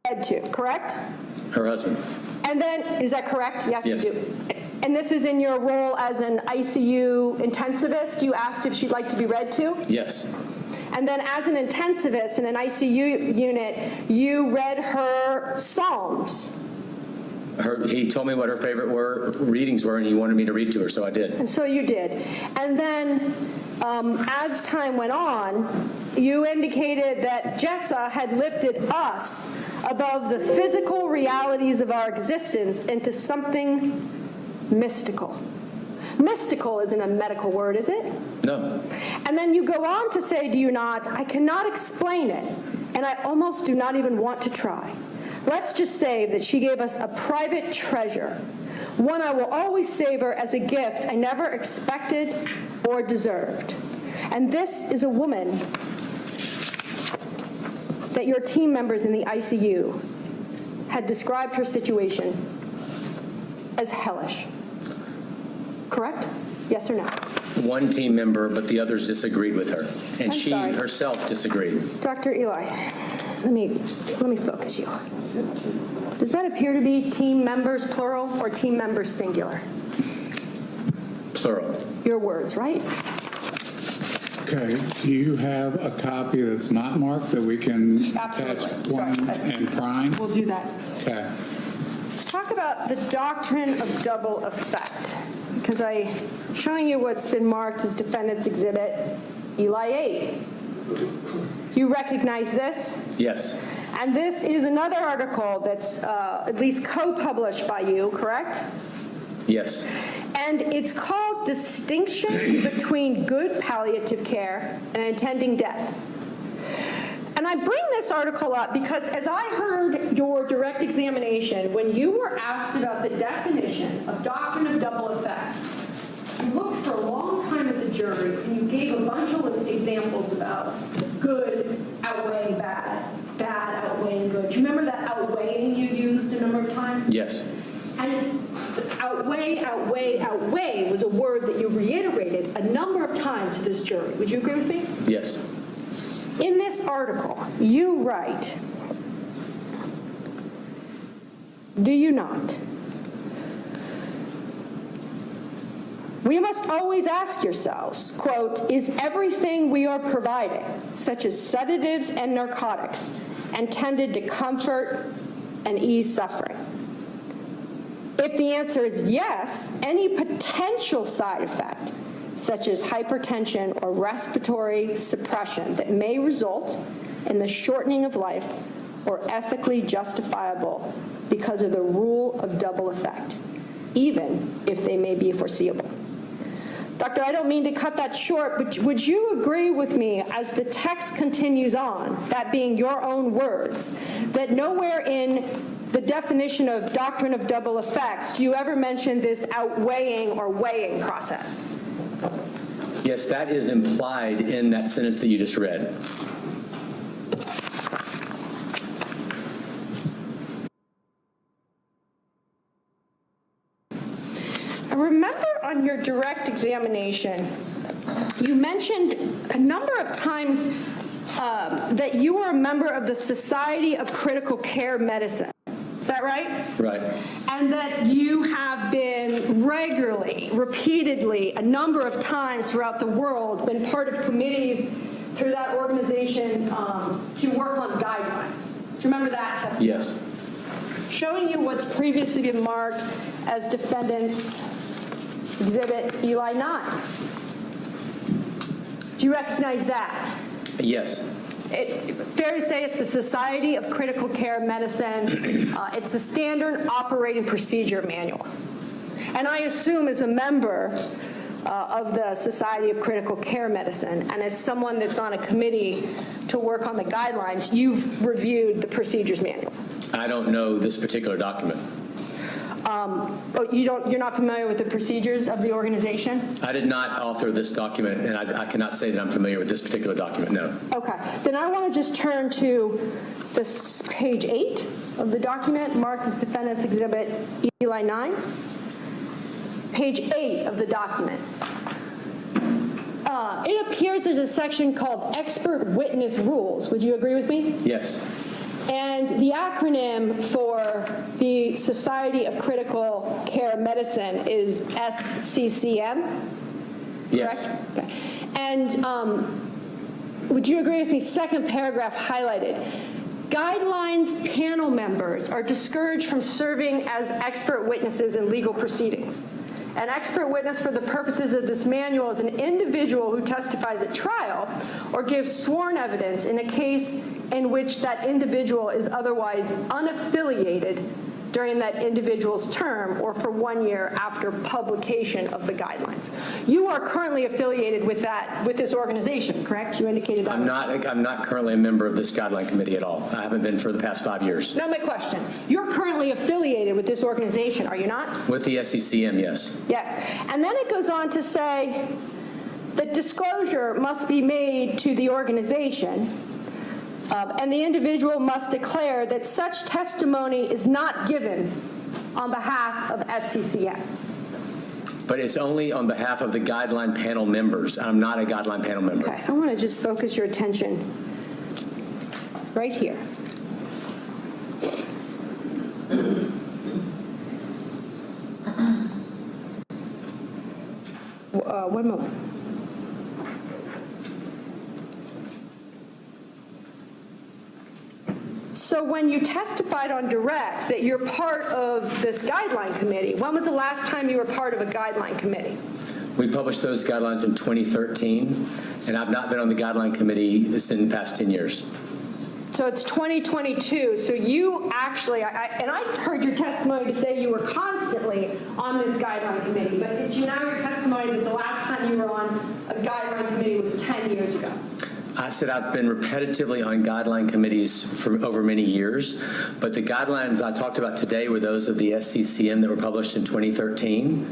read to, correct? Her husband. And then, is that correct? Yes, Yes. you do. And this is in your role as an ICU intensivist. You asked if she'd like to be read to? Yes. And then as an intensivist in an ICU unit, you read her Psalms. He told me what her favorite readings were, and he wanted me to read to her, so I did. And so you did. And then as time went on, you indicated that Jessa had lifted us above the physical realities of our existence into something mystical. Mystical isn't a medical word, is it? No. And then you go on to say, do you not, I cannot explain it, and I almost do not even want to try. Let's just say that she gave us a private treasure, one I will always savor as a gift I never expected or deserved. And this is a woman that your team members in the ICU had described her situation as hellish. Correct? Yes or no? One team member, but the others disagreed with her, and I'm she sorry. herself disagreed. Dr. Eli, let me focus you. Does that appear to be team members plural or team members singular? Plural. Your words, right? Okay, do you have a copy that's not marked that we can Absolutely. attach one and prime? We'll do that. Okay. Let's talk about the doctrine of double effect, because I'm showing you what's been marked as Defendant's Exhibit Eli 8. You recognize this? Yes. And this is another article that's at least co-published by you, correct? Yes. And it's called Distinction Between Good Palliative Care and Intending Death. And I bring this article up because as I heard your direct examination, when you were asked about the definition of doctrine of double effect, you looked for a long time at the jury and you gave a bunch of examples about good outweighing bad, bad outweighing good. Do you remember that outweighing you used a number of times? Yes. And outweigh was a word that you reiterated a number of times to this jury. Would you agree with me? Yes. In this article, you write, do you not? We must always ask yourselves, quote, is everything we are providing, such as sedatives and narcotics, intended to comfort and ease suffering? If the answer is yes, any potential side effect, such as hypertension or respiratory suppression that may result in the shortening of life or ethically justifiable because of the rule of double effect, even if they may be foreseeable. Doctor, I don't mean to cut that short, but would you agree with me as the text continues on, that being your own words, that nowhere in the definition of doctrine of double effects do you ever mention this outweighing or weighing process? Yes, that is implied in that sentence that you just read. I remember on your direct examination, you mentioned a number of times that you were a member of the Society of Critical Care Medicine. Is that right? Right. And that you have been regularly, repeatedly, a number of times throughout the world, been part of committees through that organization to work on guidelines. Do you remember that testimony? Yes. Showing you what's previously been marked as Defendant's Exhibit Eli 9. Do you recognize that? Yes. Fair to say it's a Society of Critical Care Medicine. It's the standard operating procedure manual. And I assume as a member of the Society of Critical Care Medicine and as someone that's on a committee to work on the guidelines, you've reviewed the procedures manual. I don't know this particular document. You're not familiar with the procedures of the organization? I did not author this document, and I cannot say that I'm familiar with this particular document, no. Okay. Then I want to just turn to this page 8 of the document marked as Defendant's Exhibit Eli 9. Page 8 of the document. It appears there's a section called Expert Witness Rules. Would you agree with me? Yes. And the acronym for the Society of Critical Care Medicine is SCCM? Yes. Correct? Okay. And would you agree with me, second paragraph highlighted, guidelines panel members are discouraged from serving as expert witnesses in legal proceedings. An expert witness for the purposes of this manual is an individual who testifies at trial or gives sworn evidence in a case in which that individual is otherwise unaffiliated during that individual's term or for 1 year after publication of the guidelines. You are currently affiliated with this organization, correct? You indicated that. I'm not currently a member of this guideline committee at all. I haven't been for the past 5 years. Now my question, you're currently affiliated with this organization, are you not? With the SCCM, yes. Yes. And then it goes on to say that disclosure must be made to the organization, and the individual must declare that such testimony is not given on behalf of SCCM. But it's only on behalf of the guideline panel members. I'm not a guideline panel member. Okay, I want to just focus your attention right here. One moment. So when you testified on direct that you're part of this guideline committee, when was the last time you were part of a guideline committee? We published those guidelines in 2013, and I've not been on the guideline committee in the past 10 years. So it's 2022. So you actually, and I heard your testimony to say you were constantly on this guideline committee, but it's now your testimony that the last time you were on a guideline committee was 10 years ago. I said I've been repetitively on guideline committees for over many years, but the guidelines I talked about today were those of the SCCM that were published in 2013.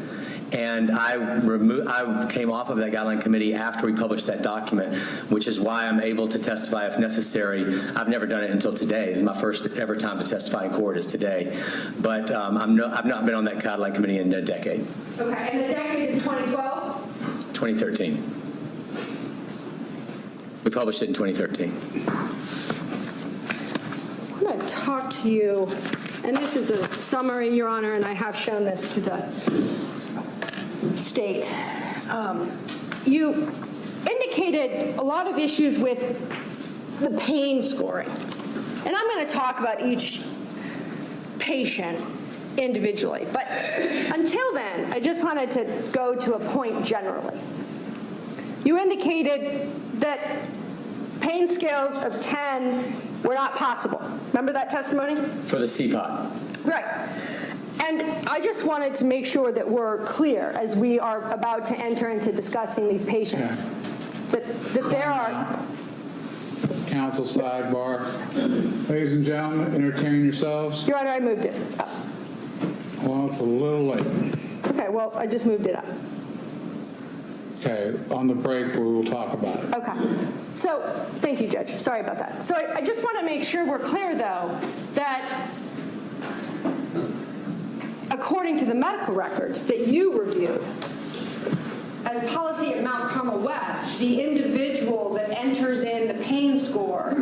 And I came off of that guideline committee after we published that document, which is why I'm able to testify if necessary. I've never done it until today. My first ever time to testify in court is today. But I've not been on that guideline committee in a decade. Okay, and the decade is 2012? 2013. We published it in 2013. I'm going to talk to you, and this is a summary, Your Honor, and I have shown this to the state. You indicated a lot of issues with the pain scoring. And I'm going to talk about each patient individually. But until then, I just wanted to go to a point generally. You indicated that pain scales of 10 were not possible. Remember that testimony? For the CPOT. Right. And I just wanted to make sure that we're clear as we are about to enter into discussing these patients. That there are... Council sidebar. Ladies and gentlemen, entertain yourselves. Your Honor, I moved it up. Well, it's a little late. Okay, well, I just moved it up. Okay, on the break, we will talk about it. Okay. So, thank you, Judge. Sorry about that. So I just want to make sure we're clear, though, that according to the medical records that you reviewed, as policy at Mount Carmel West, the individual that enters in the pain score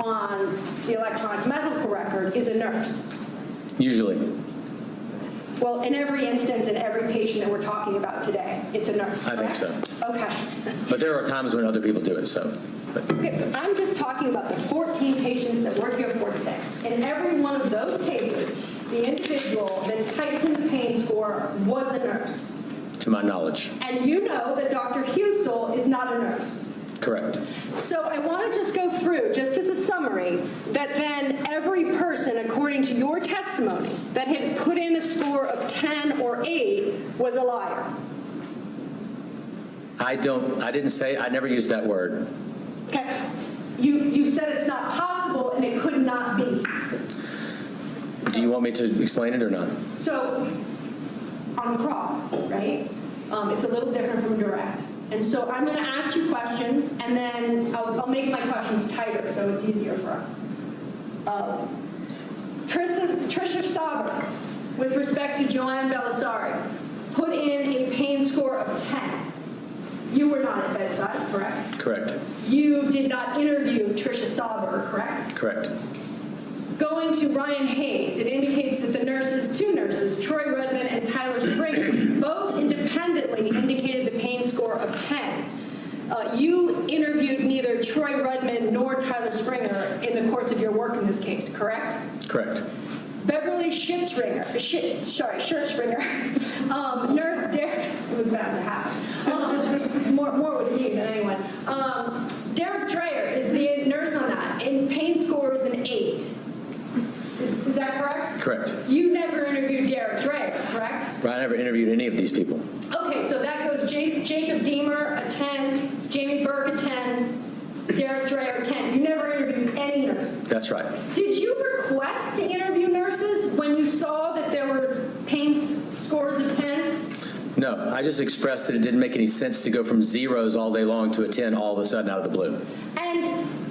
on the electronic medical record is a nurse. Usually. Well, in every instance, in every patient that we're talking about today, it's a nurse. I think so. Okay. But there are times when other people do it, so. Okay, I'm just talking about the 14 patients that we're here for today. In every one of those cases, the individual that typed in the pain score was a nurse. To my knowledge. And you know that Dr. Husel is not a nurse. Correct. So I want to just go through, just as a summary, that then every person, according to your testimony, that had put in a score of 10 or 8 was a liar. I didn't say, I never used that word. Okay. You said it's not possible and it could not be. Do you want me to explain it or not? So on cross, right, it's a little different from direct. And so I'm going to ask you questions, and then I'll make my questions tighter so it's easier for us. Tricia Sauber, with respect to Joanne Belisari, put in a pain score of 10. You were not at bedside, correct? Correct. You did not interview Tricia Sauber, correct? Correct. Going to Ryan Hayes, it indicates that the nurses, two nurses, Troy Rudman and Tyler Springer, both independently indicated the pain score of 10. You interviewed neither Troy Rudman nor Tyler Springer in the course of your work in this case, correct? Correct. Beverly Schertzspringer, Nurse Derek, it was about to happen. More with me than anyone. Derek Dreyer is the nurse on that, and pain score is an 8. Is that correct? Correct. You never interviewed Derek Dreyer, correct? I never interviewed any of these people. Okay, so that goes Jacob Deemer, a 10, Jamie Burke, a 10, Derek Dreyer, a 10. You never interviewed any nurses. That's right. Did you request to interview nurses when you saw that there were pain scores of 10? No, I just expressed that it didn't make any sense to go from zeros all day long to a 10 all of a sudden out of the blue. And,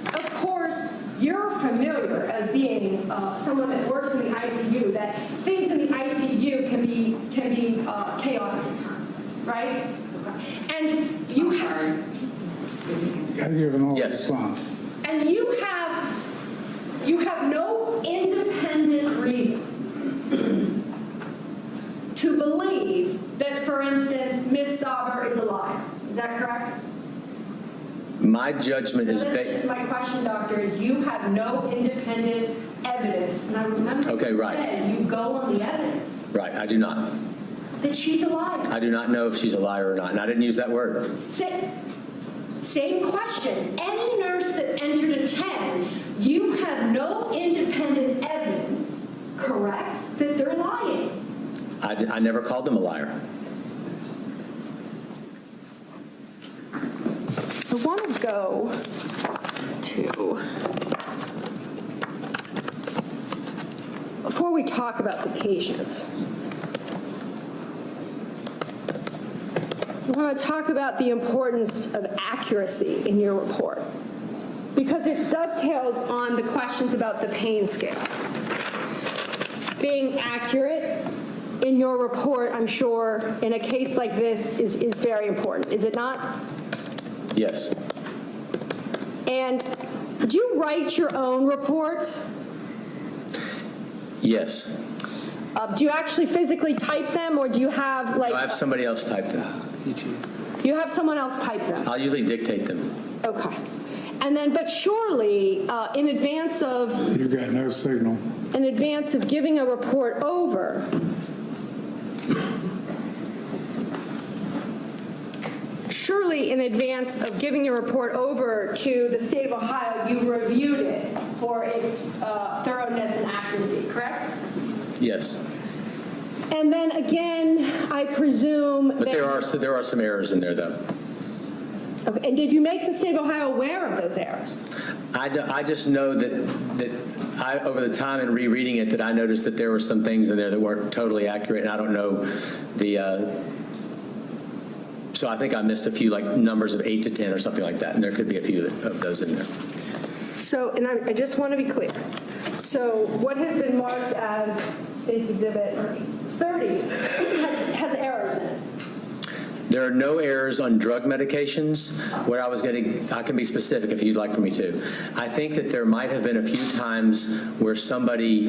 of course, you're familiar as being someone that works in the ICU, that things in the ICU can be chaotic at times, right? And you Got to give an oral Yes. response. And you have no independent reason to believe that, for instance, Ms. Sauber is a liar. Is that correct? My judgment is That's just my question, doctor, is you have no independent evidence. And I remember Okay, you right. said you go on the evidence right. I do not. that she's a liar. I do not know if she's a liar or not, and I didn't use that word. Same question. Any nurse that entered a 10, you have no independent evidence, correct, that they're lying. I never called them a liar. I want to go to, before we talk about the patients, I want to talk about the importance of accuracy in your report, because it dovetails on the questions about the pain scale. Being accurate in your report, I'm sure, in a case like this is very important, is it not? Yes. And do you write your own reports? Yes. Do you actually physically type them, or do you have I have somebody else type them. you have someone else type them? I'll usually dictate them. Okay. And then, but surely, in advance of You've got no signal. giving a report over, surely in advance of giving a report over to the state of Ohio, you reviewed it for its thoroughness and accuracy, correct? Yes. And then again, I presume But there are some errors in there, though. Okay, and did you make the state of Ohio aware of those errors? I just know that I, over the time in rereading it, that I noticed that there were some things in there that weren't totally accurate, and I don't know so I think I missed a few, like numbers of 8 to 10 or something like that, and there could be a few of those in there. So, and I just want to be clear. So what has been marked as State's Exhibit 30 has errors in it. There are no errors on drug medications. Where I can be specific if you'd like for me to. I think that there might have been a few times where somebody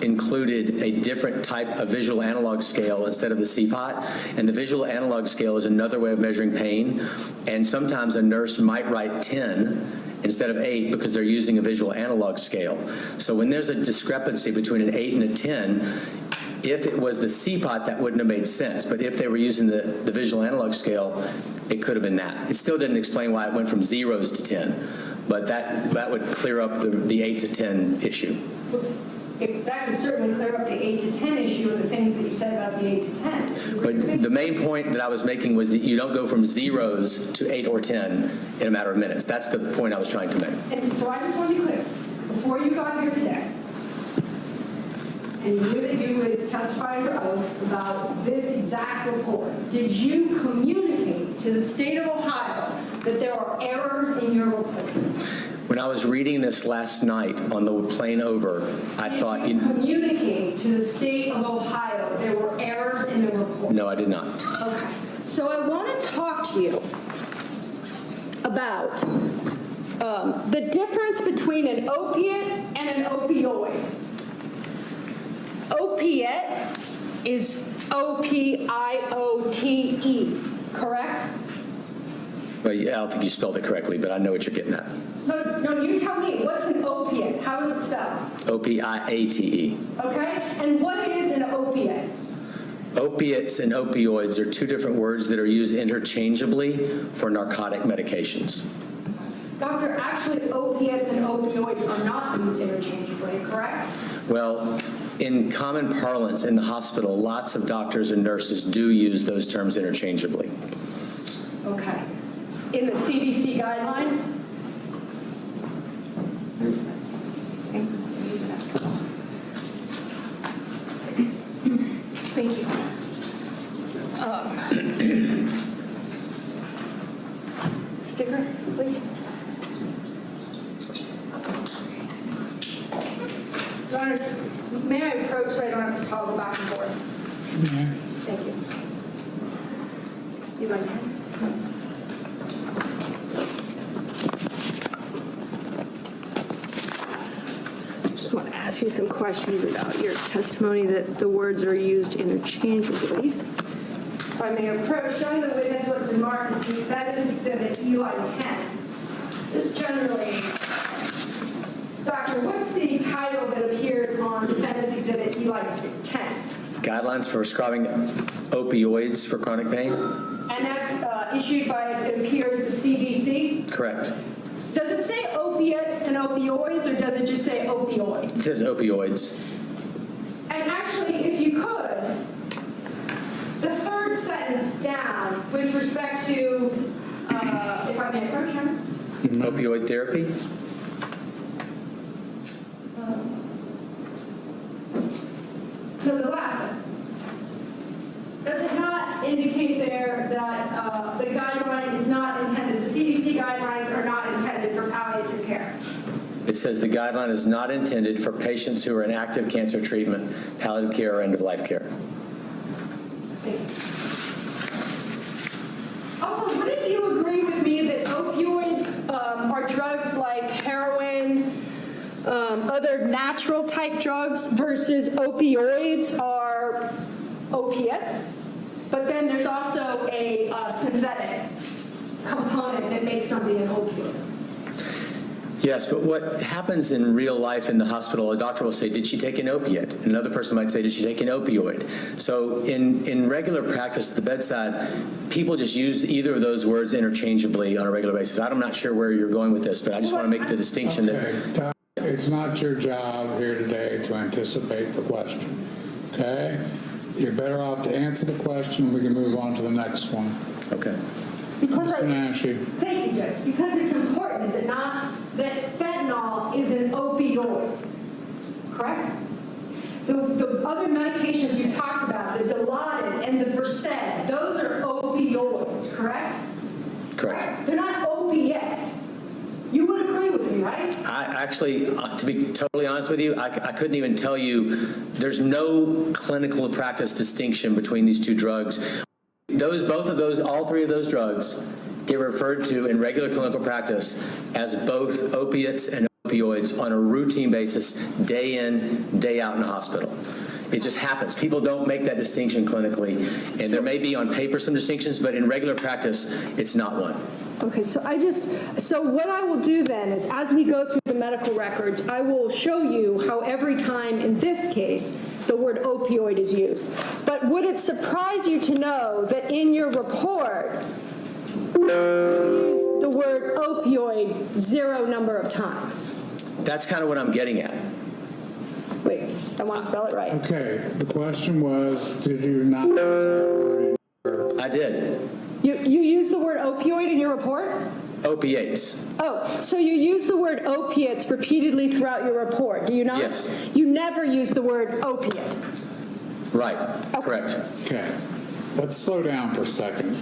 included a different type of visual analog scale instead of the CPOT. And the visual analog scale is another way of measuring pain. And sometimes a nurse might write 10 instead of 8 because they're using a visual analog scale. So when there's a discrepancy between an 8 and a 10, if it was the CPOT, that wouldn't have made sense. But if they were using the visual analog scale, it could have been that. It still didn't explain why it went from zeros to 10. But that would clear up the 8 to 10 issue. That would certainly clear up the 8 to 10 issue and the things that you said about the 8 to 10. But the main point that I was making was that you don't go from zeros to 8 or 10 in a matter of minutes. That's the point I was trying to make. And so I just want to be clear. Before you got here today, and you knew that you would testify under oath about this exact report, did you communicate to the state of Ohio that there are errors in your report? When I was reading this last night on the plane over, I thought... Did you communicate to the state of Ohio there were errors in the report? No, I did not. Okay. So I want to talk to you about the difference between an opiate and and an opioid. Opiate is O-P-I-O-T-E, correct? Well, yeah, I don't think you spelled it correctly, but I know what you're getting at. No, you tell me. What's an opiate? How is it spelled? O-P-I-A-T-E. Okay? And what is an opiate? Opiates and opioids are two different words that are used interchangeably for narcotic medications. Doctor, actually opiates and opioids are not used interchangeably, correct? Well, in common parlance in the hospital, lots of doctors and nurses do use those terms interchangeably. Okay. In the CDC guidelines? Thank you. Sticker, please. Your Honor, may I approach so I don't have to toggle back and forth? Yeah. Thank you. You like that? Just want to ask you some questions about your testimony that the words are used interchangeably. If I may approach, showing the witness what's been marked as the evidence exhibit EUI 10. Just generally, Doctor, what's the title that appears on defendant's exhibit EUI 10? Guidelines for prescribing opioids for chronic pain? And that's issued by, it appears, the CDC? Correct. Does it say opiates and opioids, or does it just say opioids? It says opioids. And actually, if you could, the third sentence down with respect to, if I may approach him. Opioid therapy? No, the last sentence. Does it not indicate there that the guideline is not intended, the CDC guidelines are not intended for palliative care? It says the guideline is not intended for patients who are in active cancer treatment, palliative care, or end-of-life care. Also, wouldn't you agree with me that opioids are drugs like heroin, other natural type drugs, versus opioids are opiates? But then there's also a synthetic component that makes something an opioid. Yes, but what happens in real life in the hospital, a doctor will say, did she take an opiate? Another person might say, did she take an opioid? So in regular practice at the bedside, people just use either of those words interchangeably on a regular basis. I'm not sure where you're going with this, but I just want to make the distinction that... Okay, it's not your job here today to anticipate the question, okay? You're better off to answer the question, and we can move on to the next one. Okay. Because Mr. Nashi. Thank you, Judge. Because it's important, is it not, that fentanyl is an opioid, correct? The other medications you talked about, the Dilaudid and the Versed, those are opioids, correct? Correct. They're not opiates. You would agree with me, right? I actually, to be totally honest with you, I couldn't even tell you, there's no clinical practice distinction between these two drugs. Both of those, all three of those drugs get referred to in regular clinical practice as both opiates and opioids on a routine basis, day in, day out in the hospital. It just happens. People don't make that distinction clinically, and there may be on paper some distinctions, but in regular practice, it's not one. Okay, so what I will do then is, as we go through the medical records, I will show you how every time in this case the word opioid is used. But would it surprise you to know that in your report you use the word opioid 0 number of times? That's kind of what I'm getting at. Wait, I want to spell it right. Okay, the question was, did you not use that word in your... I did. You use the word opioid in your report? Opiates. Oh, so you use the word opiates repeatedly throughout your report, do you not? Yes. You never use the word opiate. Right. Okay. Correct. Okay, let's slow down for a second.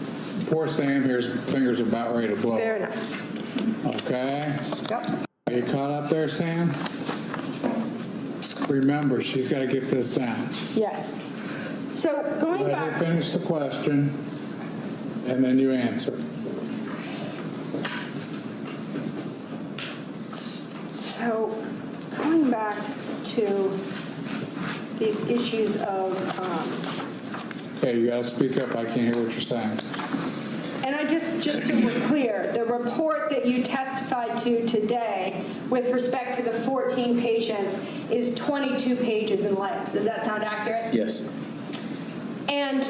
Poor Sam here's fingers about ready to blow. Fair enough. Okay? Yep. Are you caught up there, Sam? Remember, she's got to get this down. Yes. So going Let her back, finish the question, and then you answer. so going back back to these issues of, Okay, you gotta speak up. I can't hear what you're saying. and I just so we're clear, the report that you testified to today with respect to the 14 patients is 22 pages in length. Does that sound accurate? Yes. And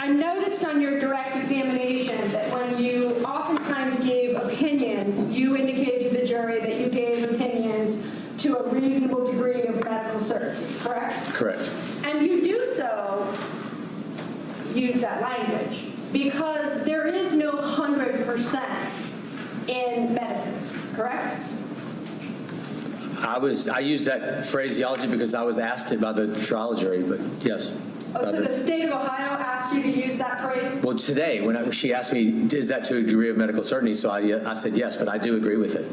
I noticed on your direct examination that when you oftentimes gave opinions, you indicated to the jury that you gave opinions to a reasonable degree of medical certainty, correct? Correct. And you do so, use that language, because there is no 100% in medicine, correct? I used that phraseology because I was asked it by the trial jury, but yes. Oh, so the state of Ohio asked you to use that phrase? Well, today, when she asked me, is that to a degree of medical certainty? So I said yes, but I do agree with it.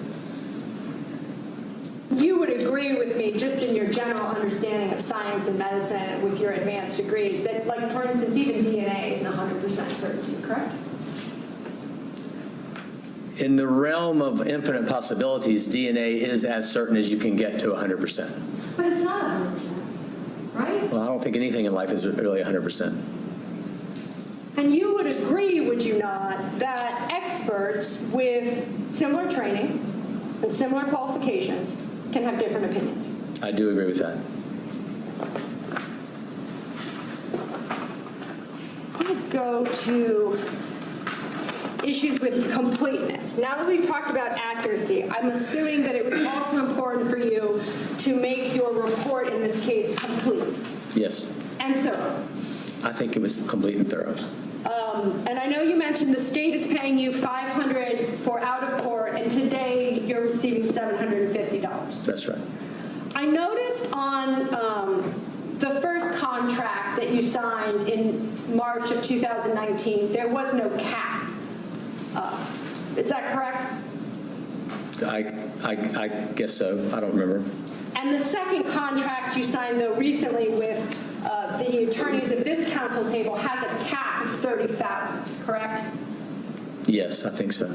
You would agree with me, just in your general understanding of science and medicine with your advanced degrees, that, like, for instance, even DNA isn't 100% certainty, correct? In the realm of infinite possibilities, DNA is as certain as you can get to 100%. But it's not 100%, right? Well, I don't think anything in life is really 100%. And you would agree, would you not, that experts with similar training and similar qualifications can have different opinions? I do agree with that. I'm going to go to issues with completeness. Now that we've talked about accuracy, I'm assuming that it was also important for you to make your report in this case complete. Yes. And thorough. I think it was complete and thorough. And I know you mentioned the state is paying you $500 for out of court, and today you're receiving $750. That's right. I noticed on the first contract that you signed in March of 2019, there was no cap. Is that correct? I guess so. I don't remember. And the second contract you signed, though, recently with the attorneys at this council table has a cap of $30,000, correct? Yes, I think so.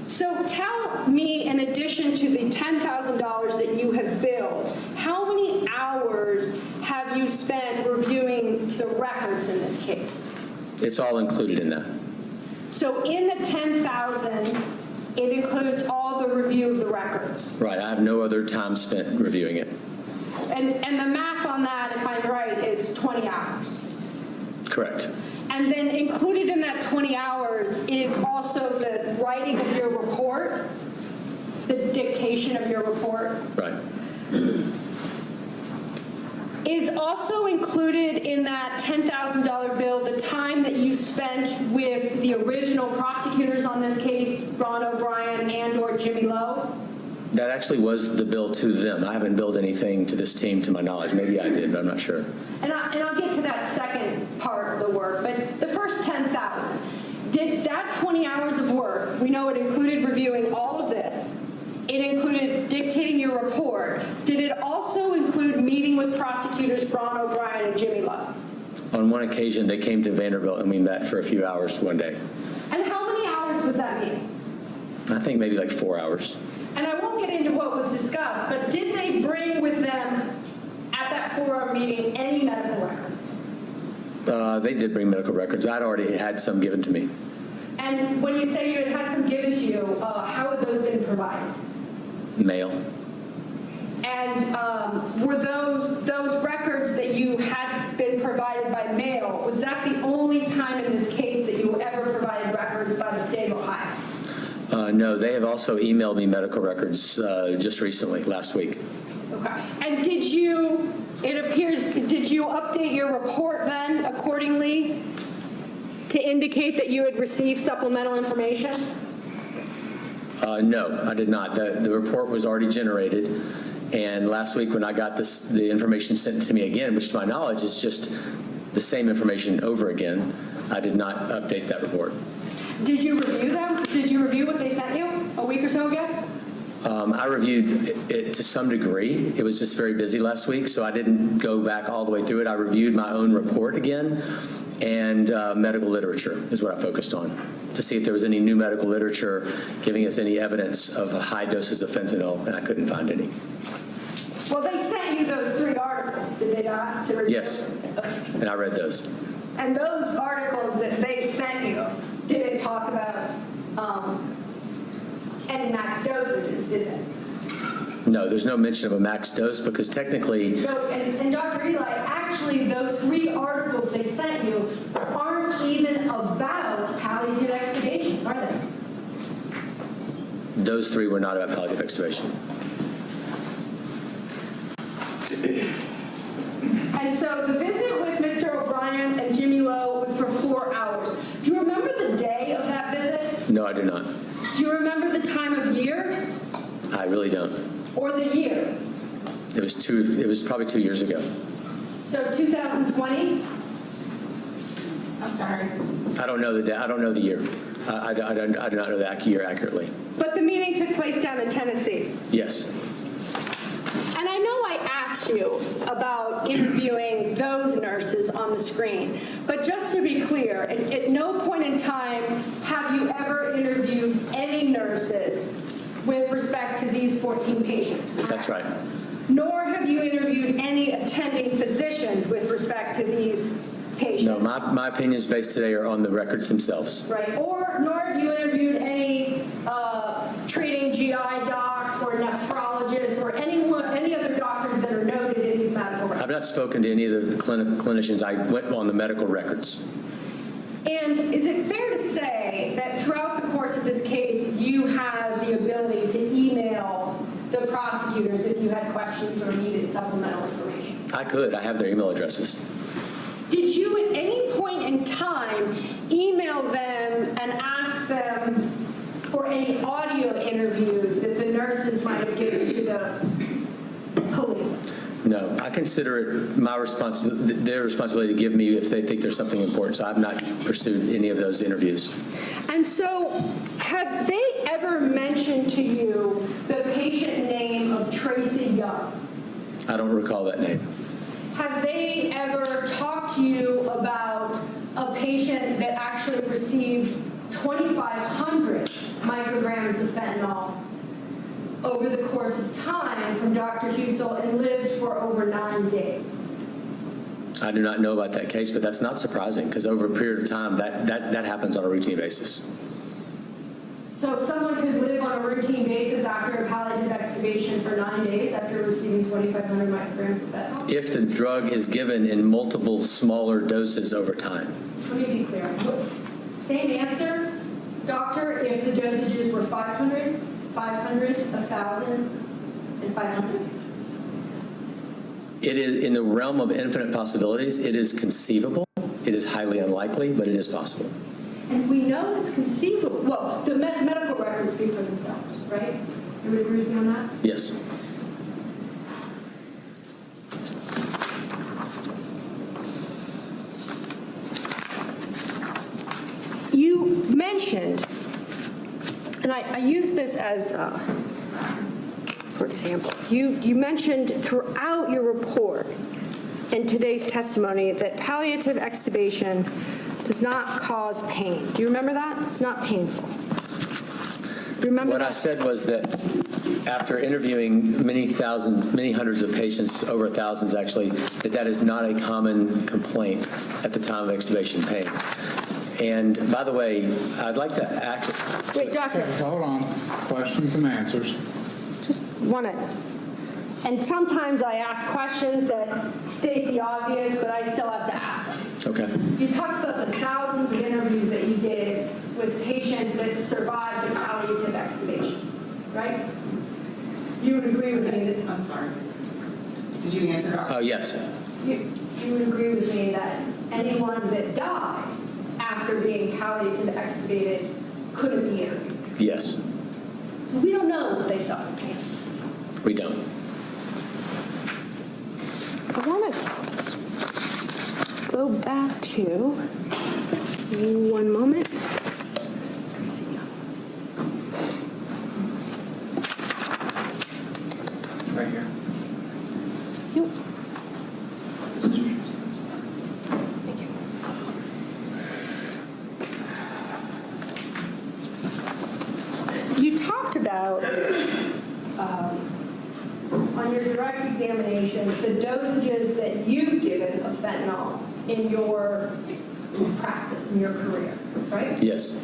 So tell me, in addition to the $10,000 that you have billed, how many hours have you spent reviewing the records in this case? It's all included in that. So in the $10,000, it includes all the review of the records. Right. I have no other time spent reviewing it. And the math on that, if I'm right, is 20 hours. Correct. And then included in that 20 hours is also the writing of your report, the dictation of your report. Right. Is also included in that $10,000 bill the time that you spent with the original prosecutors on this case, Ron O'Brien and or Jimmy Lowe? That actually was the bill to them. I haven't billed anything to this team to my knowledge. Maybe I did, but I'm not sure. And I'll get to that second part of the work, but the first $10,000, did that 20 hours of work, we know it included reviewing all of this, it included dictating your report, did it also include meeting with prosecutors Ron O'Brien and Jimmy Lowe? On one occasion, they came to Vanderbilt and we met for a few hours one day. And how many hours was that meeting? I think maybe like 4 hours. And I won't get into what was discussed, but did they bring with them at that forum meeting any medical records? They did bring medical records. I'd already had some given to me. And when you say you had some given to you, how had those been provided? Mail. And were those records that you had been provided by mail, was that the only time in this case that you ever provided records by the state of Ohio? No, they have also emailed me medical records just recently, last week. Okay. And did you update your report then accordingly to indicate that you had received supplemental information? No, I did not. The report was already generated. And last week when I got the information sent to me again, which to my knowledge is just the same information over again, I did not update that report. Did you review them? Did you review what they sent you a week or so ago? I reviewed it to some degree. It was just very busy last week, so I didn't go back all the way through it. I reviewed my own report again, and medical literature is what I focused on. to see if there was any new medical literature giving us any evidence of high doses of fentanyl, and I couldn't find any. Well, they sent you those 3 articles, did they not? To review? Yes, and I read those. And those articles that they sent you didn't talk about any max dosages, did they? No, there's no mention of a max dose because technically, So, and Dr. Eli, actually, those 3 articles they sent you aren't even about palliative extubation, are they? those 3 were not about palliative extubation. And so the visit with Mr. O'Brien and Jimmy Lowe was for 4 hours. Do you remember the day of that visit? No, I do not. Do you remember the time of year I really don't. or the year? It was probably 2 years ago. So 2020? I'm sorry. I don't know the day. I don't know the year. I do not know the year accurately. But the meeting took place down in Tennessee. Yes. And I know I asked you about interviewing those nurses on the screen, but just to be clear, at no point in time have you ever interviewed any nurses with respect to these 14 patients, correct? That's right. Nor have you interviewed any attending physicians with respect to these patients. No, my opinions based today are on the records themselves. Right, nor have you interviewed any treating GI docs or nephrologists or any other doctors that are noted in these medical records. I've not spoken to any of the clinicians. I went on the medical records. And is it fair to say that throughout the course of this case, you had the ability to email the prosecutors if you had questions or needed supplemental information? I could. I have their email addresses. Did you at any point in time email them and ask them for any audio interviews that the nurses might have given to the police? No, I consider it their responsibility to give me if they think there's something important. So I've not pursued any of those interviews. And so have they ever mentioned to you the patient name of Tracy Young? I don't recall that name. Have they ever talked to you about a patient that actually received 2,500 micrograms of fentanyl over the course of time from Dr. Husel and lived for over 9 days? I do not know about that case, but that's not surprising because over a period of time, that happens on a routine basis. So someone could live on a routine basis after a palliative extubation for 9 days after receiving 2,500 micrograms of fentanyl? If the drug is given in multiple smaller doses over time. Let me be clear. Same answer, doctor, if the dosages were 500, 500, 1,000, and 500? It is in the realm of infinite possibilities. It is conceivable. It is highly unlikely, but it is possible. And we know it's conceivable. Well, the medical records speak for themselves, right? You would agree with me on that? Yes. You mentioned, and I use this as, for example, you mentioned throughout your report in today's testimony that palliative extubation does not cause pain. Do you remember that? It's not painful. Do you remember What that? I said was that after interviewing many hundreds of patients, over thousands actually, that is not a common complaint at the time of extubation pain. And by the way, I'd like to Wait, doctor, Okay, hold on. Questions and answers. just want to, and sometimes I ask questions that state the obvious, but I still have to ask them. Okay. You talked about the thousands of interviews that you did with patients that survived a palliative extubation, right? You would agree with me that I'm sorry. Did you answer her? Oh, yes. you would agree with me that anyone that died after being palliative extubated couldn't be interviewed. Yes. So we don't know if they suffered pain. We don't. I want to go back to, one moment. Right here. Yep. Thank you. about, on your direct examination, the dosages that you've given of fentanyl in your practice, in your career, right? Yes.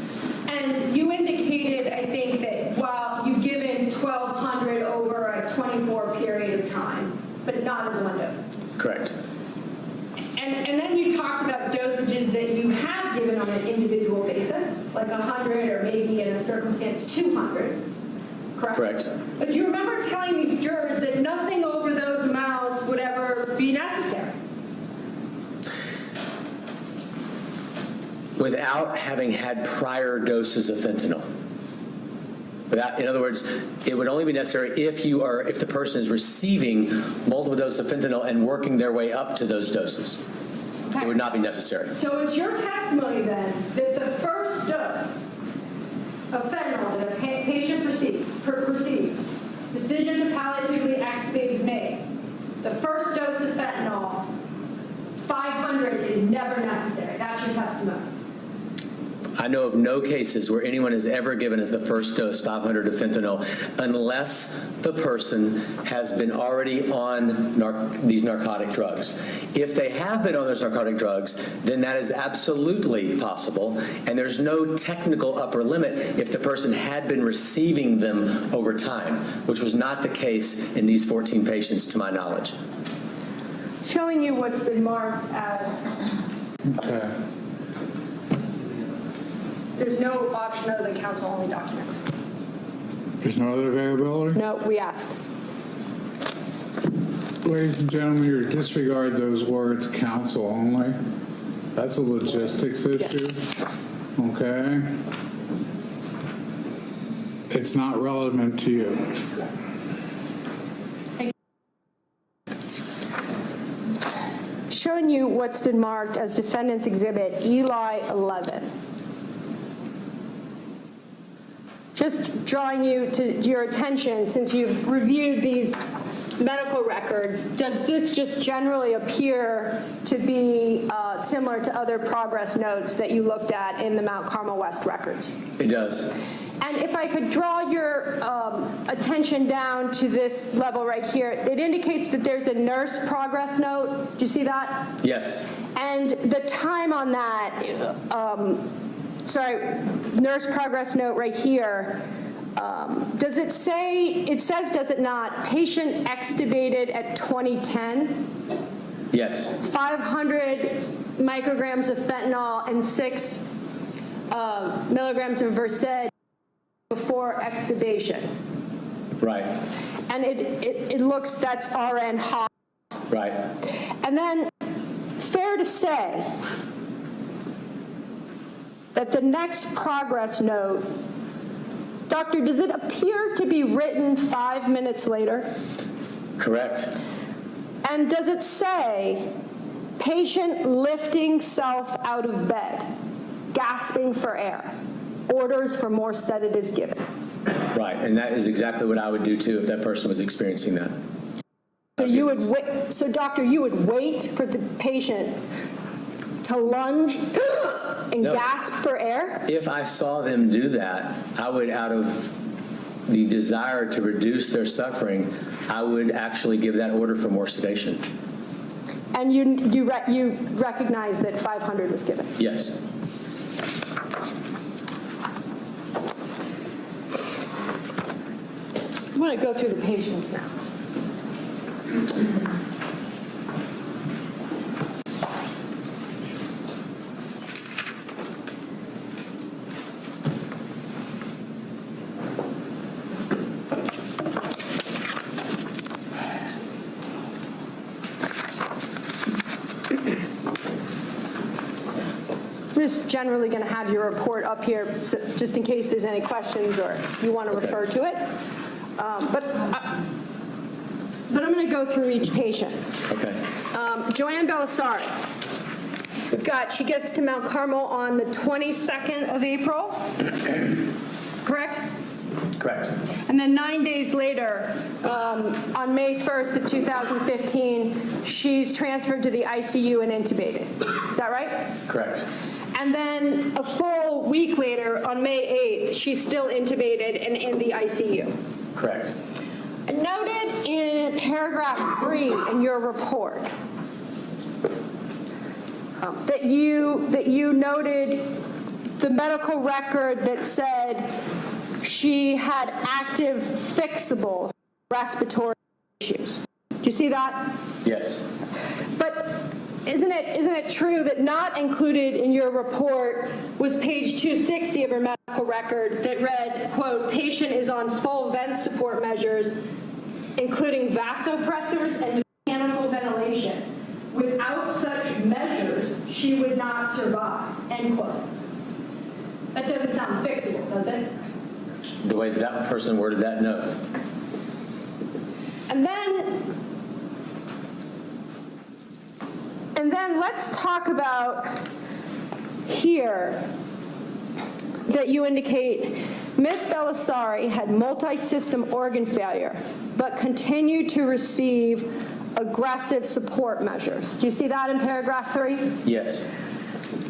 And you indicated, I think, that while you've given 1,200 over a 24 period of time, but not as one dose. Correct. And then you talked about dosages that you have given on an individual basis, like 100 or maybe in a circumstance 200, correct? Correct. But do you remember telling these jurors that nothing over those amounts would ever be necessary? Without having had prior doses of fentanyl. In other words, it would only be necessary if the person is receiving multiple doses of fentanyl and working their way up to those doses. Okay. It would not be necessary. So it's your testimony then that the first dose of fentanyl that a patient receives, decision to palliatively extubate is made. The first dose of fentanyl, 500 is never necessary. That's your testimony. I know of no cases where anyone has ever given as the first dose 500 of fentanyl unless the person has been already on these narcotic drugs. If they have been on those narcotic drugs, then that is absolutely possible, and there's no technical upper limit if the person had been receiving them over time, which was not the case in these 14 patients to my knowledge. Showing you what's been marked as, Okay. there's no option other than counsel-only documents. There's no other availability? No, we asked. Ladies and gentlemen, you disregard those words, counsel only. That's a logistics issue. Okay? It's not relevant to you. Showing you what's been marked as Defendant's Exhibit Eli 11. Just drawing you to your attention, since you've reviewed these medical records, does this just generally appear to be similar to other progress notes that you looked at in the Mount Carmel West records? It does. And if I could draw your attention down to this level right here, it indicates that there's a nurse progress note. Do you see that? Yes. And the time on that, nurse progress note right here, does it say, it says, does it not, patient extubated at 2010? Yes. 500 micrograms of fentanyl and 6 milligrams of Versed before extubation. Right. And it looks, that's RN hot. Right. And then, fair to say that the next progress note, doctor, does it appear to be written 5 minutes later? Correct. And does it say, patient lifting self out of bed, gasping for air, orders for more sedatives given? Right, and that is exactly what I would do too if that person was experiencing that. So you would wait, so doctor, you would wait for the patient to lunge and No. gasp for air? If I saw them do that, I would, out of the desire to reduce their suffering, I would actually give that order for more sedation. And you recognize that 500 was given? Yes. I'm going to go through the patients now. I'm just generally going to have your report up here, just in case there's any questions or you want to refer to it. But I'm going to go through each patient. Okay. Joanne Belisari. She gets to Mount Carmel on the 22nd of April. Correct? Correct. And then 9 days later, on May 1st of 2015, she's transferred to the ICU and intubated. Is that right? Correct. And then a full week later, on May 8th, she's still intubated and in the ICU. Correct. Noted in paragraph 3 in your report that you noted the medical record that said she had active fixable respiratory issues. Do you see that? Yes. But isn't it true that not included in your report was page 260 of her medical record that read, quote, patient is on full vent support measures, including vasopressors and mechanical ventilation. Without such measures, she would not survive, end quote. That doesn't sound fixable, does it? The way that person worded that, no. And then let's talk about here that you indicate Ms. Belisari had multi-system organ failure, but continued to receive aggressive support measures. Do you see that in paragraph 3? Yes.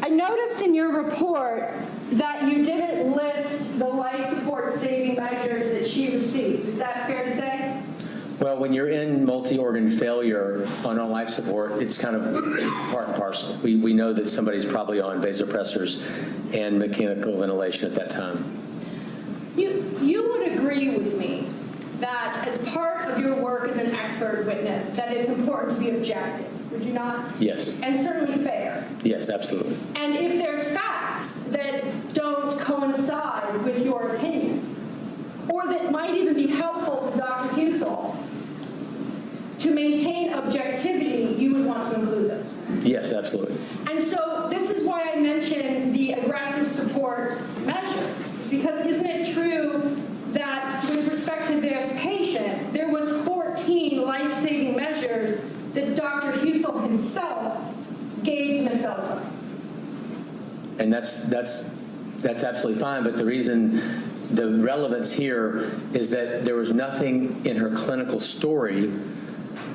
I noticed in your report that you didn't list the life support saving measures that she received. Is that fair to say? Well, when you're in multi-organ failure on life support, it's kind of part and parcel. We know that somebody's probably on vasopressors and mechanical ventilation at that time. You would agree with me that as part of your work as an expert witness, that it's important to be objective, would you not? Yes. And certainly fair. Yes, absolutely. And if there's facts that don't coincide with your opinions, or that might even be helpful to Dr. Husel, to maintain objectivity, you would want to include those. Yes, absolutely. And so this is why I mentioned the aggressive support measures. It's because isn't it true that with respect to this patient, there was 14 life-saving measures that Dr. Husel himself gave to Ms. Belisari? And that's absolutely fine, but the relevance here is that there was nothing in her clinical story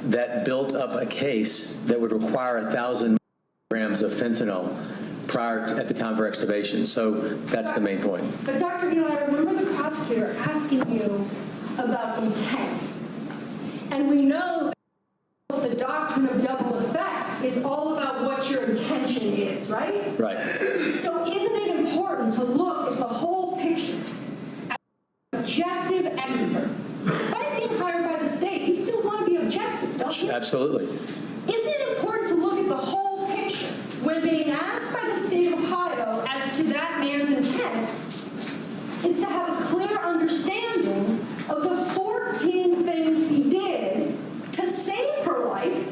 that built up a case that would require 1,000 grams of fentanyl at the time of her extubation. So that's the main point. But Dr. Eli, I remember the prosecutor asking you about intent. And we know that the doctrine of double effect is all about what your intention is, right? Right. So isn't it important to look at the whole picture as an objective expert? Despite being hired by the state, you still want to be objective, don't you? Absolutely. Isn't it important to look at the whole picture when being asked by the state of Ohio as to that man's intent is to have a clear understanding of the 14 things he did to save her life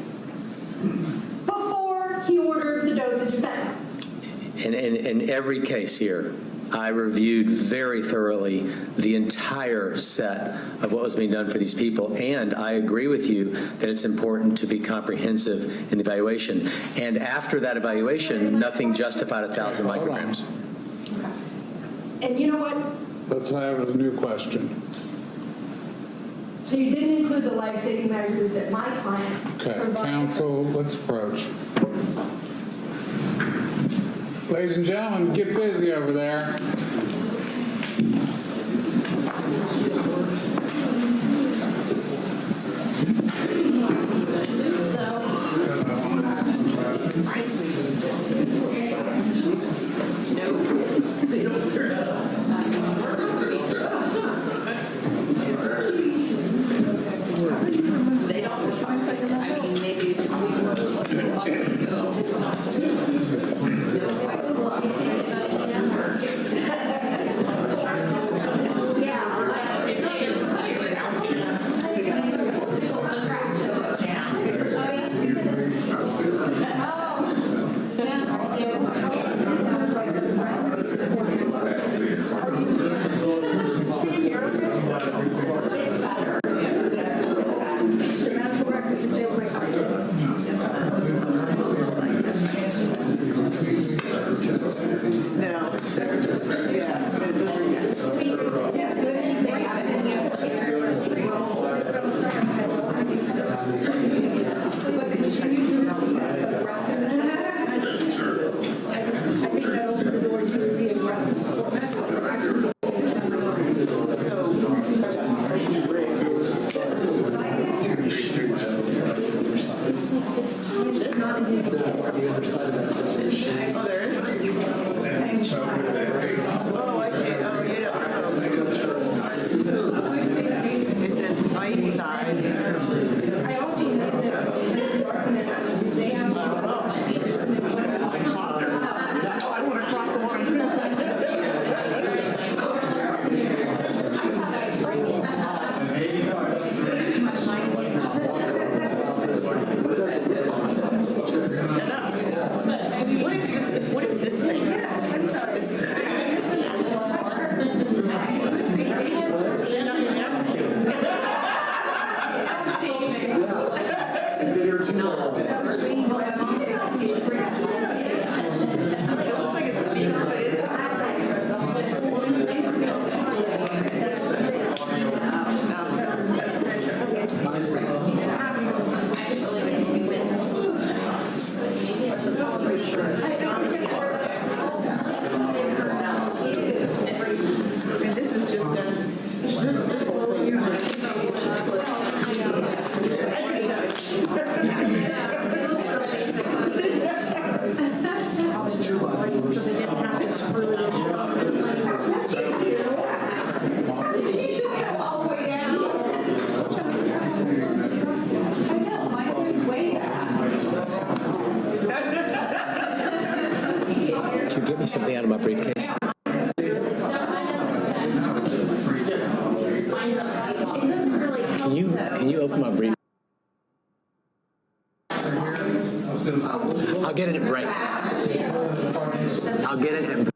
before he ordered the dosage of fentanyl? In every case here, I reviewed very thoroughly the entire set of what was being done for these people, and I agree with you that it's important to be comprehensive in the evaluation. And after that evaluation, nothing justified 1,000 micrograms. Okay. And you know what? Let's have a new question. So you didn't include the life-saving measures that my client Okay, provided. counsel, let's approach. Ladies and gentlemen, get busy over there. Oh, I see. Oh, yeah. It says bite side. I also know What is this thing? I'm sorry. This is just Can you get me something out of my briefcase? Can you open my briefcase? I'll get it at break. I'll get it at break.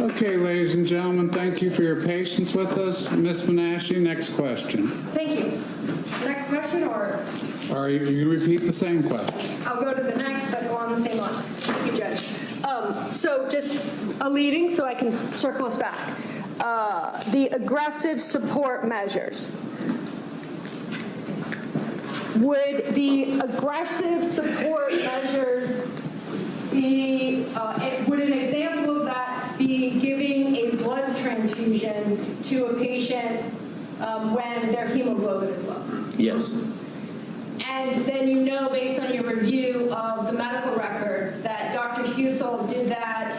Okay, ladies and gentlemen, thank you for your patience with us. Ms. Menashe, next question. Thank you. Next question, or Or you repeat the same question. I'll go to the next, but along the same line. Thank you, Judge. So just a leading, so I can circle us back. The aggressive support measures. Would the aggressive support measures be, would an example of that be giving a blood transfusion to a patient when their hemoglobin is low? Yes. And then you know, based on your review of the medical records, that Dr. Husel did that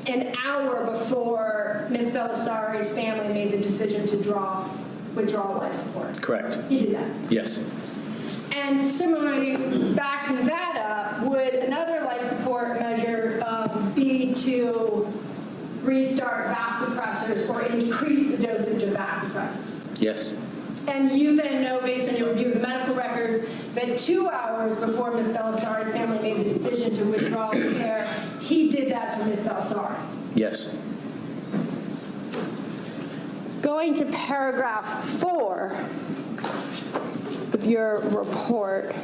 an hour before Ms. Belisari's family made the decision to withdraw life support. Correct. He did that. Yes. And similarly, backing that up, would another life support measure be to restart vasopressors or increase the dosage of vasopressors? Yes. And you then know, based on your review of the medical records, that 2 hours before Ms. Belisari's family made the decision to withdraw care, he did that for Ms. Belisari. Yes. Going to paragraph 4 of your report,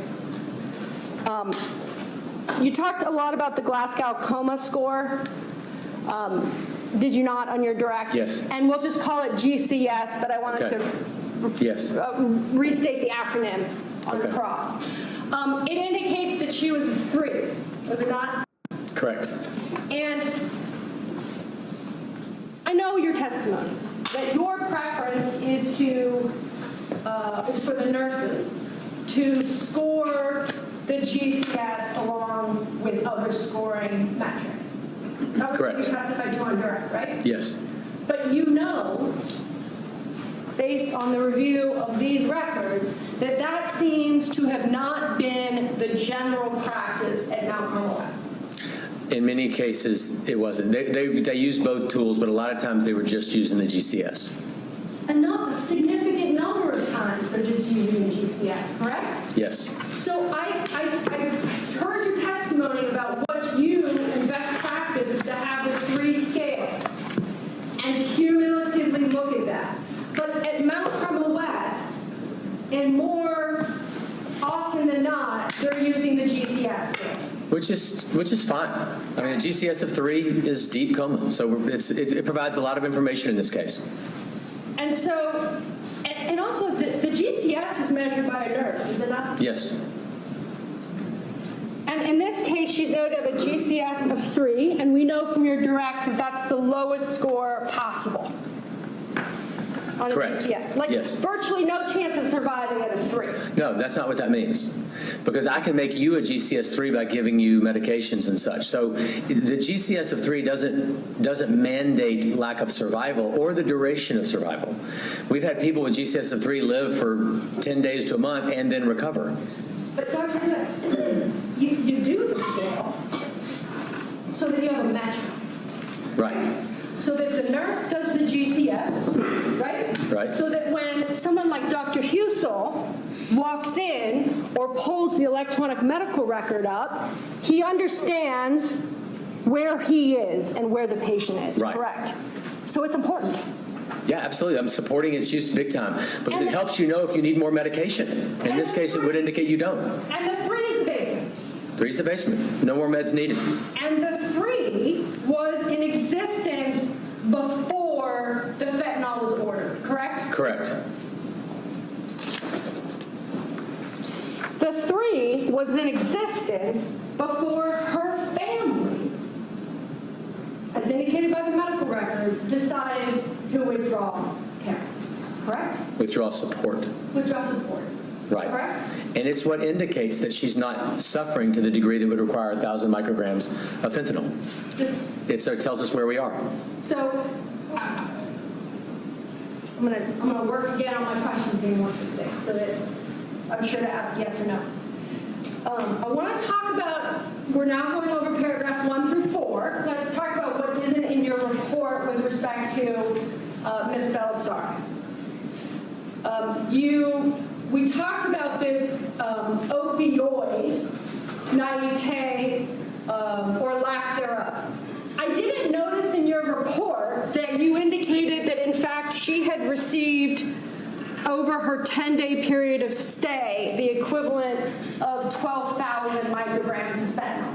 you talked a lot about the Glasgow Coma Score. Did you not on your direct? Yes. And we'll just call it GCS, but I wanted Okay. to Yes. restate the acronym on the Okay. cross. It indicates that she was a 3, was it not? Correct. And I know your testimony, that your preference is for the nurses to score the GCS along with other scoring metrics. That was what you Correct. testified to on direct, right? Yes. But you know, based on the review of these records, that that seems to have not been the general practice at Mount Carmel West. In many cases, it wasn't. They used both tools, but a lot of times they were just using the GCS. And not a significant number of times they're just using the GCS, correct? Yes. So I heard your testimony about what you and best practice is to have the 3 scales and cumulatively look at that. But at Mount Carmel West, and more often than not, they're using the GCS scale. Which is fine. I mean, a GCS of 3 is deep coma, so it provides a lot of information in this case. And so, and also the GCS is measured by a nurse, is it not? Yes. And in this case, she's noted a GCS of 3, and we know from your direct that that's the lowest score possible on a Correct. GCS. Like Yes. virtually no chance of surviving at a 3. No, that's not what that means. Because I can make you a GCS 3 by giving you medications and such. So the GCS of 3 doesn't mandate lack of survival or the duration of survival. We've had people with GCS of 3 live for 10 days to a month and then recover. But Dr. Hood, isn't it, you do the scale so that you have a metric, Right. so that the nurse does the GCS, right? Right. So that when someone like Dr. Husel walks in or pulls the electronic medical record up, he understands where he is and where the patient is, Right. correct? So it's important. Yeah, absolutely. I'm supporting its use big time because And it helps you know if you need more medication. In this case, it would indicate you don't. And the 3 is the basement. 3 is the basement. No more meds needed. And the 3 was in existence before the fentanyl was ordered, correct? Correct. The 3 was in existence before her family, as indicated by the medical records, decided to withdraw care, correct? Withdrawal support. Withdraw support, Right. correct? And it's what indicates that she's not suffering to the degree that would require 1,000 micrograms of fentanyl. It tells us where we are. So I'm gonna work again on my questions being more succinct so that I'm sure to ask yes or no. I want to talk about, we're now going over paragraphs 1 through 4. Let's talk about what isn't in your report with respect to Ms. Belisari. We talked about this opioid naivete or lack thereof. I didn't notice in your report that you indicated that in fact she had received over her 10-day period of stay the equivalent of 12,000 micrograms of fentanyl.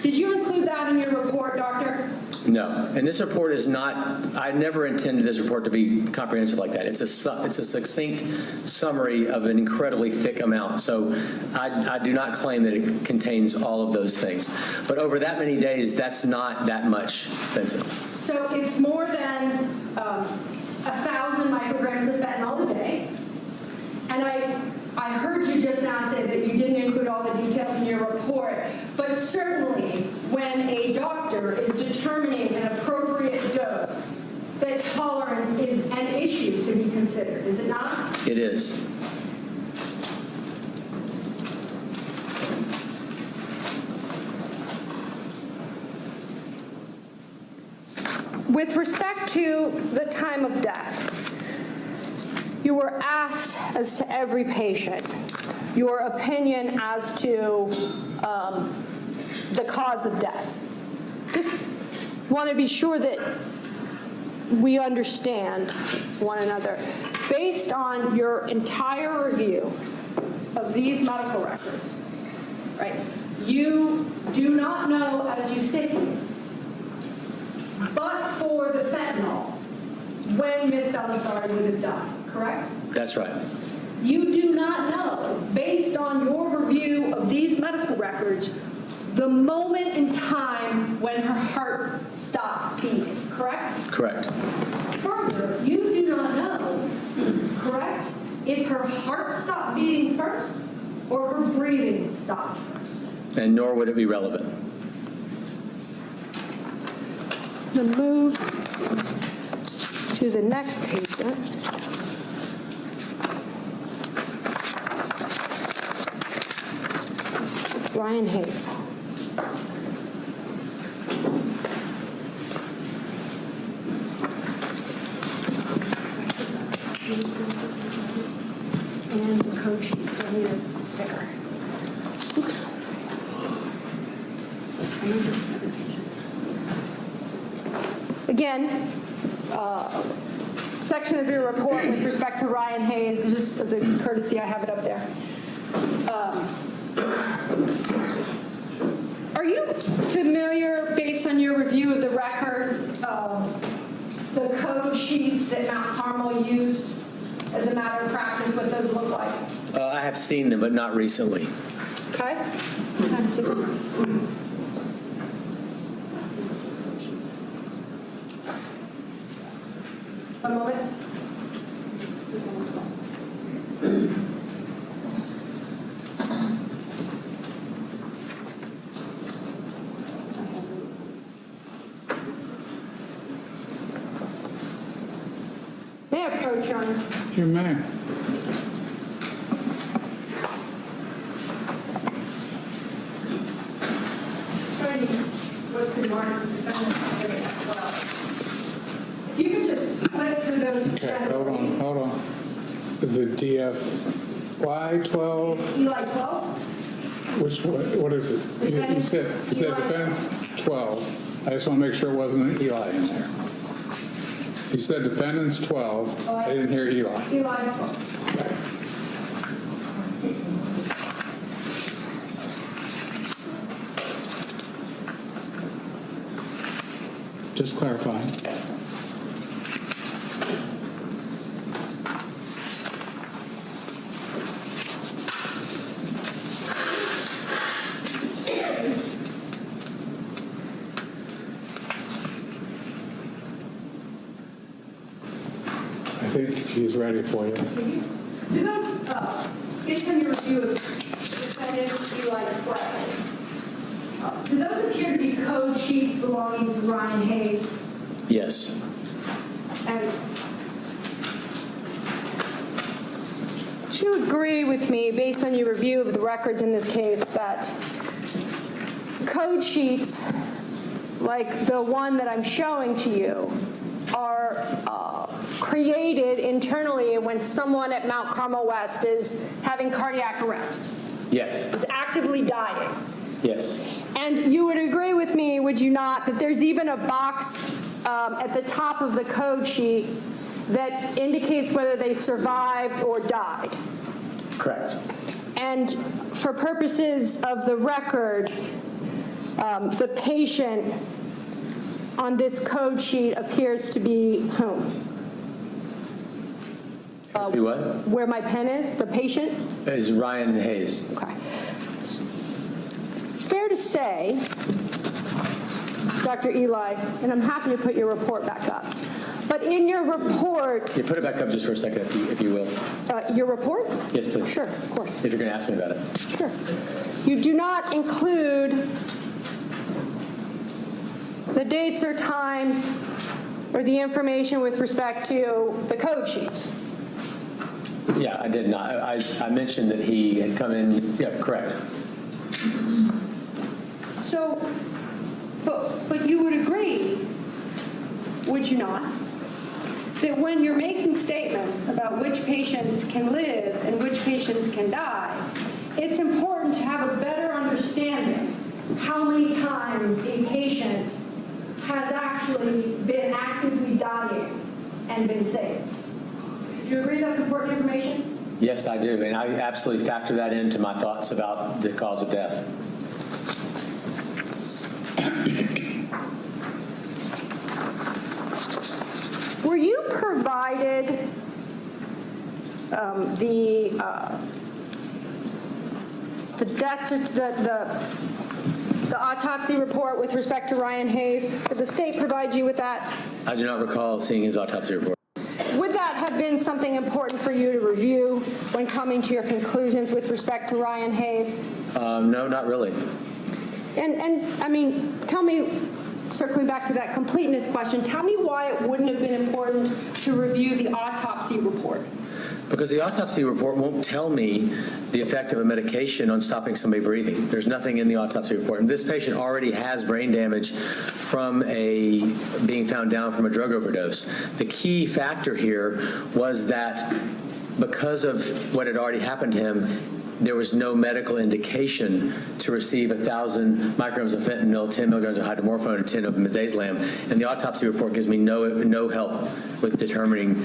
Did you include that in your report, doctor? No. And this report is not, I never intended this report to be comprehensive like that. It's a succinct summary of an incredibly thick amount. So I do not claim that it contains all of those things. But over that many days, that's not that much fentanyl. So it's more than 1,000 micrograms of fentanyl a day. And I heard you just now say that you didn't include all the details in your report, but certainly when a doctor is determining an appropriate dose, that tolerance is an issue to be considered, is it not? It is. With respect to the time of death, you were asked as to every patient your opinion as to the cause of death. Just want to be sure that we understand one another. Based on your entire review of these medical records, right, you do not know as you sit here, but for the fentanyl, when Ms. Belisari would have died, correct? That's right. You do not know, based on your review of these medical records, the moment in time when her heart stopped beating, correct? Correct. Further, you do not know, correct, if her heart stopped beating first or her breathing stopped first. And nor would it be relevant. To move to the next patient. Ryan Hayes. And the code sheet, so I need a sticker. Oops. Again, section of your report with respect to Ryan Hayes, just as a courtesy, I have it up there. Are you familiar, based on your review of the records, the code sheets that Mount Carmel used as a matter of practice, what those look like? I have seen them, but not recently. Okay? One moment. May I approach, Your Honor? You may. What's been marked as defendant exhibit 12. If you could just click through those Okay, generally. hold on. Is it DFY 12? Eli 12? Which, what is it? You said defense 12. I just want to make sure it wasn't an Eli in there. You said defendants 12. I didn't hear Eli. Eli 12. Okay. Just clarifying. I think he's ready for you. Do those, based on your review of defendant Eli 12, do those appear to be code sheets belonging to Ryan Hayes? Yes. And do you agree with me, based on your review of the records in this case, that code sheets like the one that I'm showing to you are created internally when someone at Mount Carmel West is having cardiac arrest, Yes. is actively dying? Yes. And you would agree with me, would you not, that there's even a box at the top of the code sheet that indicates whether they survived or died? Correct. And for purposes of the record, the patient on this code sheet appears to be whom? Do what? Where my pen is, the patient? Is Ryan Hayes. Okay. Fair to say, Dr. Eli, and I'm happy to put your report back up, but in your report... Yeah, put it back up just for a second, if you will. Your report? Yes, please. Sure, of course. If you're going to ask me about it. Sure. You do not include the dates or times or the information with respect to the code sheets. Yeah, I did not. I mentioned that he had come in. Yeah, correct. So, but you would agree, would you not, that when you're making statements about which patients can live and which patients can die, it's important to have a better understanding how many times a patient has actually been actively dying and been saved. Do you agree that's important information? Yes, I do. And I absolutely factor that into my thoughts about the cause of death. Were you provided the autopsy report with respect to Ryan Hayes? Did the state provide you with that? I do not recall seeing his autopsy report. Would that have been something important for you to review when coming to your conclusions with respect to Ryan Hayes? No, not really. And I mean, tell me, circling back to that completeness question, tell me why it wouldn't have been important to review the autopsy report. Because the autopsy report won't tell me the effect of a medication on stopping somebody breathing. There's nothing in the autopsy report. And this patient already has brain damage from being found down from a drug overdose. The key factor here was that because of what had already happened to him, there was no medical indication to receive 1,000 micrograms of fentanyl, 10 milligrams of hydromorphone, and 10 of midazolam. And the autopsy report gives me no help with determining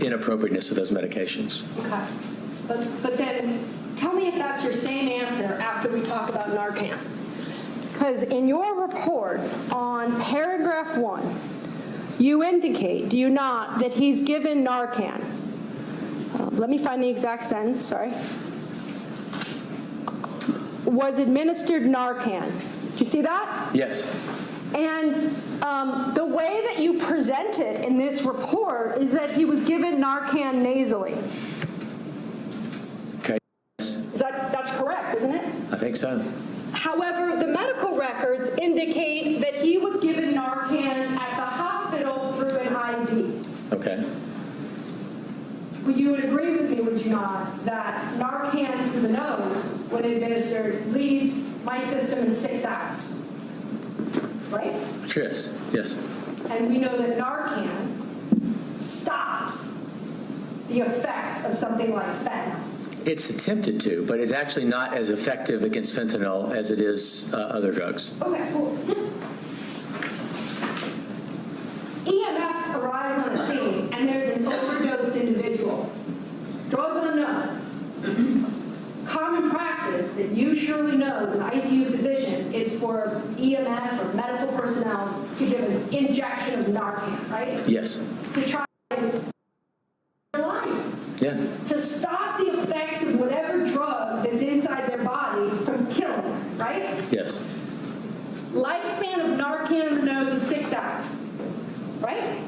inappropriateness of those medications. Okay. But then tell me if that's your same answer after we talk about Narcan. Because in your report on paragraph 1, you indicate, do you not, that he's given Narcan. Let me find the exact sentence, sorry. Was administered Narcan. Do you see that? Yes. And the way that you present it in this report is that he was given Narcan nasally. Okay. That's correct, isn't it? I think so. However, the medical records indicate that he was given Narcan at the hospital through an IV. Okay. You would agree with me, would you not, that Narcan through the nose, when administered, leaves my system in 6 hours, right? Yes. And we know that Narcan stops the effects of something like fentanyl. It's attempted to, but it's actually not as effective against fentanyl as it is other drugs. Okay, well, just EMS arrives on the scene and there's an overdosed individual, drug unknown. Common practice that you surely know as an ICU physician is for EMS or medical personnel to give an injection of Narcan, right? Yes. To try Yeah. to stop the effects of whatever drug that's inside their body from killing them, right? Yes. Lifespan of Narcan in the nose is 6 hours, right?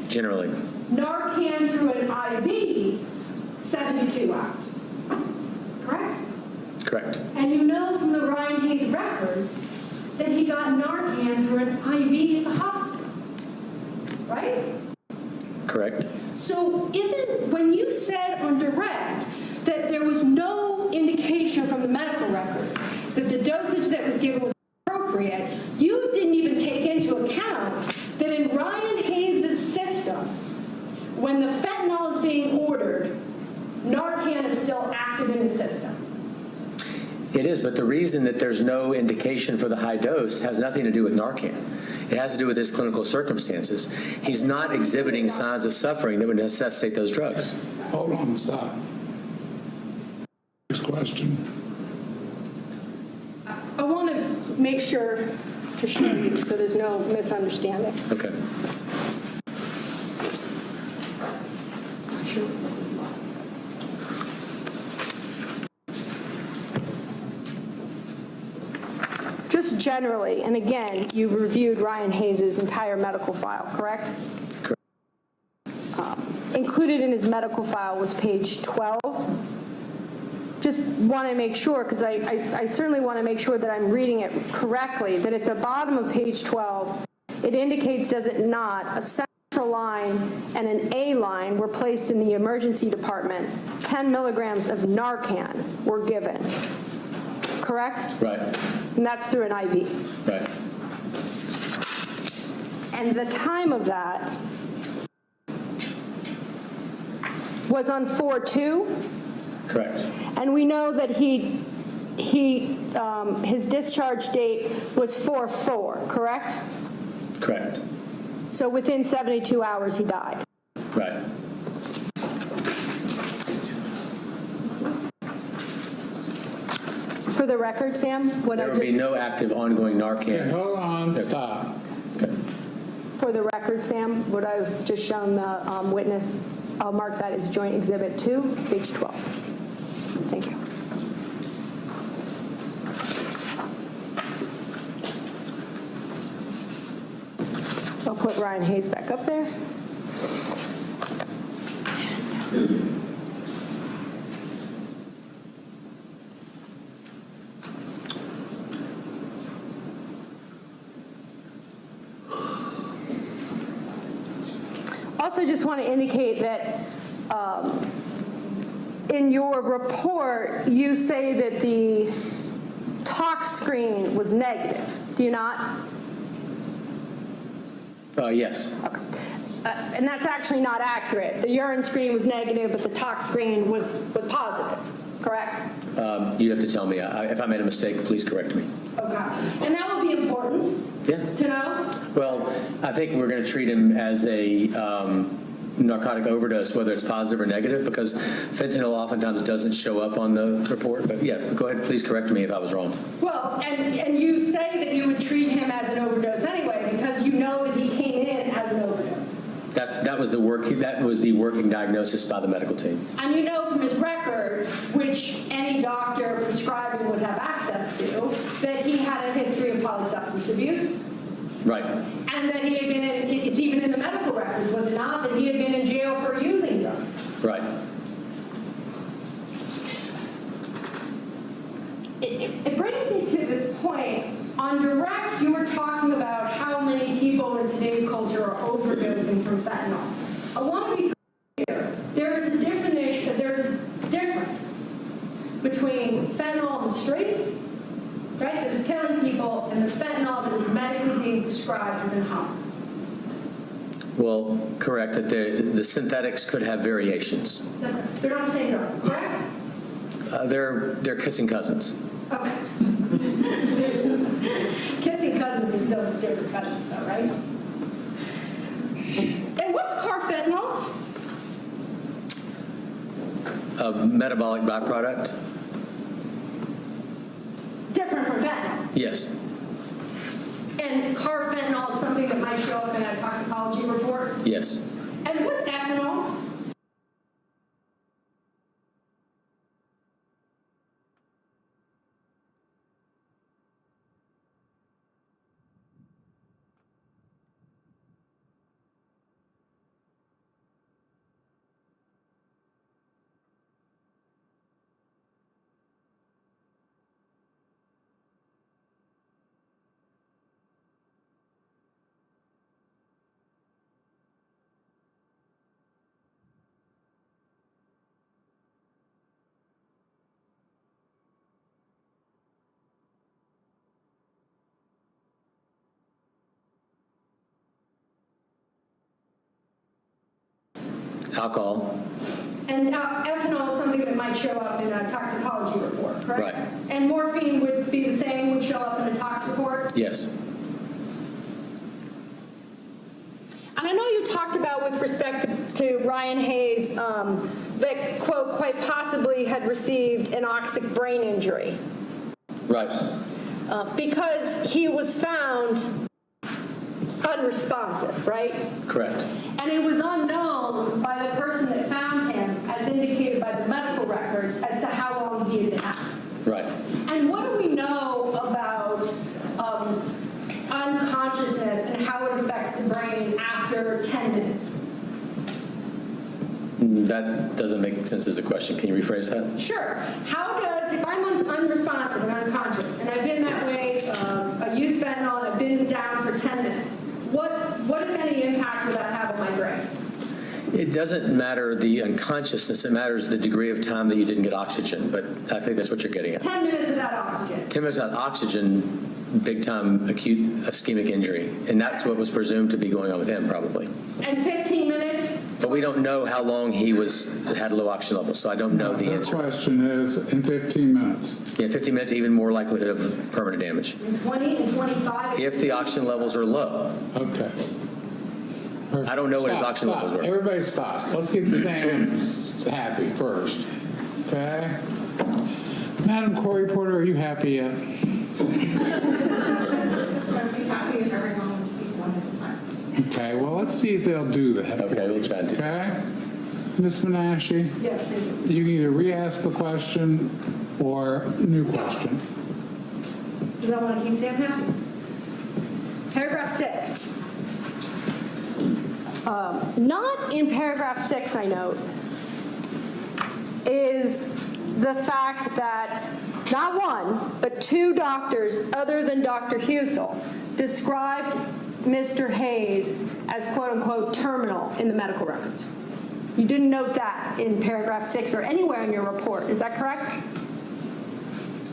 Generally. Narcan through an IV, 72 hours, correct? Correct. And you know from the Ryan Hayes records that he got Narcan through an IV at the hospital, right? Correct. So when you said on direct that there was no indication from the medical records that the dosage that was given was appropriate, you didn't even take into account that in Ryan Hayes' system, when the fentanyl is being ordered, Narcan is still active in his system. It is, but the reason that there's no indication for the high dose has nothing to do with Narcan. It has to do with his clinical circumstances. He's not exhibiting signs of suffering that would necessitate those drugs. Hold on, stop. Next question. I want to make sure to show you so there's no misunderstanding. Okay. Just generally, and again, you reviewed Ryan Hayes' entire medical file, correct? Correct. Included in his medical file was page 12. Just want to make sure, because I certainly want to make sure that I'm reading it correctly, that at the bottom of page 12, it indicates, does it not, a central line and an A line were placed in the emergency department. 10 milligrams of Narcan were given. Correct? Right. And that's through an IV. Right. And the time of that was on 4/2. Correct. And we know that his discharge date was 4/4, correct? Correct. So within 72 hours, he died. Right. For the record, Sam, There would be no active ongoing Narcan. Okay, hold on, Okay. stop. Okay. For the record, Sam, what I've just shown the witness, I'll mark that as Joint Exhibit 2, page 12. Thank you. I'll put Ryan Hayes back up there. Also just want to indicate that in your report, you say that the tox screen was negative. Do you not? Yes. Okay. and that's actually not accurate. The urine screen was negative, but the tox screen was positive, correct? You have to tell me. If I made a mistake, please correct me. Okay. And that would be important Yeah. to know? Well, I think we're going to treat him as a narcotic overdose, whether it's positive or negative, because fentanyl oftentimes doesn't show up on the report. But yeah, go ahead. Please correct me if I was wrong. Well, and you say that you would treat him as an overdose anyway, because you know that he came in as an overdose. That was the working diagnosis by the medical team. And you know from his records, which any doctor prescribing would have access to, that he had a history of polysubstance abuse. Right. And that he had been in, it's even in the medical records, was it not, that he had been in jail for using drugs. Right. It brings me to this point. On direct, you were talking about how many people in today's culture are overdosing from fentanyl. I want to be clear. There's a difference between fentanyl on the streets, right, that is killing people, and the fentanyl that is medically being prescribed within hospitals. Well, correct that the synthetics could have variations. That's right. They're not the same drug, correct? They're kissing cousins. Okay. Kissing cousins are still different cousins, though, right? And what's carfentanil? A metabolic byproduct? Different from fentanyl. Yes. And carfentanil is something that might show up in a toxicology report. Yes. And what's ethanol? Alcohol. And ethanol is something that might show up in a toxicology report, correct? Right. And morphine would be the same, would show up in a tox report? Yes. And I know you talked about, with respect to Ryan Hayes, that, quote, quite possibly had received an anoxic brain injury. Right. Because he was found unresponsive, right? Correct. And it was unknown by the person that found him, as indicated by the medical records, as to how long he had been out. Right. And what do we know about unconsciousness and how it affects the brain after 10 minutes? That doesn't make sense as a question. Can you rephrase that? Sure. How does, if I'm unresponsive and unconscious, and I've been that way, I use fentanyl, and I've been down for 10 minutes, what if any impact would that have on my brain? It doesn't matter the unconsciousness. It matters the degree of time that you didn't get oxygen. But I think that's what you're getting at. 10 minutes without oxygen. 10 minutes without oxygen, big time acute ischemic injury. And that's what was presumed to be going on with him, probably. And 15 minutes? But we don't know how long he had low oxygen levels, so I don't know the The answer. question is, in 15 minutes. Yeah, 15 minutes, even more likelihood of permanent damage. In 20 and 25? If the oxygen levels are low. Okay. I don't know what his Stop, oxygen stop. levels were. Everybody stop. Let's get Sam happy first. Okay? Madam Corey Porter, are you happy yet? I'd be happy if everyone would speak one at a time. Okay, well, let's see if they'll do that. Okay, we'll try to. Okay? Ms. Menashe, Yes, thank you. you can either re-ask the question or new question. Because I want to keep Sam happy. Paragraph 6. Not in paragraph 6, I note, is the fact that not one, but 2 doctors other than Dr. Husel described Mr. Hayes as quote-unquote terminal in the medical records. You didn't note that in paragraph 6 or anywhere in your report. Is that correct?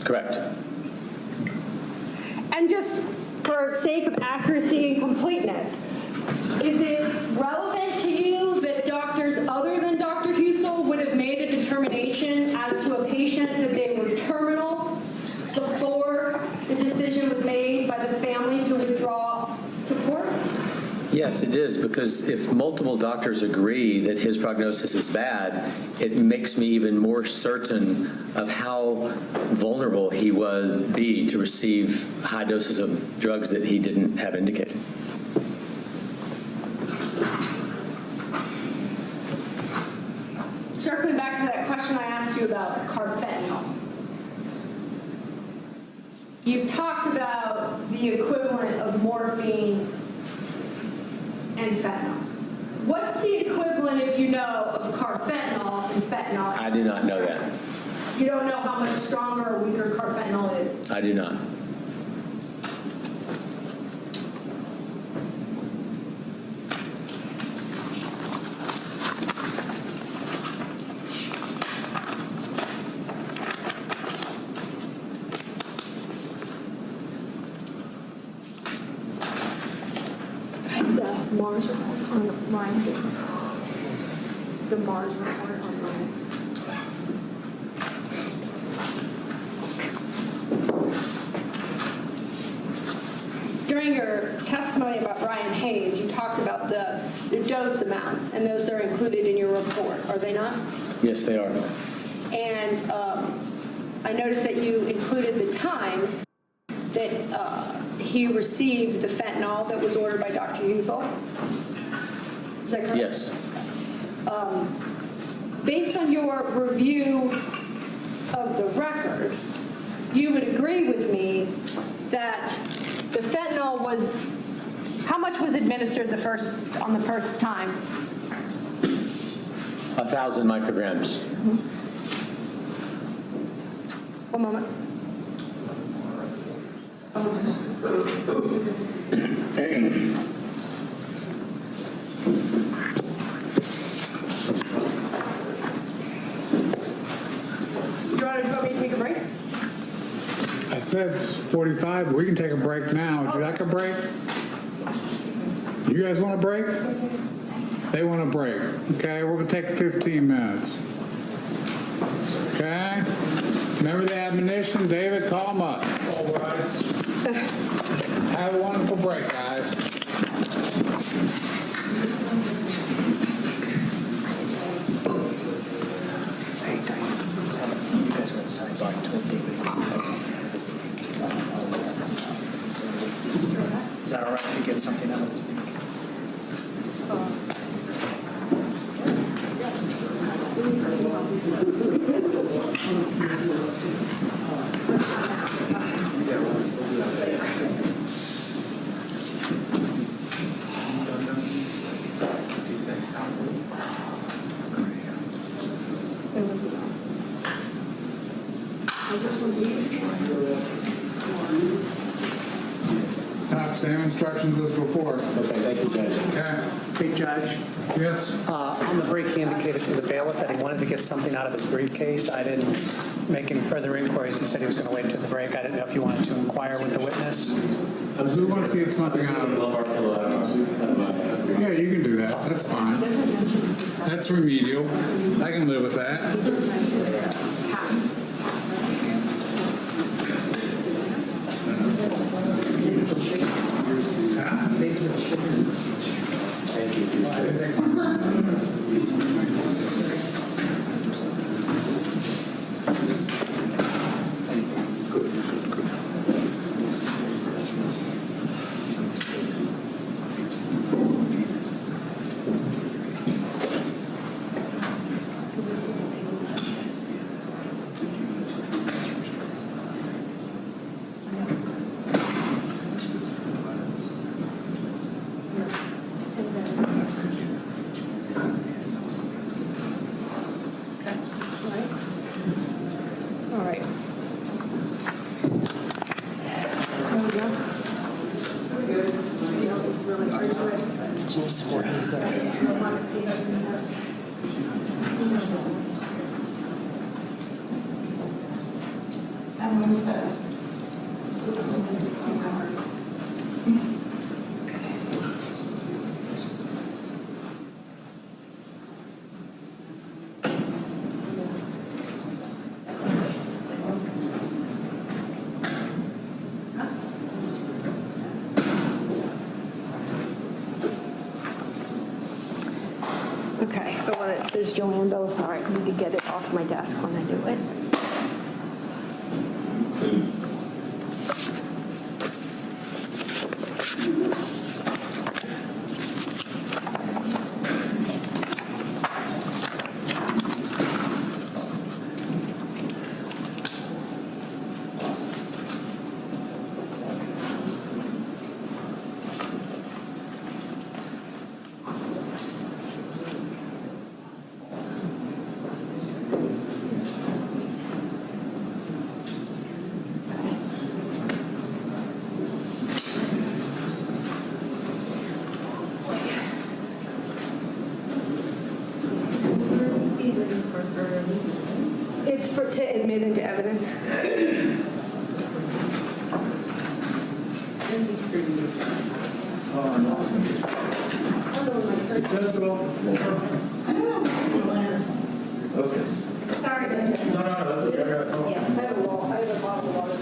Correct. And just for sake of accuracy and completeness, is it relevant Yes, it is, because if multiple doctors agree that his prognosis is bad, it makes me even more certain of how vulnerable he would be to receive high doses of drugs that he didn't have indicated. Circling back to that question I asked you about carfentanil. You've talked about the equivalent of morphine and fentanyl. What's the equivalent, if you know, of carfentanil and fentanyl? I do not know that. You don't know how much stronger or weaker carfentanil is? I do not. The Mars report on Ryan Higgins. The Mars report on Ryan. During your testimony about Brian Hayes, you talked about the dose amounts, and those are included in your report, are they not? Yes, they are. And I noticed that you included the times that he received the fentanyl that was ordered by Dr. Usel. Is that correct? Yes. Based on your review of the record, you would agree with me that the fentanyl was, how much was administered on the first time? 1,000 micrograms. One moment. Do you want me to take a break? I said 45, but we can take a break now. Would you like a break? You guys want a break? They want a break. Okay, we're going to take 15 minutes. Okay? Remember the admonition? David, call them up. All rise. Have a wonderful break, guys. Is that all right to get something out of this? Same instructions as before. Okay, thank you, Judge. Okay. Hey, Judge, Yes. on the break, he indicated to the bailiff that he wanted to get something out of his briefcase. I didn't make any further inquiries. He said he was going to wait until the break. I didn't know if you wanted to inquire with the witness. We want to see something out of it. Yeah, you can do that. That's fine. That's remedial. I can live with that. All right. Okay, but when it says Joanne Bill, sorry, I need to get it off my desk when I do it. It's to admit into evidence. Okay. Sorry, but. No, that's okay. I got it. I have a bottle of water.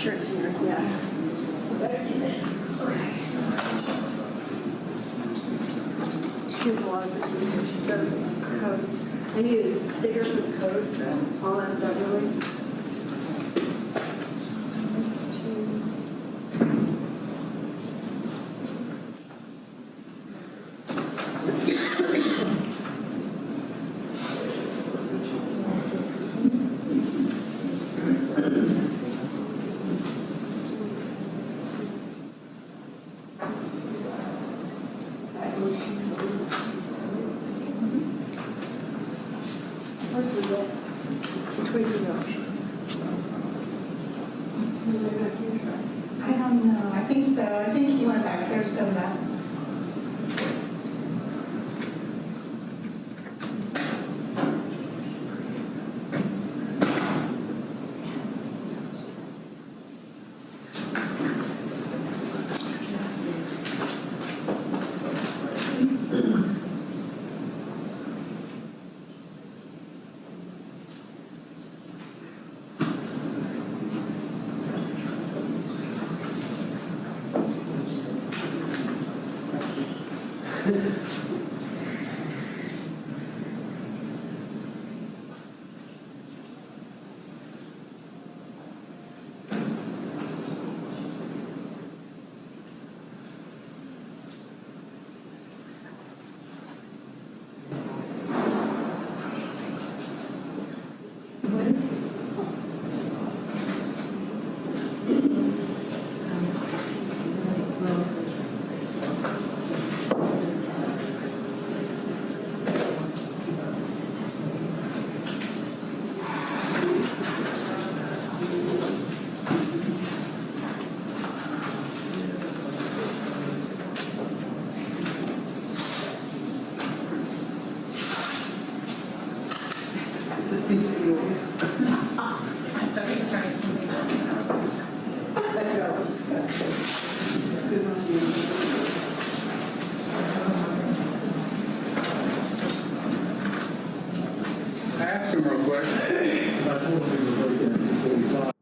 Sure, it's in here, yeah. She has a lot of procedures. She does codes. I need a sticker for the code on it regularly. Where's the bill? Which way do you go? I don't know. I think so. I think he went back. There's go back. Ask him real quick. I told him he was right there at 2:45.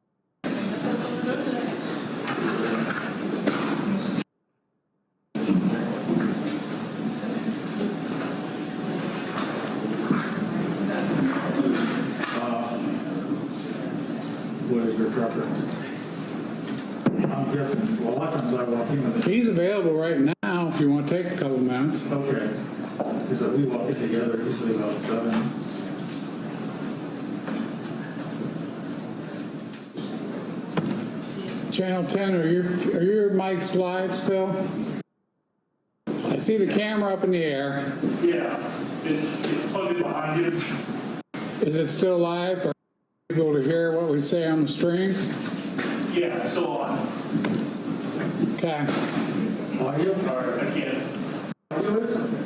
your preference? I'm guessing, well, a lot of times I walk in with He's available right now if you want to take a couple minutes. okay. Because we walk in together usually about 7. Channel 10, are your mics live still? I see the camera up in the air. Yeah, it's plugged behind you. Is it still live? Are you able to hear what we say on the stream? Yeah, it's still on. Okay. Audio? All right, I can't. Audio is?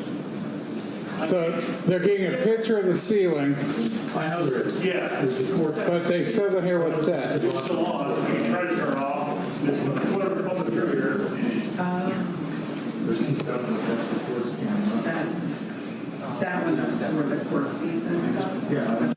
So they're getting a picture of the ceiling, I know there is. Yeah, There's the court. but they still don't hear what's said. it's still on. You can try to turn it off. It's whatever comes through here. There's key stuff in the court's camera. That one's where the court's being. Yeah.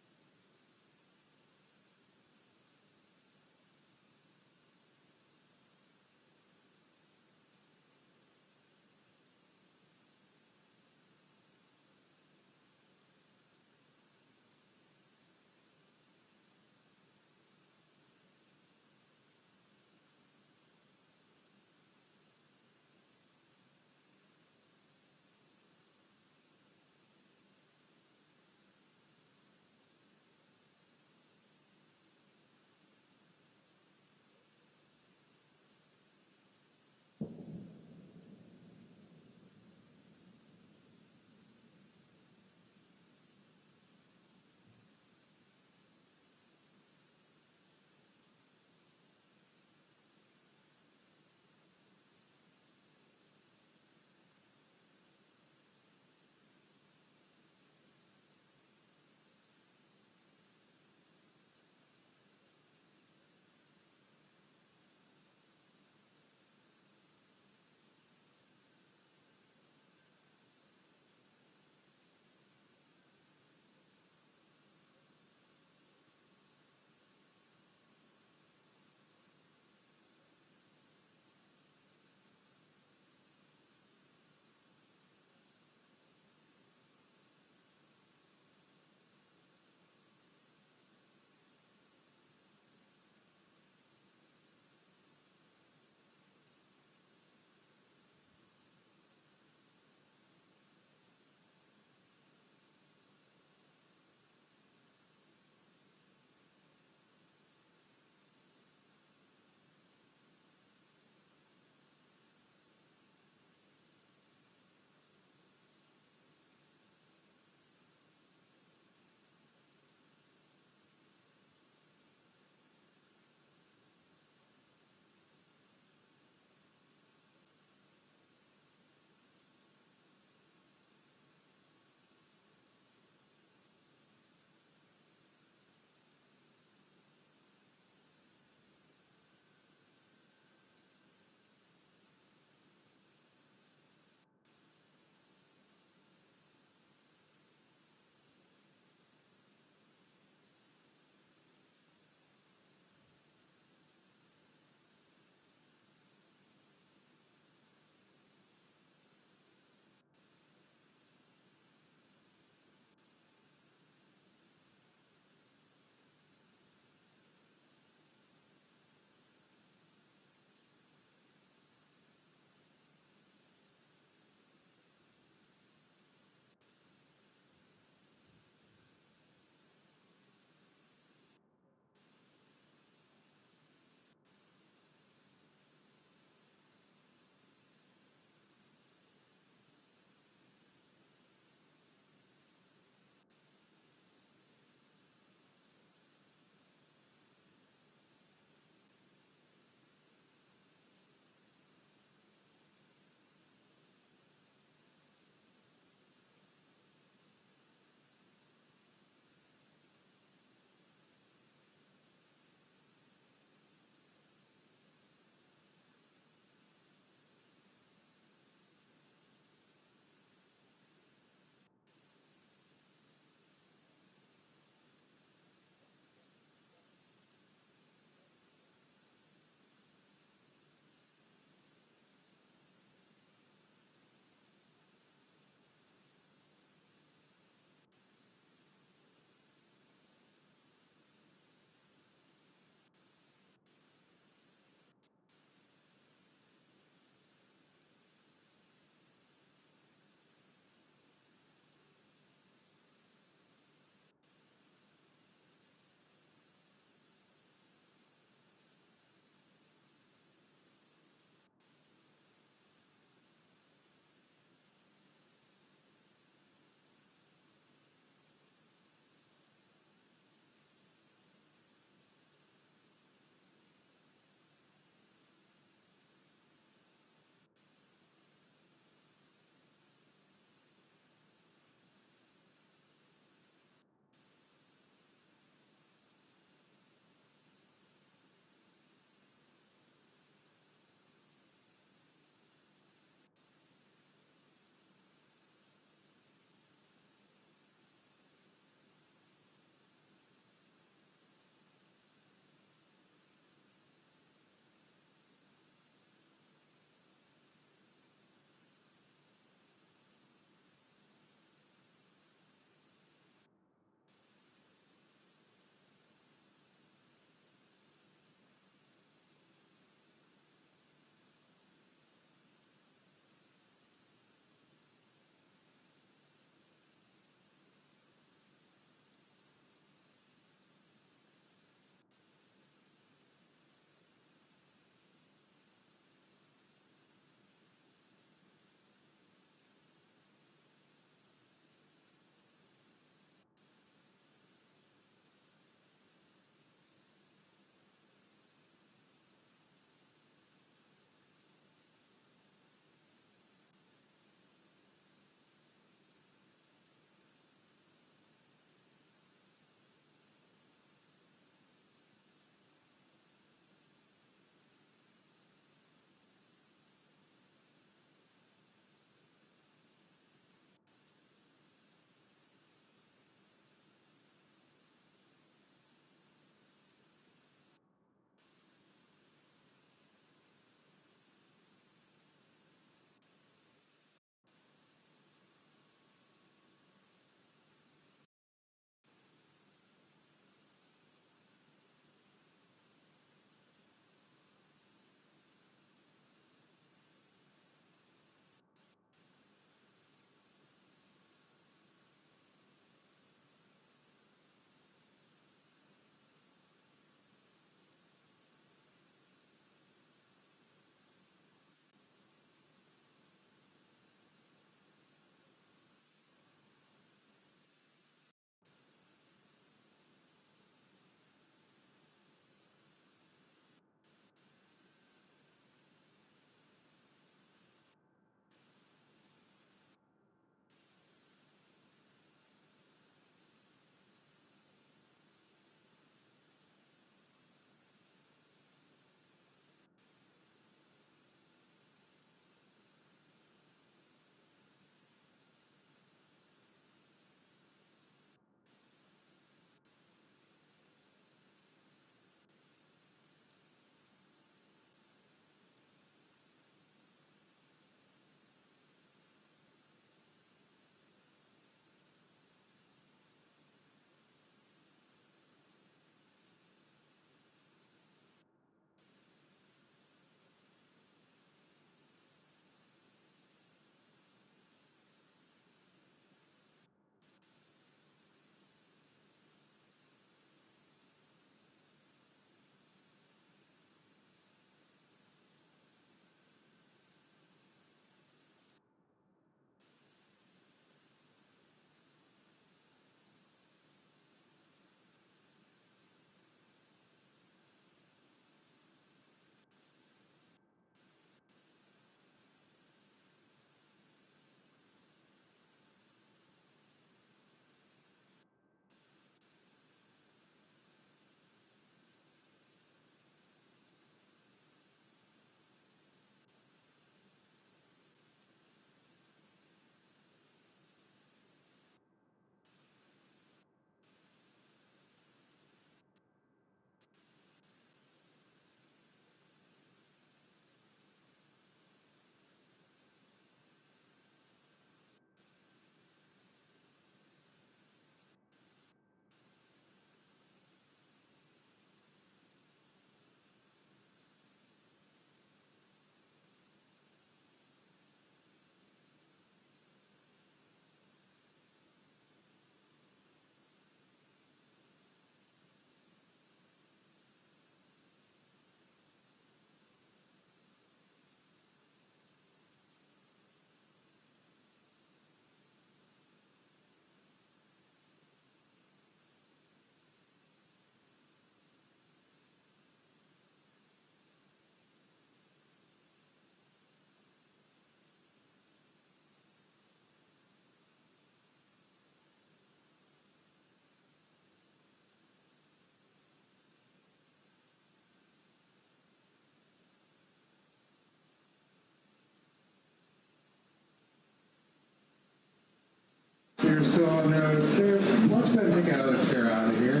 still on the chair. Let's go ahead and take another chair out of here.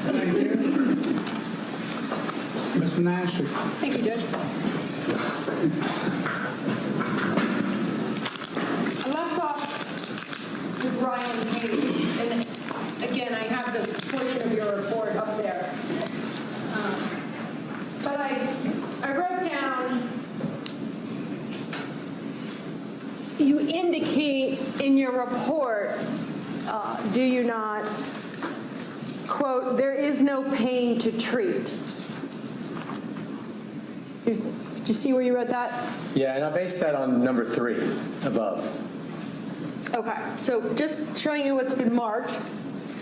Thank you. Ms. Nash. Thank you, Judge. I left off with Ryan Hayes, and again, I have the portion of your report up there. But I wrote down, you indicate in your report, do you not, quote, there is no pain to treat. Did you see where you wrote that? Yeah, and I based that on number 3 above. Okay, so just showing you what's been marked.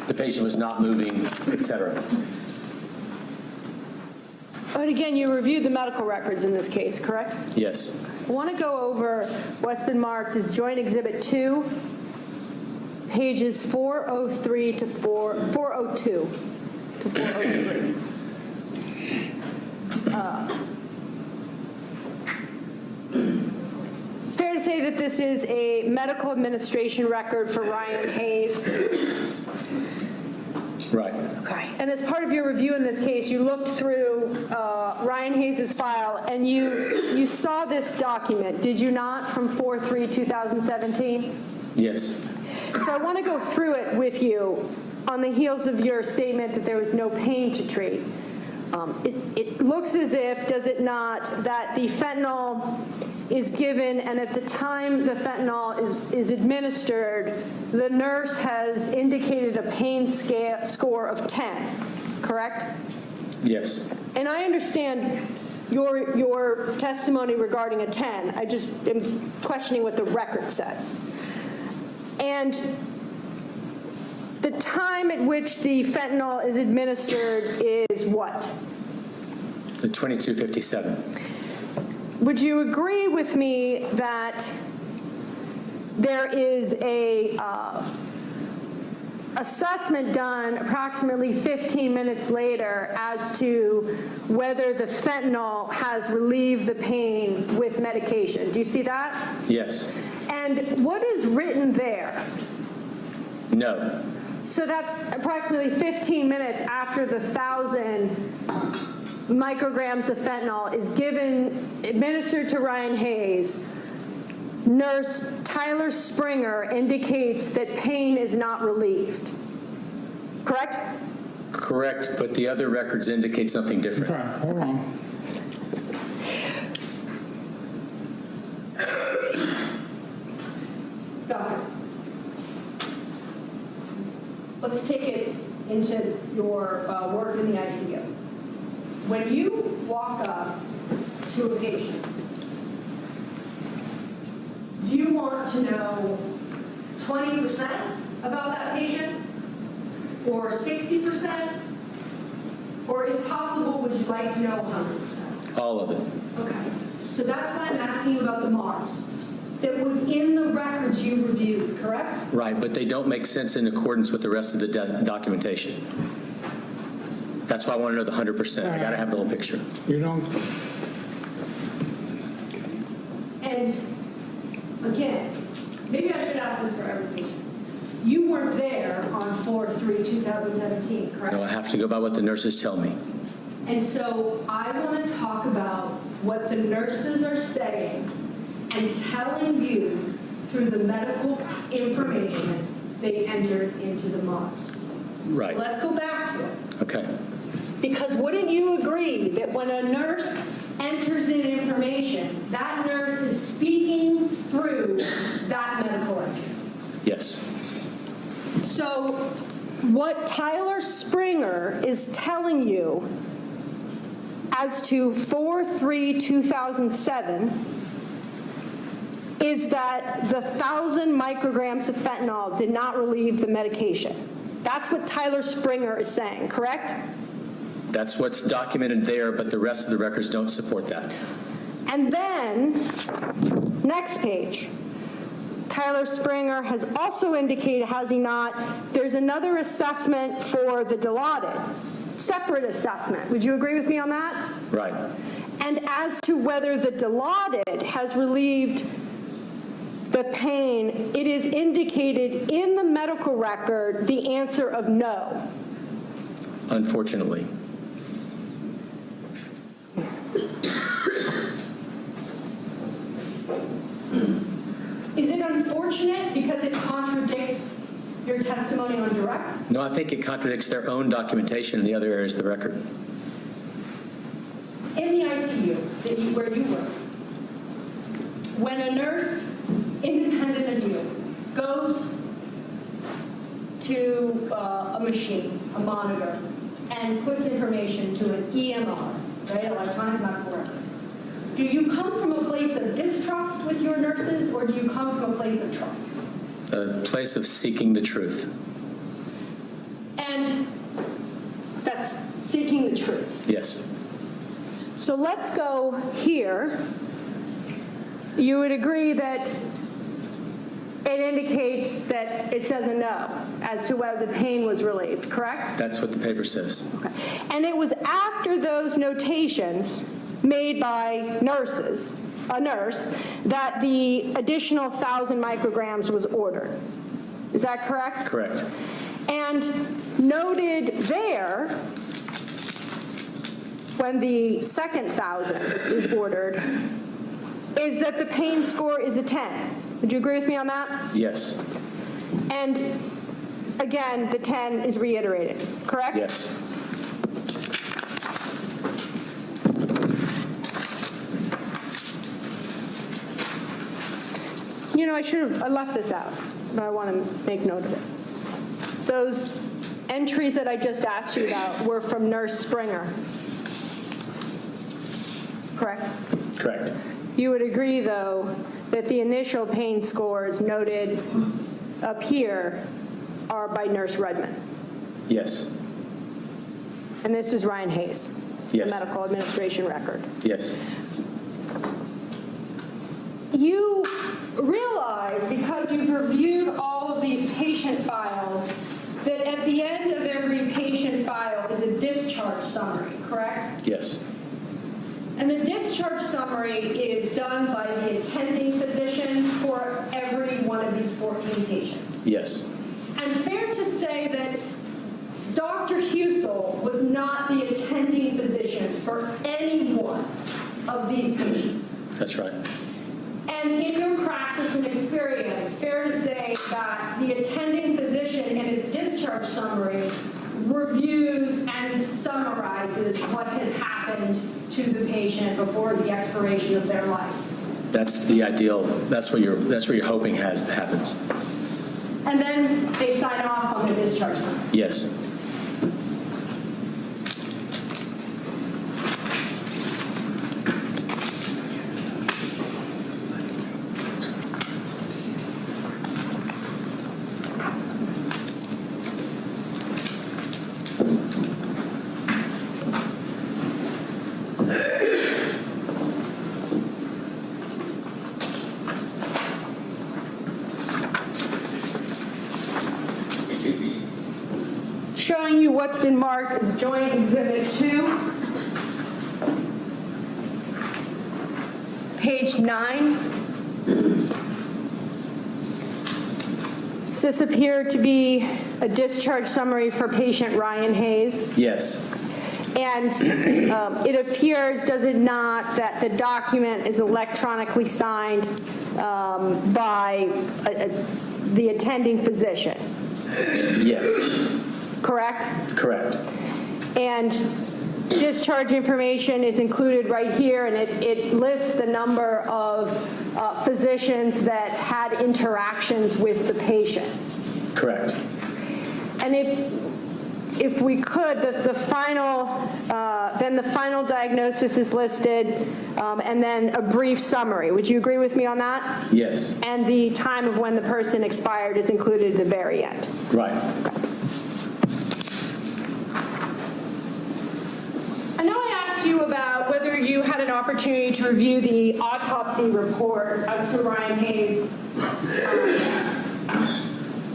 The patient was not moving, etc. But again, you reviewed the medical records in this case, correct? Yes. I want to go over what's been marked as Joint Exhibit 2, pages 403 to 402 to 403. Fair to say that this is a medical administration record for Ryan Hayes. Right. Okay. And as part of your review in this case, you looked through Ryan Hayes' file and you saw this document, did you not, from 4/3/2017? Yes. So I want to go through it with you on the heels of your statement that there was no pain to treat. It looks as if, does it not, that the fentanyl is given, and at the time the fentanyl is administered, the nurse has indicated a pain score of 10, correct? Yes. And I understand your testimony regarding a 10. I just am questioning what the record says. And the time at which the fentanyl is administered is what? The 2257. Would you agree with me that there is a assessment done approximately 15 minutes later as to whether the fentanyl has relieved the pain with medication? Do you see that? Yes. And what is written there? No. So that's approximately 15 minutes after the 1,000 micrograms of fentanyl is administered to Ryan Hayes. Nurse Tyler Springer indicates that pain is not relieved. Correct? Correct, but the other records indicate something different. Okay, hold on. Doctor, let's take it into your work in the ICU. When you walk up to a patient, do you want to know 20% about that patient? Or 60%? Or if possible, would you like to know 100%? All of it. Okay, so that's why I'm asking you about the MARS. That was in the records you reviewed, correct? Right, but they don't make sense in accordance with the rest of the documentation. That's why I want to know the 100%. I got to have the whole picture. You don't. And again, maybe I should ask this for every patient. You weren't there on 4/3/2017, correct? No, I have to go by what the nurses tell me. And so I want to talk about what the nurses are saying and telling you through the medical information they entered into the MARS. Right. So let's go back to it. Okay. Because wouldn't you agree that when a nurse enters in information, that nurse is speaking through that medical entry? Yes. So what Tyler Springer is telling you as to 4/3/2007 is that the 1,000 micrograms of fentanyl did not relieve the medication. That's what Tyler Springer is saying, correct? That's what's documented there, but the rest of the records don't support that. And then, next page, Tyler Springer has also indicated, has he not, there's another assessment for the Dilaudid, separate assessment. Would you agree with me on that? Right. And as to whether the Dilaudid has relieved the pain, it is indicated in the medical record the answer of no. Unfortunately. Is it unfortunate because it contradicts your testimony on direct? No, I think it contradicts their own documentation in the other areas of the record. In the ICU where you work, when a nurse, independent of you, goes to a machine, a monitor, and puts information to an EMR, right, electronic medical record, do you come from a place of distrust with your nurses, or do you come from a place of trust? A place of seeking the truth. And that's seeking the truth. Yes. So let's go here. You would agree that it indicates that it says a no as to whether the pain was relieved, correct? That's what the paper says. Okay. And it was after those notations made by nurses, a nurse, that the additional 1,000 micrograms was ordered. Is that correct? Correct. And noted there, when the second 1,000 is ordered, is that the pain score is a 10. Would you agree with me on that? Yes. And again, the 10 is reiterated, correct? Yes. You know, I left this out, but I want to make note of it. Those entries that I just asked you about were from Nurse Springer, correct? Correct. You would agree, though, that the initial pain scores noted up here are by Nurse Redmond. Yes. And this is Ryan Hayes, Yes. the medical administration record. Yes. You realize, because you've reviewed all of these patient files, that at the end of every patient file is a discharge summary, correct? Yes. And the discharge summary is done by the attending physician for every one of these 14 patients. Yes. And fair to say that Dr. Husel was not the attending physician for any one of these patients. That's right. And in your practice and experience, fair to say that the attending physician in its discharge summary reviews and summarizes what has happened to the patient before the expiration of their life. That's the ideal. That's what you're hoping happens. And then they sign off on the discharge summary. Yes. Showing you what's been marked as Joint Exhibit 2. Page 9. Does this appear to be a discharge summary for patient Ryan Hayes? Yes. And it appears, does it not, that the document is electronically signed by the attending physician? Yes. Correct? Correct. And discharge information is included right here, and it lists the number of physicians that had interactions with the patient. Correct. And if we could, the final diagnosis is listed, and then a brief summary. Would you agree with me on that? Yes. And the time of when the person expired is included at the very end. Right. I know I asked you about whether you had an opportunity to review the autopsy report as to Ryan Hayes.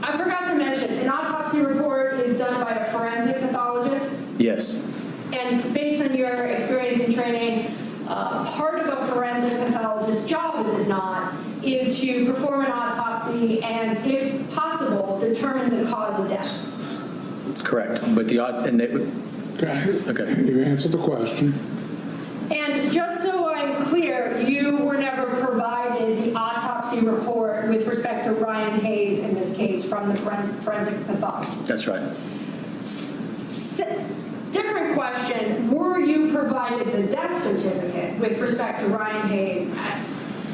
I forgot to mention, an autopsy report is done by a forensic pathologist. Yes. And based on your experience and training, part of a forensic pathologist's job, is it not, is to perform an autopsy and, if possible, determine the cause of death. Correct. But Okay. You answered the question. And just so I'm clear, you were never provided the autopsy report with respect to Ryan Hayes in this case from the forensic pathologist. That's right. Different question, were you provided the death certificate with respect to Ryan Hayes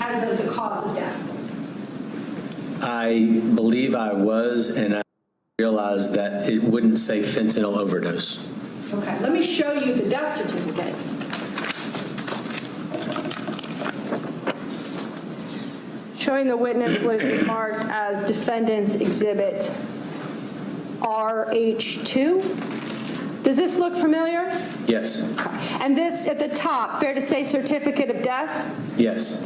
as of the cause of death? I believe I was, and I realized that it wouldn't say fentanyl overdose. Okay, let me show you the death certificate. Showing the witness what is marked as defendant's exhibit RH2. Does this look familiar? Yes. And this at the top, fair to say certificate of death? Yes.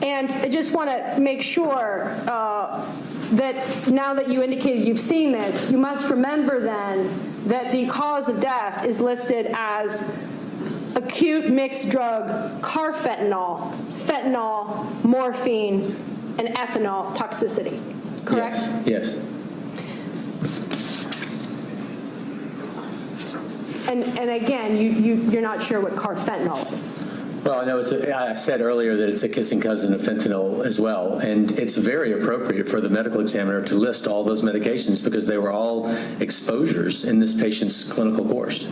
And I just want to make sure that now that you indicated you've seen this, you must remember then that the cause of death is listed as acute mixed drug carfentanil, fentanyl, morphine, and ethanol toxicity. Correct? Yes. And again, you're not sure what carfentanil is. Well, no, I said earlier that it's a kissing cousin of fentanyl as well, and it's very appropriate for the medical examiner to list all those medications because they were all exposures in this patient's clinical course.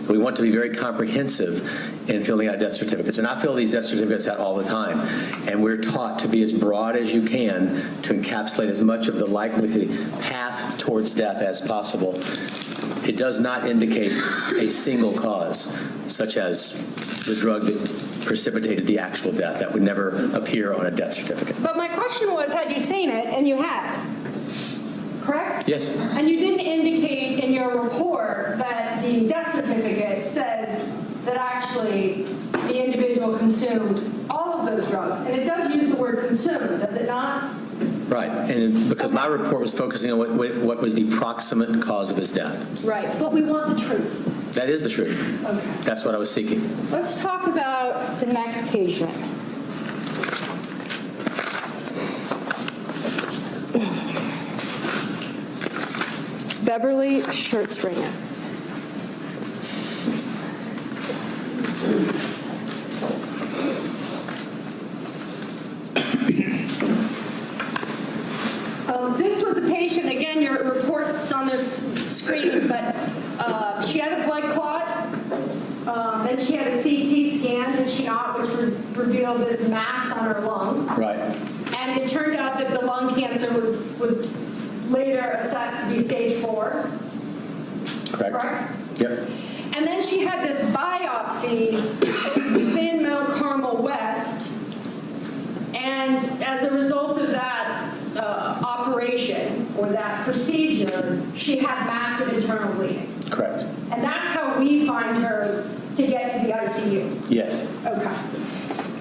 We want to be very comprehensive in filling out death certificates, and I fill these death certificates out all the time, and we're taught to be as broad as you can to encapsulate as much of the likely path towards death as possible. It does not indicate a single cause, such as the drug that precipitated the actual death. That would never appear on a death certificate. But my question was, had you seen it? And you had. Correct? Yes. And you didn't indicate in your report that the death certificate says that actually the individual consumed all of those drugs. And it does use the word consumed, does it not? Right, and because my report was focusing on what was the proximate cause of his death. Right, but we want the truth. That is the truth. Okay. That's what I was seeking. Let's talk about the next patient. Beverly Schertzringer. This was a patient, again, your report's on their screen, but she had a blood clot. Then she had a CT scan, did she not, which revealed this mass on her lung. Right. And it turned out that the lung cancer was later assessed to be stage 4. Correct? Yep. And then she had this biopsy within Mount Carmel West. And as a result of that operation or that procedure, she had massive internal bleeding. Correct. And that's how we find her to get to the ICU. Yes. Okay.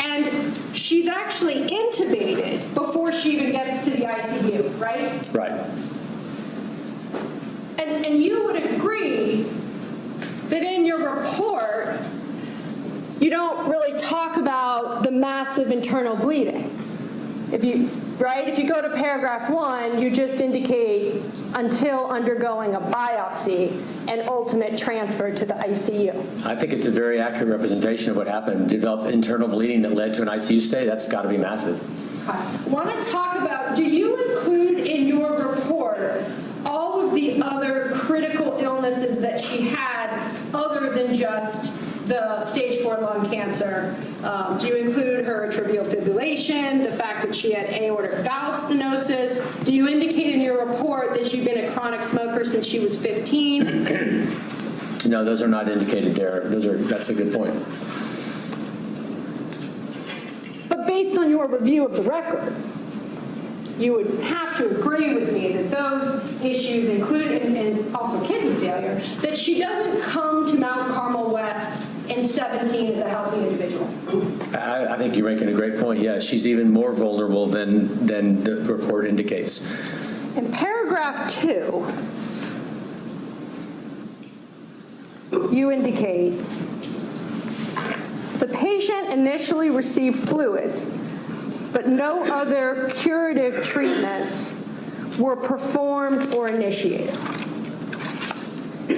And she's actually intubated before she even gets to the ICU, right? Right. And you would agree that in your report, you don't really talk about the massive internal bleeding. If you go to paragraph 1, you just indicate until undergoing a biopsy and ultimate transfer to the ICU. I think it's a very accurate representation of what happened. Developed internal bleeding that led to an ICU stay. That's got to be massive. I want to talk about, do you include in your report all of the other critical illnesses that she had other than just the stage 4 lung cancer? Do you include her atrial fibrillation, the fact that she had aortic valve stenosis? Do you indicate in your report that she'd been a chronic smoker since she was 15? No, those are not indicated there. That's a good point. But based on your review of the record, you would have to agree with me that those issues include, and also kidney failure, that she doesn't come to Mount Carmel West in 17 as a healthy individual. I think you're making a great point. Yeah, she's even more vulnerable than the report indicates. In paragraph 2, you indicate the patient initially received fluids but no other curative treatments were performed or initiated. Do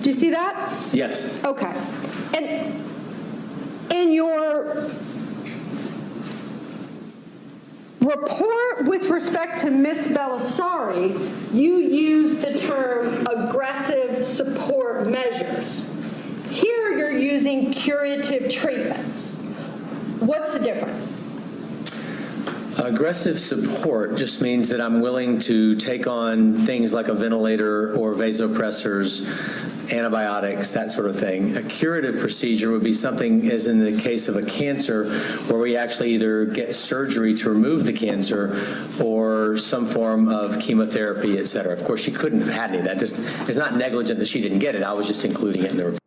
you see that? Yes. Okay. And in your report with respect to Ms. Belisari, you used the term aggressive support measures. Here you're using curative treatments. What's the difference? Aggressive support just means that I'm willing to take on things like a ventilator or vasopressors, antibiotics, that sort of thing. A curative procedure would be something, as in the case of a cancer, where we actually either get surgery to remove the cancer or some form of chemotherapy, et cetera. Of course, she couldn't have had any of that. It's not negligent that she didn't get it. I was just including it in the report.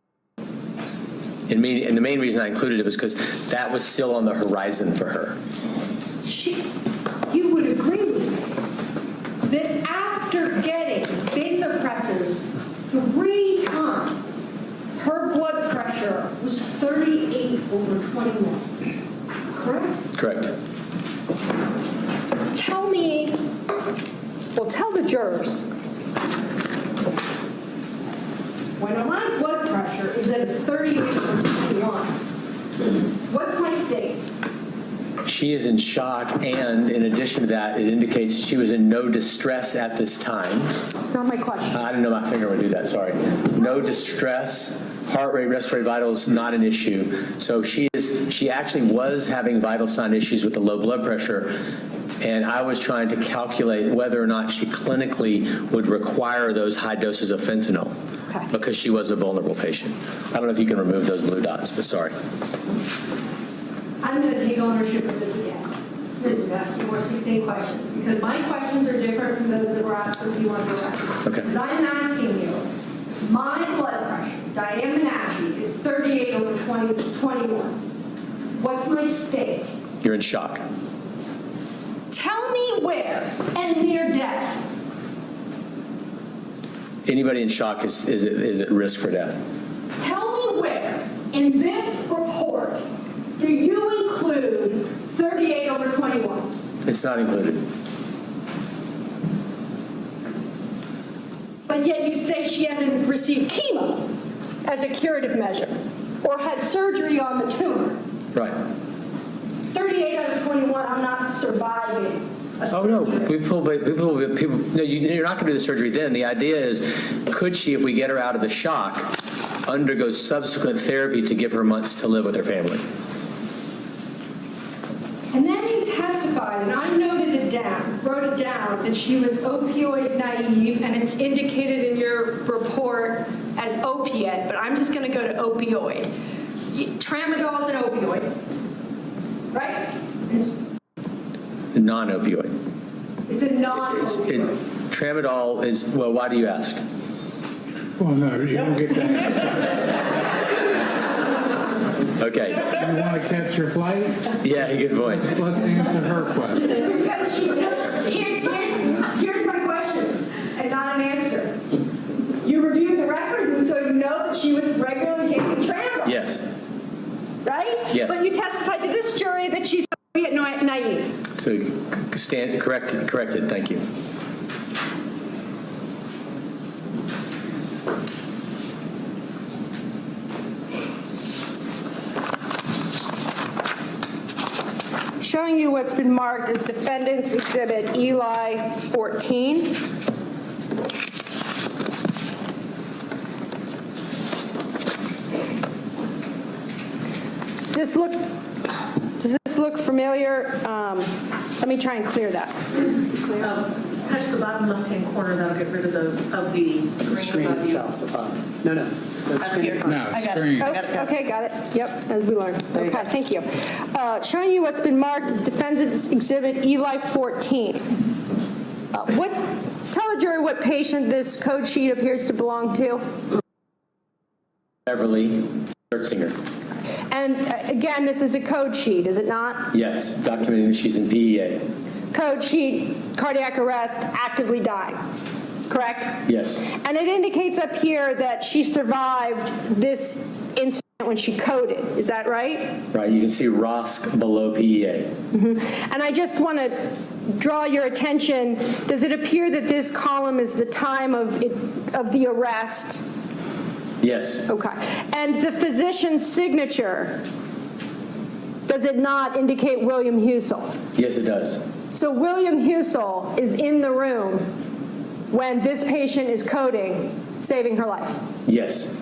And the main reason I included it was because that was still on the horizon for her. You would agree with me that after getting vasopressors 3 times, her blood pressure was 38/21. Correct? Correct. Tell the jurors, when my blood pressure is at 38/21, what's my state? She is in shock, and in addition to that, it indicates she was in no distress at this time. That's not my question. I didn't know my finger would do that, sorry. No distress, heart rate, respiratory vitals, not an issue. So she actually was having vital sign issues with the low blood pressure, and I was trying to calculate whether or not she clinically would require those high doses of fentanyl, Okay. because she was a vulnerable patient. I don't know if you can remove those blue dots, but sorry. I'm going to take ownership of this again. I'm going to just ask you more succinct questions, because my questions are different from those that were asked of you on the record. Okay. Because I'm asking you, my blood pressure, Diane Menashe, is 38/21. What's my state? You're in shock. Tell me where, and near death. Anybody in shock is at risk for death. Tell me where, in this report, do you include 38/21? It's not included. But yet you say she hasn't received chemo as a curative measure or had surgery on the tumor. Right. 38/21, I'm not surviving. Oh, no. People, no, you're not going to do the surgery then. The idea is, could she, if we get her out of the shock, undergo subsequent therapy to give her months to live with her family? And then you testified, and I wrote it down, that she was opioid naive, and it's indicated in your report as opiate, but I'm just going to go to opioid. Tramadol is an opioid, right? Non-opioid. It's a non-opioid. Tramadol is, well, why do you ask? Well, no, you don't get that. Okay. You want to catch your flight? Yeah, good point. Let's answer her question. Here's my question, and not an answer. You reviewed the records, and so you know that she was regularly taking Tramadol. Yes. Right? Yes. But you testified to this jury that she's naive. So stand corrected. Thank you. Showing you what's been marked as Defendant's Exhibit Eli 14. Does this look familiar? Let me try and clear that. Touch the bottom left-hand corner, that'll get rid of those, of the The screen above you. itself, the bottom. No. The screen. No, I got it. screen. Oh, okay, got it. Yep, as we learned. you Okay, go. thank you. Showing you what's been marked as Defendant's Exhibit Eli 14. Tell the jury what patient this code sheet appears to belong to. Beverly Schertzinger. And again, this is a code sheet, is it not? Yes, documenting that she's in PEA. Code sheet, cardiac arrest, actively dying. Correct? Yes. And it indicates up here that she survived this incident when she coded. Is that right? Right, you can see ROSC below PEA. And I just want to draw your attention, does it appear that this column is the time of the arrest? Yes, Okay. And the physician's signature, does it not indicate William Husel? yes it does. So William Husel is in the room when this patient is coding, saving her life. Yes.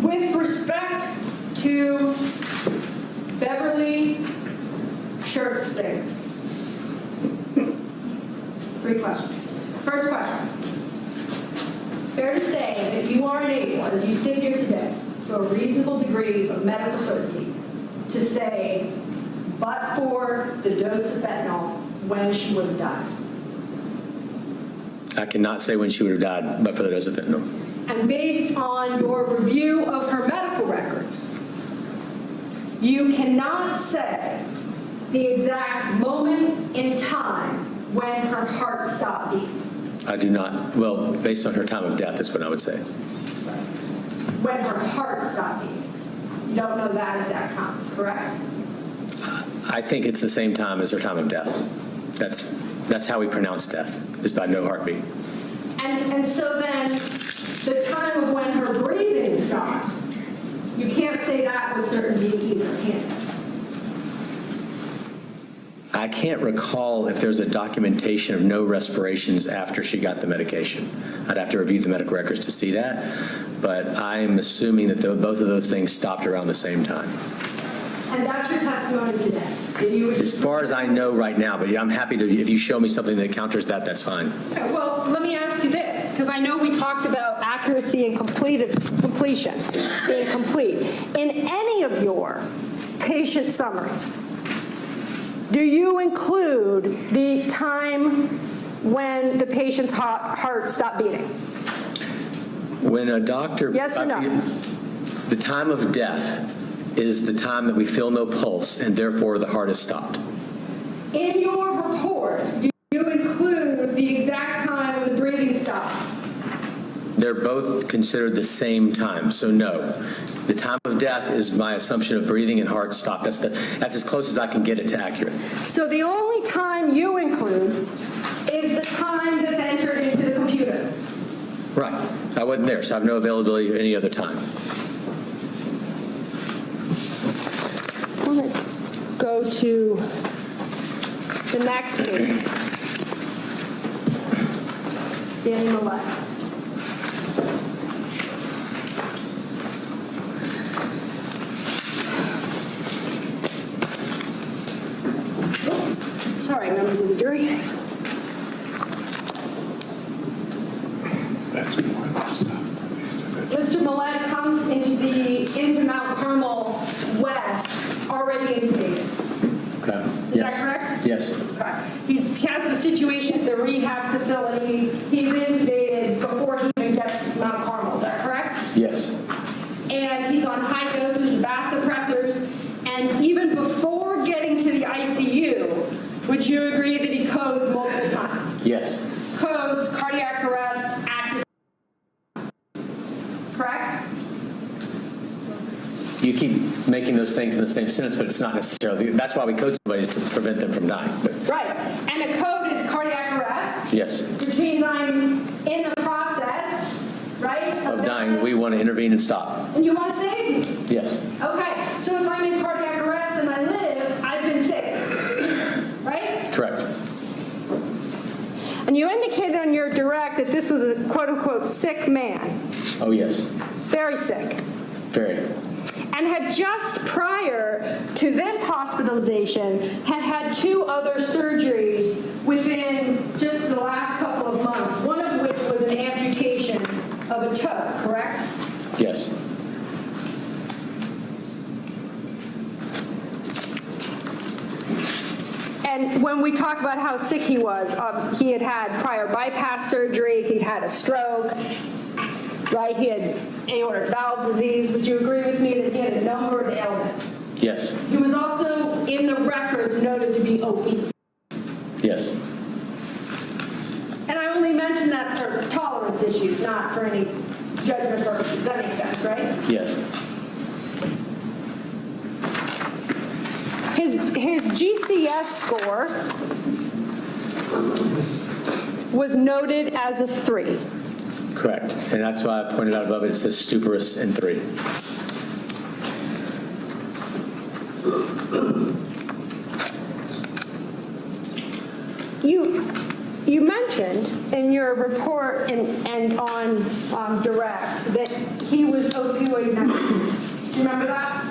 With respect to Beverly Schertzing, 3 questions. First question. Fair to say that you are unable, as you sit here today, to a reasonable degree of medical certainty, to say, but for the dose of fentanyl, when she would have died? I cannot say when she would have died, but for the dose of fentanyl. And based on your review of her medical records, you cannot say the exact moment in time when her heart stopped beating. I do not, well, based on her time of death is what I would say. When her heart stopped beating. You don't know that exact time, correct? I think it's the same time as her time of death. That's how we pronounce death, is by no heartbeat. And so then, the time of when her breathing stopped, you can't say that with certainty either, can you? I can't recall if there's a documentation of no respirations after she got the medication. I'd have to review the medical records to see that, but I'm assuming that both of those things stopped around the same time. And that's your testimony today? That you would As far as I know right now, but I'm happy to, if you show me something that counters that, that's fine. Okay, well, let me ask you this, because I know we talked about accuracy and completion, being complete. In any of your patient summaries, do you include the time when the patient's heart stopped beating? When a doctor... Yes or no? The time of death is the time that we feel no pulse, and therefore the heart is stopped. In your report, do you include the exact time when the breathing stops? They're both considered the same time, so no. The time of death is my assumption of breathing and heart stop. That's as close as I can get it to accurate. So the only time you include is the time that's entered into the computer. Right. I wasn't there, so I have no availability at any other time. I'm going to go to the next page. Danny Millett. Oops, sorry, members of the jury. That's one stuff. Mr. Millett comes into Mount Carmel West already intubated. Okay. Is that correct? Yes. Okay. He has the situation at the rehab facility. He's intubated before he even gets to Mount Carmel. Is that correct? Yes. And he's on high doses of vasopressors. And even before getting to the ICU, would you agree that he codes multiple times? Yes. Codes, cardiac arrest, active. Correct? You keep making those things in the same sentence, but it's not necessarily. That's why we code somebody, is to prevent them from dying. But Right. And a code is cardiac arrest. yes. Which means I'm in the process, right? Of dying, we want to intervene and stop. And you want to save me. Yes. Okay. So if I'm in cardiac arrest and I live, I've been saved. Right? Correct. And you indicated on your direct that this was a quote-unquote sick man. Oh, yes. Very sick. Very. And had just prior to this hospitalization, had 2 other surgeries within just the last couple of months, one of which was an amputation of a toe, correct? Yes. And when we talk about how sick he was, he had had prior bypass surgery, he'd had a stroke. right? He had aortic valve disease. Would you agree with me that he had a number of ailments? Yes. He was also in the records noted to be obese. Yes. And I only mention that for tolerance issues, not for any judgment purposes. That makes sense, right? Yes. His GCS score was noted as a 3. Correct. And that's why I pointed out above it, it says stuporous in 3. You mentioned in your report and on direct that he was opioid naive. Do you remember that?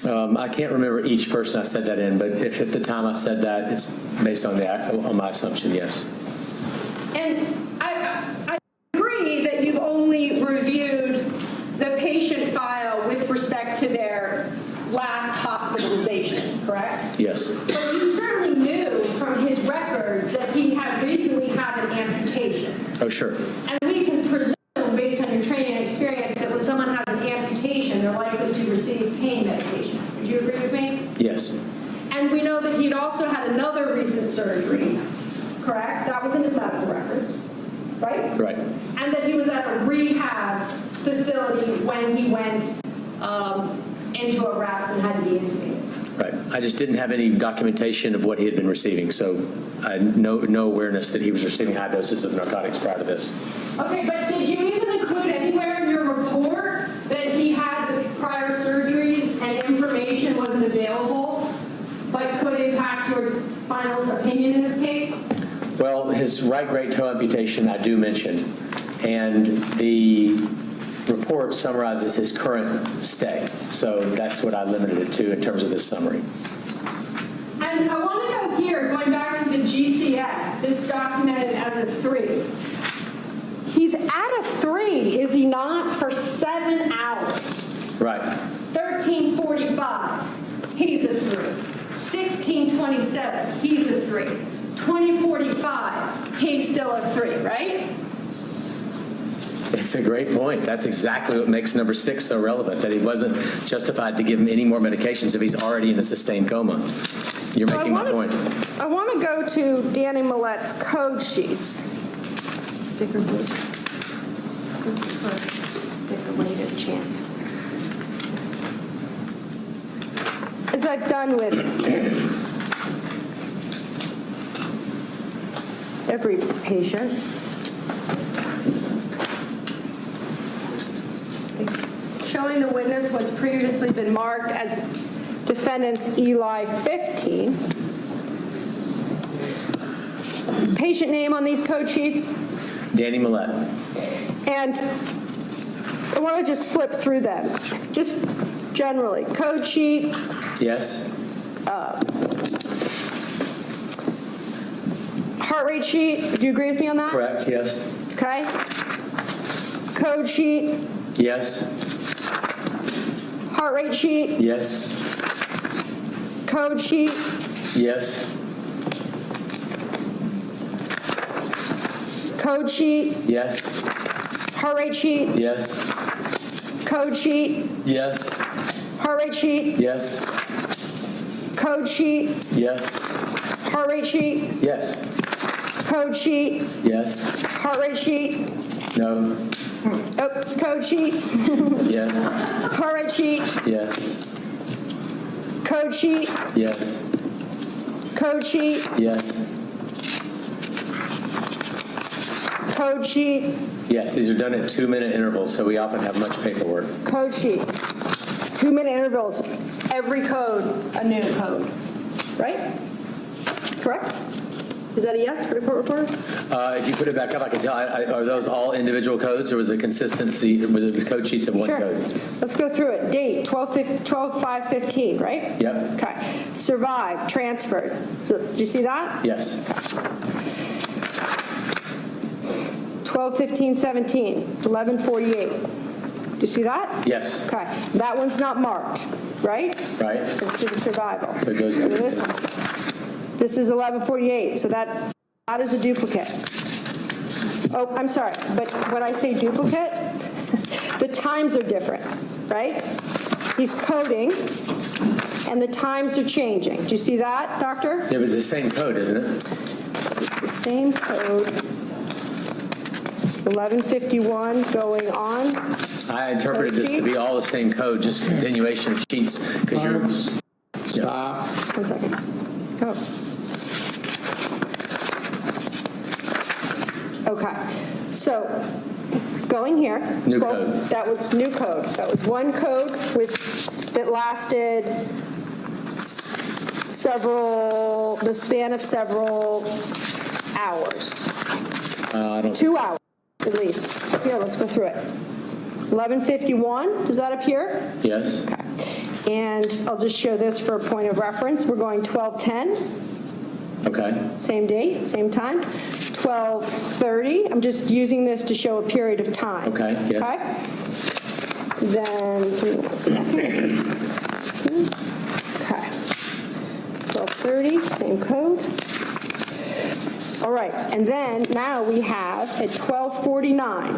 I can't remember each person I said that in, but if at the time I said that, it's based on my assumption, yes. And I agree that you've only reviewed the patient file with respect to their last hospitalization, correct? Yes. But you certainly knew from his records that he had recently had an amputation. Oh, sure. And we can presume, based on your training and experience, that when someone has an amputation, they're likely to receive pain medication. Would you agree with me? Yes. And we know that he'd also had another recent surgery, correct? That was in his medical records, right? Right. And that he was at a rehab facility when he went into arrest and had to be intubated. Right. I just didn't have any documentation of what he had been receiving, so I had no awareness that he was receiving high doses of narcotics prior to this. Okay, but did you even include anywhere in your report that he had the prior surgeries and information wasn't available, but could impact your final opinion in this case? Well, his right great toe amputation I do mention, and the report summarizes his current stay. So that's what I limited it to in terms of this summary. And I want to go here, going back to the GCS that's documented as a 3. He's at a 3, is he not, for 7 hours? Right. 13:45, he's a 3. 16:27, he's a 3. 20:45, he's still a 3, right? It's a great point. That's exactly what makes number 6 so relevant, that he wasn't justified to give him any more medications if he's already in a sustained coma. You're making my point. I want to go to Danny Millett's code sheets. Sticker book. Sticker when you get a chance. As I've done with every patient, showing the witness what's previously been marked as defendant's Eli 15. Patient name on these code sheets? Danny Millett. And I want to just flip through them. Just generally. Code sheet. Yes. Heart rate sheet. Do you agree with me on that? Correct. Yes. Okay. Code sheet. Yes. Heart rate sheet. Yes. Code sheet. Yes. Code sheet. Yes. Heart rate sheet. Yes. Code sheet. Yes. Heart rate sheet. Yes. Code sheet. Yes. Heart rate sheet. Yes. Code sheet. Yes. Heart rate sheet. No. Oh, code sheet. Yes. Heart rate sheet. Yes. Code sheet. Yes. Code sheet. Yes. Code sheet. Yes. These are done at 2-minute intervals, so we often have much paperwork. Code sheet. 2-minute intervals. Every code, a new code. Right? Correct? Is that a yes for the court reporter? If you put it back up, I can tell. Are those all individual codes, or was it consistency? Was it the code sheets of one Sure. code? Let's go through it. Date, 12/5/15, right? Yep. Okay. Survived, transferred. So, did you see that? Yes. 12/15/17, 11:48. Do you see that? Yes. Okay. That one's not marked, right? Right. Let's do the survival. So it goes to- this one. This is 11:48, so that is a duplicate. Oh, I'm sorry, but when I say duplicate, the times are different, right? He's coding, and the times are changing. Do you see that, Doctor? Yeah, but it's the same code, isn't it? It's the same code. 1151 going on. I interpreted this to be all the same code, just continuation of sheets, because you're... Stop. 1 second. Go. Okay. So, going here. New code. That was new code. That was one code that lasted the span of several hours. I don't 2 hours, at least. Here, let's go through it. 1151, does that appear? Yes. Okay. And I'll just show this for a point of reference. We're going 1210, Okay. same date, same time. 1230, I'm just using this to show a period of time. Okay, yes. Okay? Then, give me 1 second. Okay. 1230, same code. All right, and then now we have at 1249,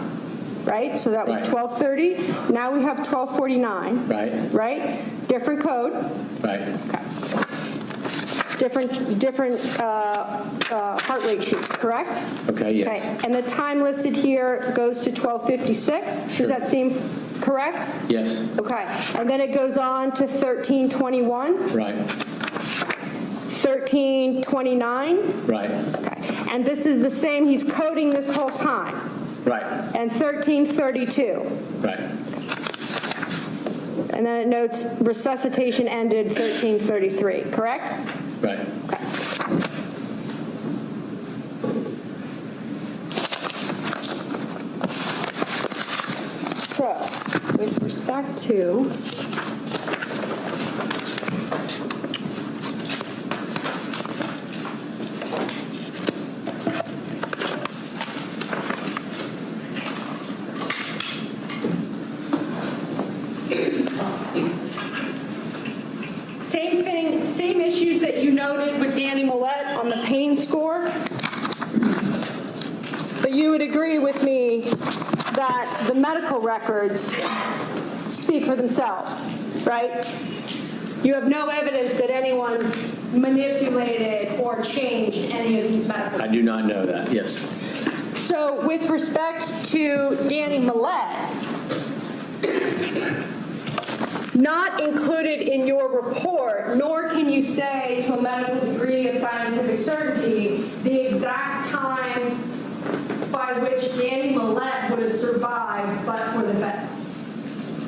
right? So that was Right. 1230. Now we have 1249. Right. Right? Different code. Right. Okay. Different heart rate sheets, correct? Okay, yes. Okay, and the time listed here goes to 1256. Sure. Does that seem correct? Yes. Okay, and then it goes on to 1321, Right. 1329. Right. Okay, and this is the same, he's coding this whole time. Right. And 1332. Right. And then it notes resuscitation ended 1333, correct? Right. Okay. So, with respect to same thing, same issues that you noted with Danny Millette on the pain score. But you would agree with me that the medical records speak for themselves, right? You have no evidence that anyone's manipulated or changed any of these medical I do not know that. Yes. So with respect to Danny Millette, not included in your report, nor can you say to a medical degree of scientific certainty the exact time by which Danny Millette would have survived but for the vet.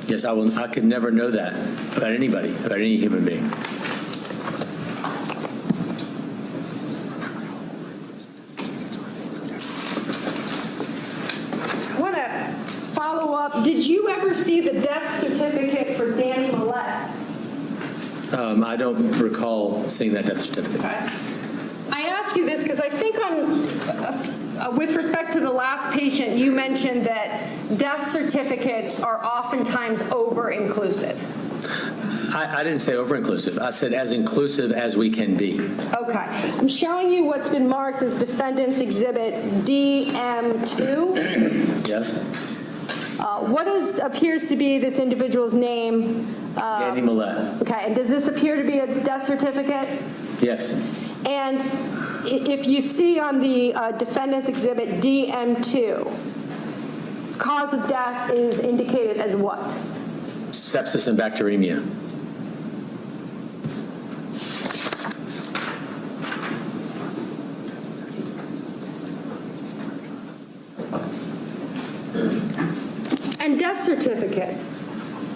Yes, I will. I could never know that about anybody, about any human being. I want to follow up. Did you ever see the death certificate for Danny Millette? I don't recall seeing that death certificate. I ask you this because I think with respect to the last patient, you mentioned that death certificates are oftentimes over-inclusive. I didn't say over-inclusive. I said as inclusive as we can be. Okay. I'm showing you what's been marked as Defendant's Exhibit DM2. Yes? What appears to be this individual's name? Danny Millette. Okay, and does this appear to be a death certificate? Yes. And if you see on the Defendant's Exhibit DM2, cause of death is indicated as what? Sepsis and bacteremia. And death certificates.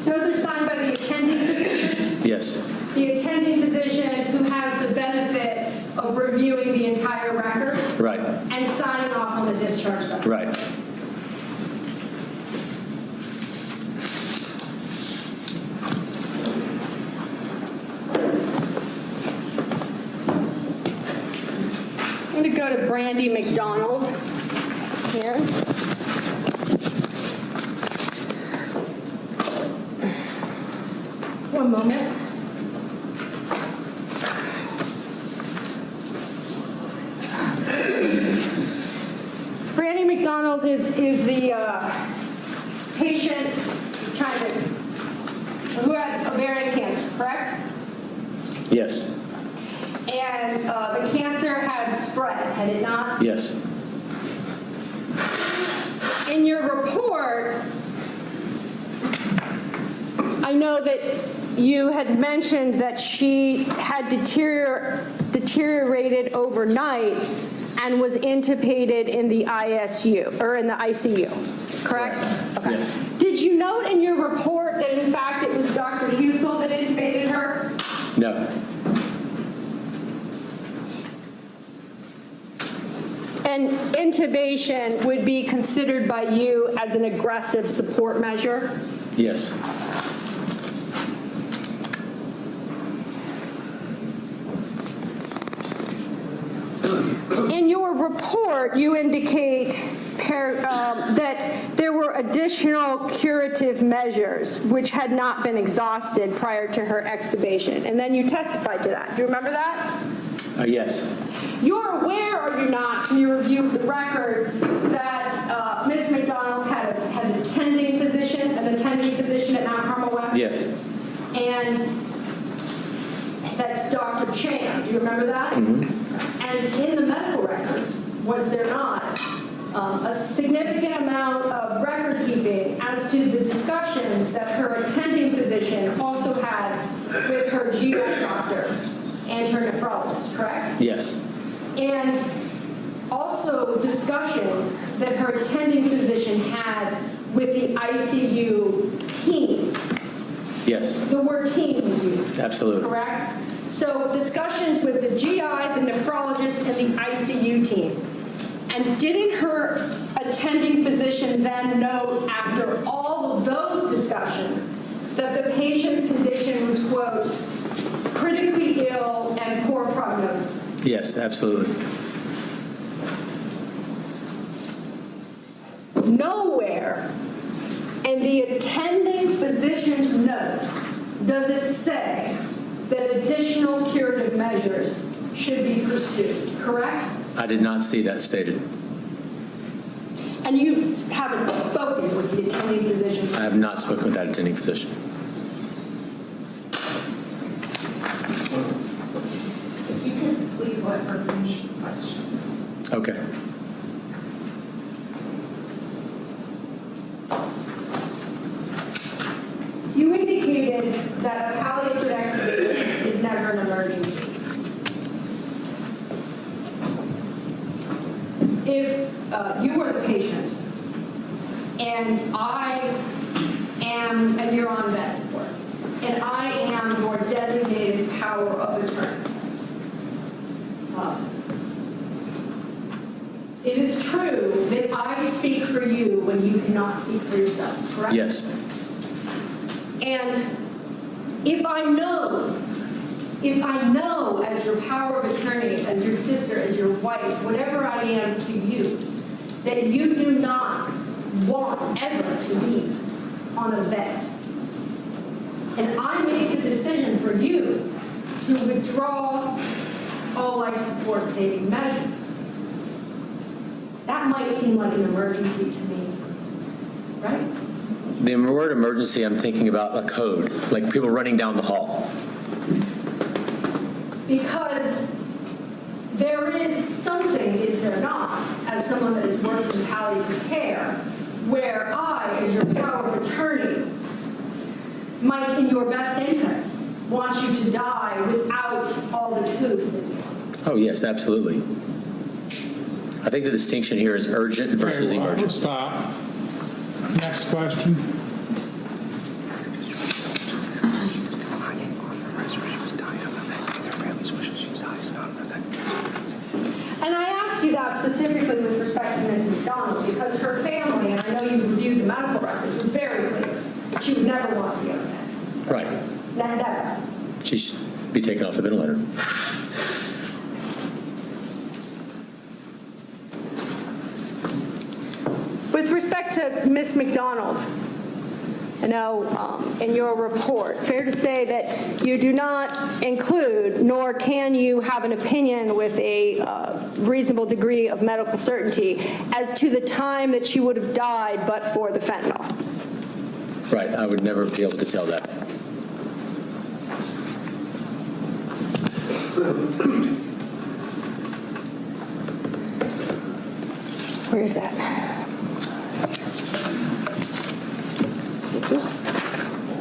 Those are signed by the attending physician. Yes. The attending physician who has the benefit of reviewing the entire record. Right. And signing off on the discharge letter. Right. I'm going to go to Brandy McDonald here. One moment. Brandy McDonald McDonald is the patient who had ovarian cancer, correct? Yes. And the cancer had spread, had it not? Yes. In your report, I know that you had mentioned that she had deteriorated overnight and was intubated in the ICU, or in the ICU, correct? Okay. Yes. Did you note in your report that in fact it was Dr. Husel that intubated her? No. And intubation would be considered by you as an aggressive support measure? Yes. In your report, you indicate that there were additional curative measures which had not been exhausted prior to her extubation, and then you testified to that. Do you remember that? Yes. You're aware, are you not, when you reviewed the record, that Ms. McDonald had an attending physician at Mount Carmel West? Yes. And that's Dr. Chan. Do you remember that? Mm-hmm. And in the medical records, was there not a significant amount of record keeping as to the discussions that her attending physician also had with her GI doctor and her nephrologist, correct? Yes. And also discussions that her attending physician had with the ICU team. Yes. The word team was used. Absolutely. Correct? So discussions with the GI, the nephrologist, and the ICU team. And didn't her attending physician then note after all of those discussions that the patient's condition was, quote, critically ill and poor prognosis? Yes, absolutely. Nowhere in the attending physician's note does it say that additional curative measures should be pursued, correct? I did not see that stated. And you haven't spoken with the attending physician? I have not spoken with that attending physician. If you could please let her finish the question. Okay. You indicated that a palliative extubation is never an emergency. If you were the patient and and you're on vet support, and I am your designated power of attorney, it is true that I speak for you when you cannot speak for yourself, correct? Yes. And if I know as your power of attorney, as your sister, as your wife, whatever I am to you, that you do not want ever to be on a vet, and I make the decision for you to withdraw all life support saving measures, that might seem like an emergency to me, right? The word emergency, I'm thinking about a code, like people running down the hall. Because there is something, is there not, as someone that has worked in palliative care, where I, as your power of attorney, might, in your best interest, want you to die without all the tubes in you. Oh, yes, absolutely. I think the distinction here is urgent versus Okay, well, I will emergency. stop. Next question. And I asked you that specifically with respect to Ms. McDonald, because her family, and I know you reviewed the medical records, was very clear that she would never want to be on a vet. Right. Never. She should be taken off the ventilator. With respect to Ms. McDonald, I know in your report, fair to say that you do not include, nor can you have an opinion with a reasonable degree of medical certainty as to the time that she would have died but for the fentanyl. Right, I would never be able to tell that. Where is that?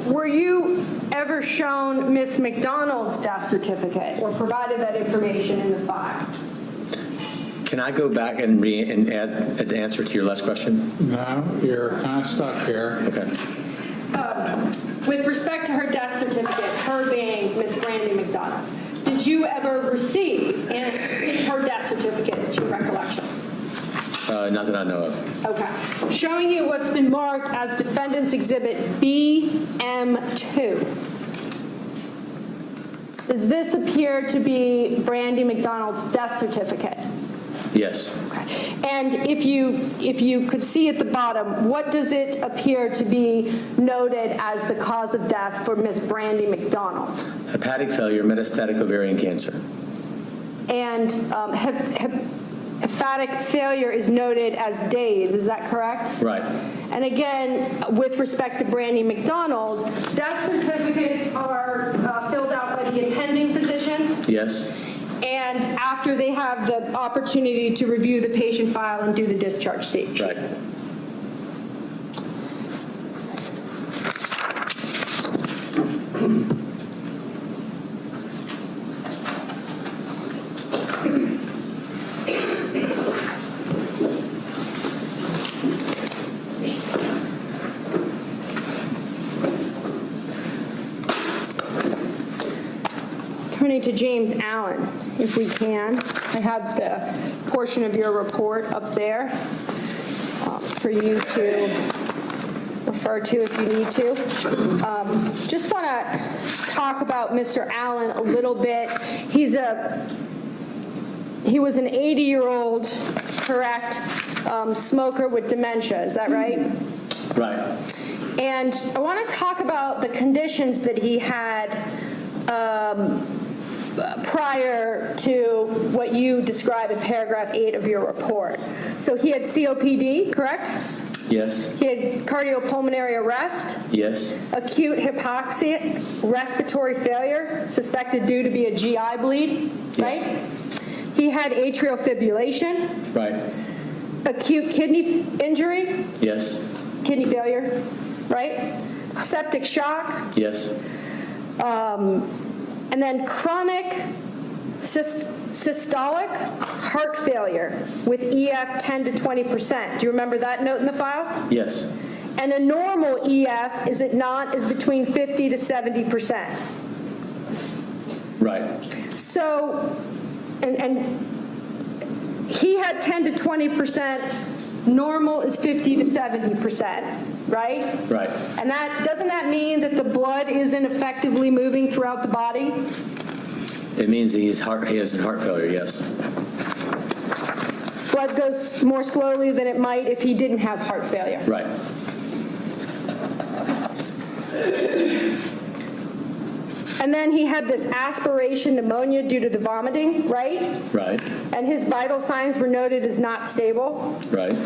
Were you ever shown Miss McDonald's death certificate or provided that information in the file? Can I go back and add an answer to your last question? No, you're kind of stuck here. Okay. With respect to her death certificate, her being Miss Brandy McDonald, did you ever receive her death certificate to your recollection? Not that I know of. Okay. Showing you what's been marked as Defendant's Exhibit BM2. Does this appear to be Brandy McDonald's death certificate? Yes. Okay. And if you could see at the bottom, what does it appear to be noted as the cause of death for Miss Brandy McDonald? Hepatic failure, metastatic ovarian cancer. And hepatic failure is noted as days, is that correct? Right. And again, with respect to Brandy McDonald, death certificates are filled out by the attending physician. Yes. And after they have the opportunity to review the patient file and do the discharge sheet. Right. Turning to James Allen, if we can. I have the portion of your report up there for you to refer to if you need to. Just want to talk about Mr. Allen a little bit. He was an 80-year-old, correct, smoker with dementia. Is that right? Right. And I want to talk about the conditions that he had prior to what you describe in paragraph 8 of your report. So he had COPD, correct? Yes. He had cardiopulmonary arrest, Yes. acute hypoxic respiratory failure, suspected due to be a GI bleed, right? Yes. He had atrial fibrillation, Right. acute kidney injury, Yes. kidney failure, right? Septic shock, Yes. and then chronic systolic heart failure with EF 10 to 20%. Do you remember that note in the file? Yes. And a normal EF, is it not, is between 50 to 70%. Right. So, and he had 10 to 20%, normal is 50 to 70%, right? Right. And doesn't that mean that the blood isn't effectively moving throughout the body? It means that he has heart failure, yes. Blood goes more slowly than it might if he didn't have heart failure. Right. And then he had this aspiration pneumonia due to the vomiting, right? Right. And his vital signs were noted as not stable. Right.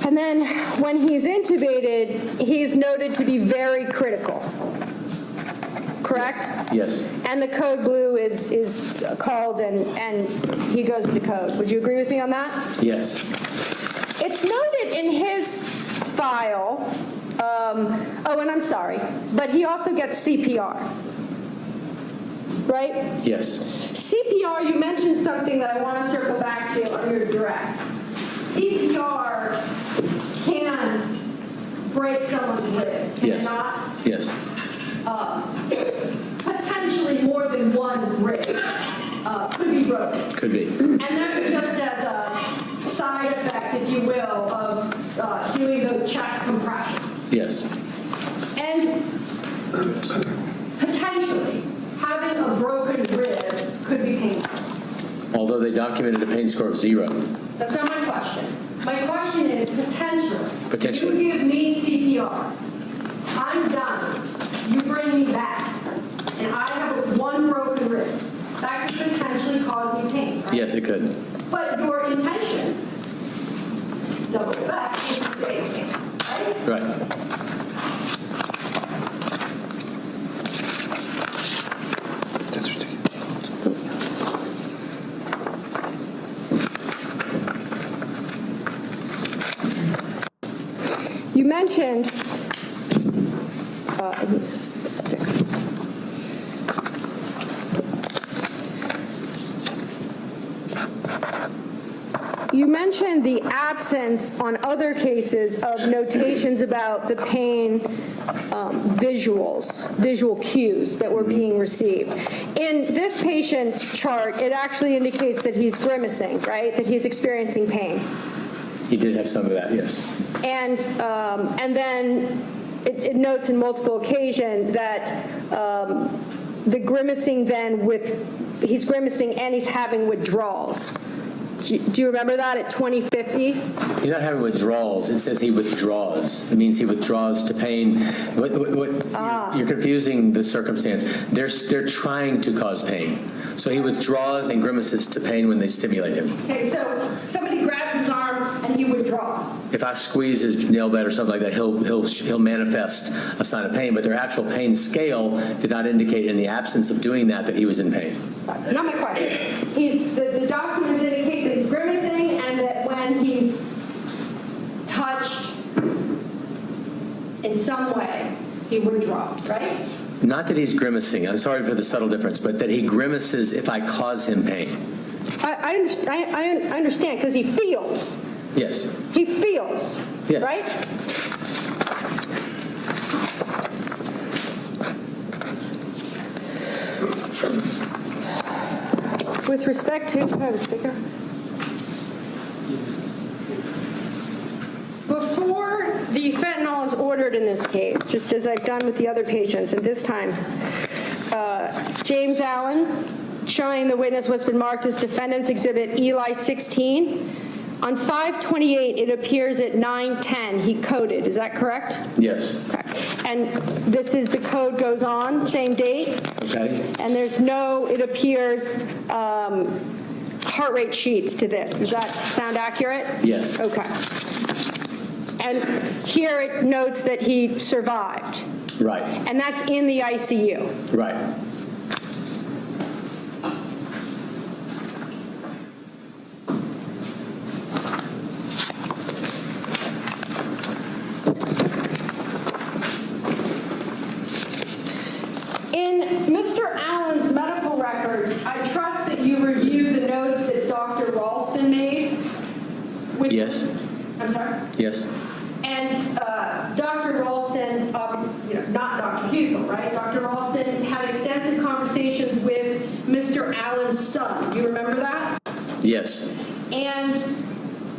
And then when he's intubated, he's noted to be very critical. Correct? Yes. And the code blue is called and he goes into code. Would you agree with me on that? Yes. It's noted in his file, and I'm sorry, but he also gets CPR, right? Yes. CPR, you mentioned something that I want to circle back to under direct. CPR can break someone's rib, can Yes. it not? Yes. Potentially more than one rib could be broken. Could be. And that's just as a side effect, if you will, of doing the chest compressions. Yes. And potentially, having a broken rib could be painful. Although they documented a pain score of 0. That's not my question. My question is potentially. Potentially. You give me CPR. I'm done. You bring me back. And I have one broken rib. That could potentially cause me pain, right? Yes, it could. But your intention, double effect, is to save pain, right? Right. That's ridiculous. You mentioned, I need this stick. You mentioned the absence on other cases of notations about the pain visual cues that were being received. In this patient's chart, it actually indicates that he's grimacing, right? That he's experiencing pain. He did have some of that, yes. And then it notes in multiple occasions that the grimacing then he's grimacing and he's having withdrawals. Do you remember that at 2050? He's not having withdrawals. It says he withdraws. It means he withdraws to pain. You're confusing the circumstance. They're trying to cause pain. So he withdraws and grimaces to pain when they stimulate him. Okay, so somebody grabs his arm and he withdraws. If I squeeze his nail bed or something like that, he'll manifest a sign of pain. But their actual pain scale did not indicate, in the absence of doing that he was in pain. Not my question. The documents indicate that he's grimacing and that when he's touched in some way, he withdraws, right? Not that he's grimacing. I'm sorry for the subtle difference, but that he grimaces if I cause him pain. I understand because he feels. Yes. He feels, Yes. right? With respect to, can I have a sticker? Before the fentanyl is ordered in this case, just as I've done with the other patients, and this time, James Allen, showing the witness what's been marked as Defendant's Exhibit Eli 16. On 5/28, it appears at 9/10, he coded. Is that correct? Yes. Okay. And this is, the code goes on, same date? Okay. And there's no, it appears, heart rate sheets to this. Does that sound accurate? Yes. Okay. And here it notes that he survived. Right. And that's in the ICU. Right. In Mr. Allen's medical records, I trust that you reviewed the notes that Dr. Ralston made. Yes. I'm sorry? Yes. And Dr. Ralston, not Dr. Husel, right? Dr. Ralston had extensive conversations with Mr. Allen's son. Do you remember that? Yes. And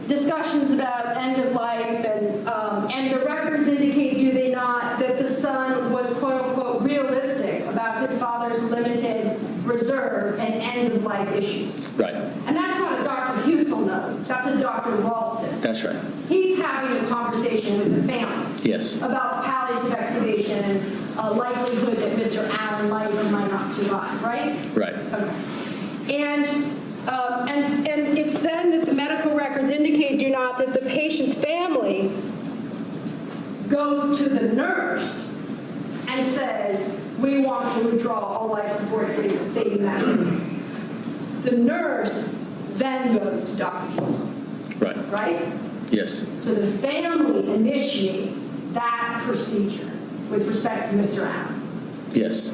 discussions about end of life, and the records indicate, do they not, that the son was quote unquote realistic about his father's limited reserve and end of life issues. Right. And that's not a Dr. Husel note. That's a Dr. Ralston. That's right. He's having a conversation with the family. Yes. About palliative extubation and likelihood that Mr. Allen might or might not survive, right? Right. Okay. And it's then that the medical records indicate, do not, that the patient's family goes to the nurse and says, we want to withdraw all life support saving measures. The nurse then goes to Dr. Husel. Right. Right? Yes. So the family initiates that procedure with respect to Mr. Allen. Yes.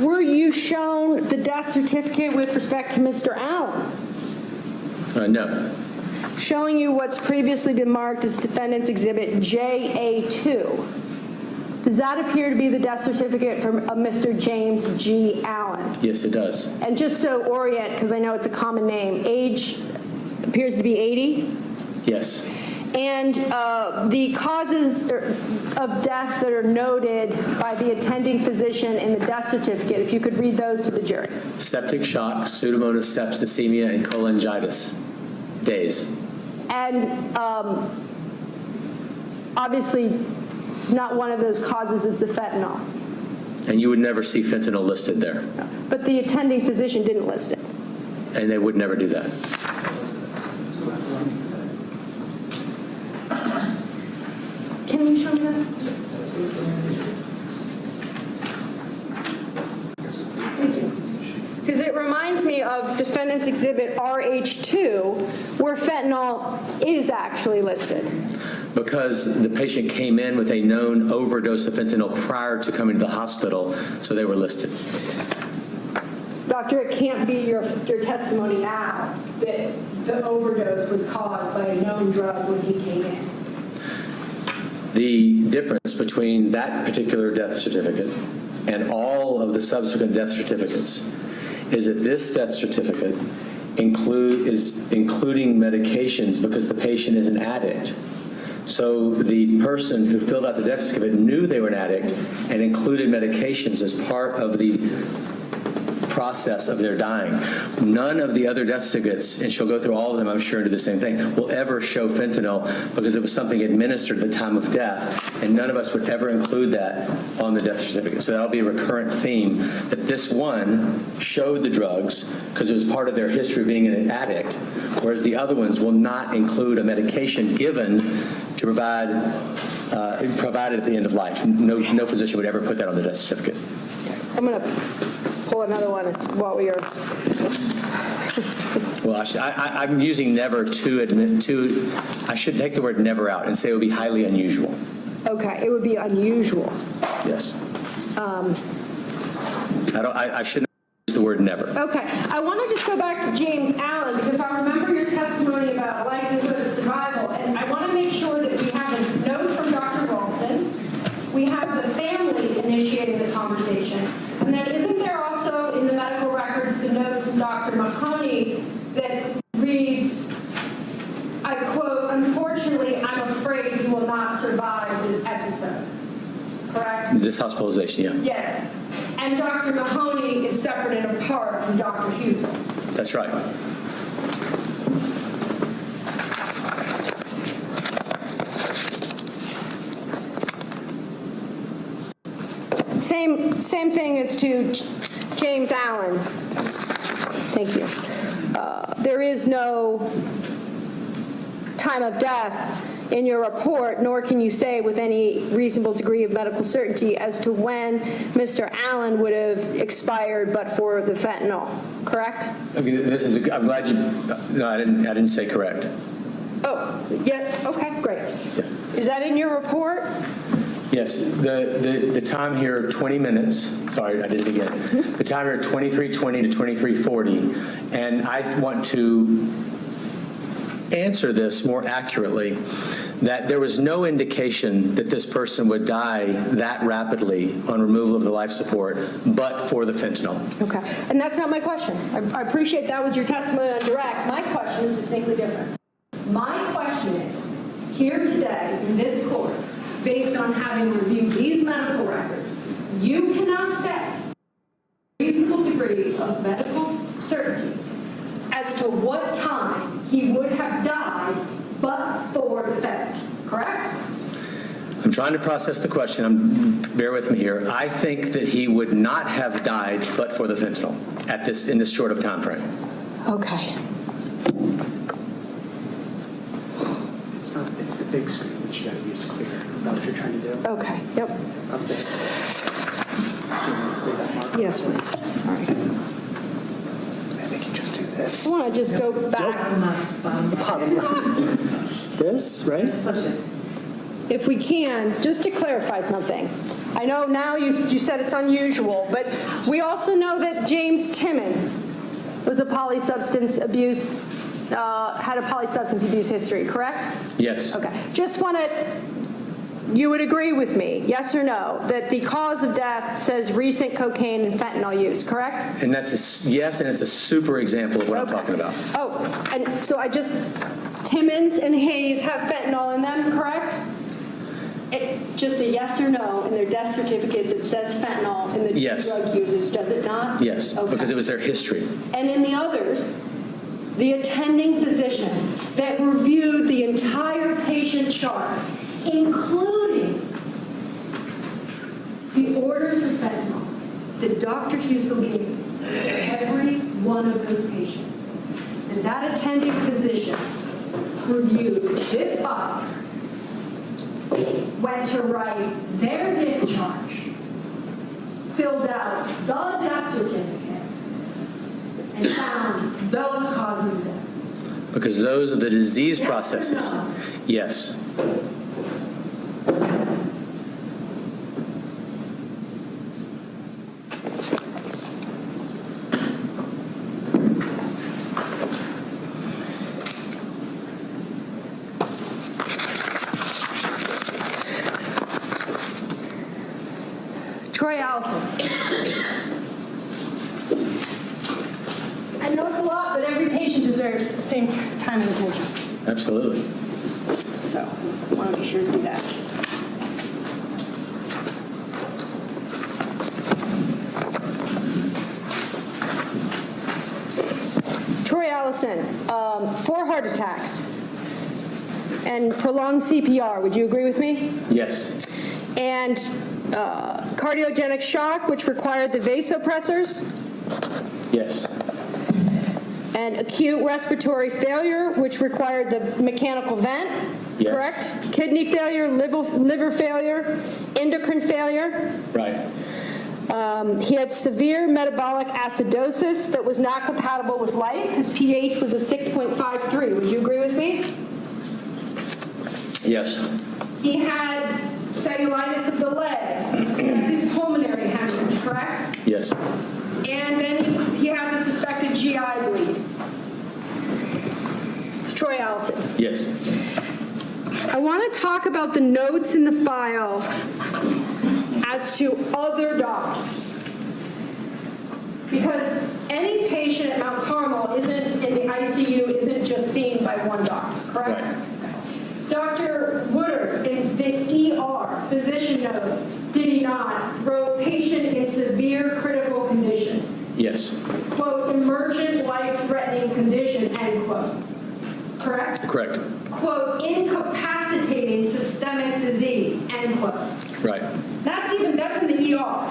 Were you shown the death certificate with respect to Mr. Allen? No. Showing you what's previously been marked as Defendant's Exhibit JA2. Does that appear to be the death certificate from Mr. James G. Allen? Yes, it does. And just so orient, because I know it's a common name, age appears to be 80? Yes. And the causes of death that are noted by the attending physician in the death certificate, if you could read those to the jury. Septic shock, Pseudomonas septicemia, and cholangitis. Days. And obviously, not one of those causes is the fentanyl. And you would never see fentanyl listed there. But the attending physician didn't list it. And they would never do that. Can you show me that? Thank you. Because it reminds me of Defendant's Exhibit RH2, where fentanyl is actually listed. Because the patient came in with a known overdose of fentanyl prior to coming to the hospital, so they were listed. Doctor, it can't be your testimony now that the overdose was caused by a known drug when he came in. The difference between that particular death certificate and all of the subsequent death certificates is that this death certificate is including medications because the patient is an addict. So the person who filled out the death certificate knew they were an addict and included medications as part of the process of their dying. None of the other death certificates, and she'll go through all of them, I'm sure, and do the same thing, will ever show fentanyl because it was something administered at the time of death, and none of us would ever include that on the death certificate. So that'll be a recurrent theme, that this one showed the drugs because it was part of their history of being an addict, whereas the other ones will not include a medication given to provided at the end of life. No physician would ever put that on the death certificate. I'm going to pull another one while we are. Well, I'm using never to admit to. I should take the word never out and say it would be highly unusual. Okay, it would be unusual. Yes. I shouldn't use the word never. Okay, I want to just go back to James Allen because I remember your testimony about likelihood of survival, and I want to make sure that we have the notes from Dr. Ralston, we have the family initiating the conversation, and then isn't there also in the medical records the note from Dr. Mahoney that reads, I quote, "Unfortunately, I'm afraid you will not survive this episode." Correct? This hospitalization, yeah. Yes. And Dr. Mahoney is separate and apart from Dr. Husel. That's right. Same thing as to James Allen. Thank you. There is no time of death in your report, nor can you say with any reasonable degree of medical certainty as to when Mr. Allen would have expired but for the fentanyl, correct? Okay, I'm glad you. No, I didn't say correct. Oh, yeah. Okay, great. Yeah. Is that in your report? Yes, the time here, 20 minutes. Sorry, I did it again. The time here, 23:20 to 23:40, and I want to answer this more accurately. That there was no indication that this person would die that rapidly on removal of the life support, but for the fentanyl. Okay, and that's not my question. I appreciate that was your testimony on direct. My question is distinctly different. My question is, here today in this court, based on having reviewed these medical records, you cannot say a reasonable degree of medical certainty as to what time he would have died but for the fentanyl, correct? I'm trying to process the question. Bear with me here. I think that he would not have died but for the fentanyl in this short of time frame. Okay. It's the big screen which you got to use clear. Is that what you're trying to do? Okay, yep. Up there. Yes, please. Sorry. I think you just do this. I want to just go back. Bottom left. This, right? If we can, just to clarify something. I know now you said it's unusual, but we also know that James Timmons was a polysubstance abuse, had a polysubstance abuse history, correct? Yes. Okay. Just want to, you would agree with me, yes or no, that the cause of death says recent cocaine and fentanyl use, correct? And that's yes, and it's a super example of what I'm talking about. Oh, and so I just, Timmons and Hayes have fentanyl in them, correct? Just a yes or no, in their death certificates, it says fentanyl in the two Yes. drug users, does it not? Yes, Okay. because it was their history. And in the others, the attending physician that reviewed the entire patient chart, including the orders of fentanyl that Dr. Fusel gave to every one of those patients. And that attending physician reviewed this file, went to write their discharge, filled out the death certificate, and found those causes of death. Because those are the disease Yes or processes. no? Yes. Troy Allison. I know it's a lot, but every patient deserves the same time and attention. Absolutely. So I want to be sure to do that. Troy Allison, 4 heart attacks and prolonged CPR. Would you agree with me? Yes. And cardiogenic shock, which required the vasopressors, Yes. and acute respiratory failure, which required the mechanical vent, Yes. correct? Kidney failure, liver failure, endocrine failure. Right. He had severe metabolic acidosis that was not compatible with life. His pH was a 6.53. Would you agree with me? Yes. He had cellulitis of the leg, suspected pulmonary hemorrhage, correct? Yes. And then he had the suspected GI bleed. It's Troy Allison. Yes. I want to talk about the notes in the file as to other doctors. Because any patient at Mount Carmel isn't in the ICU, isn't just seen by one doctor, correct? Right. Dr. Woodard, in the ER, physician note, did he not, wrote patient in severe critical condition. Yes. Quote, emergent life-threatening condition, end quote. Correct? Correct. Quote, incapacitating systemic disease, end quote. Right. That's in the ER.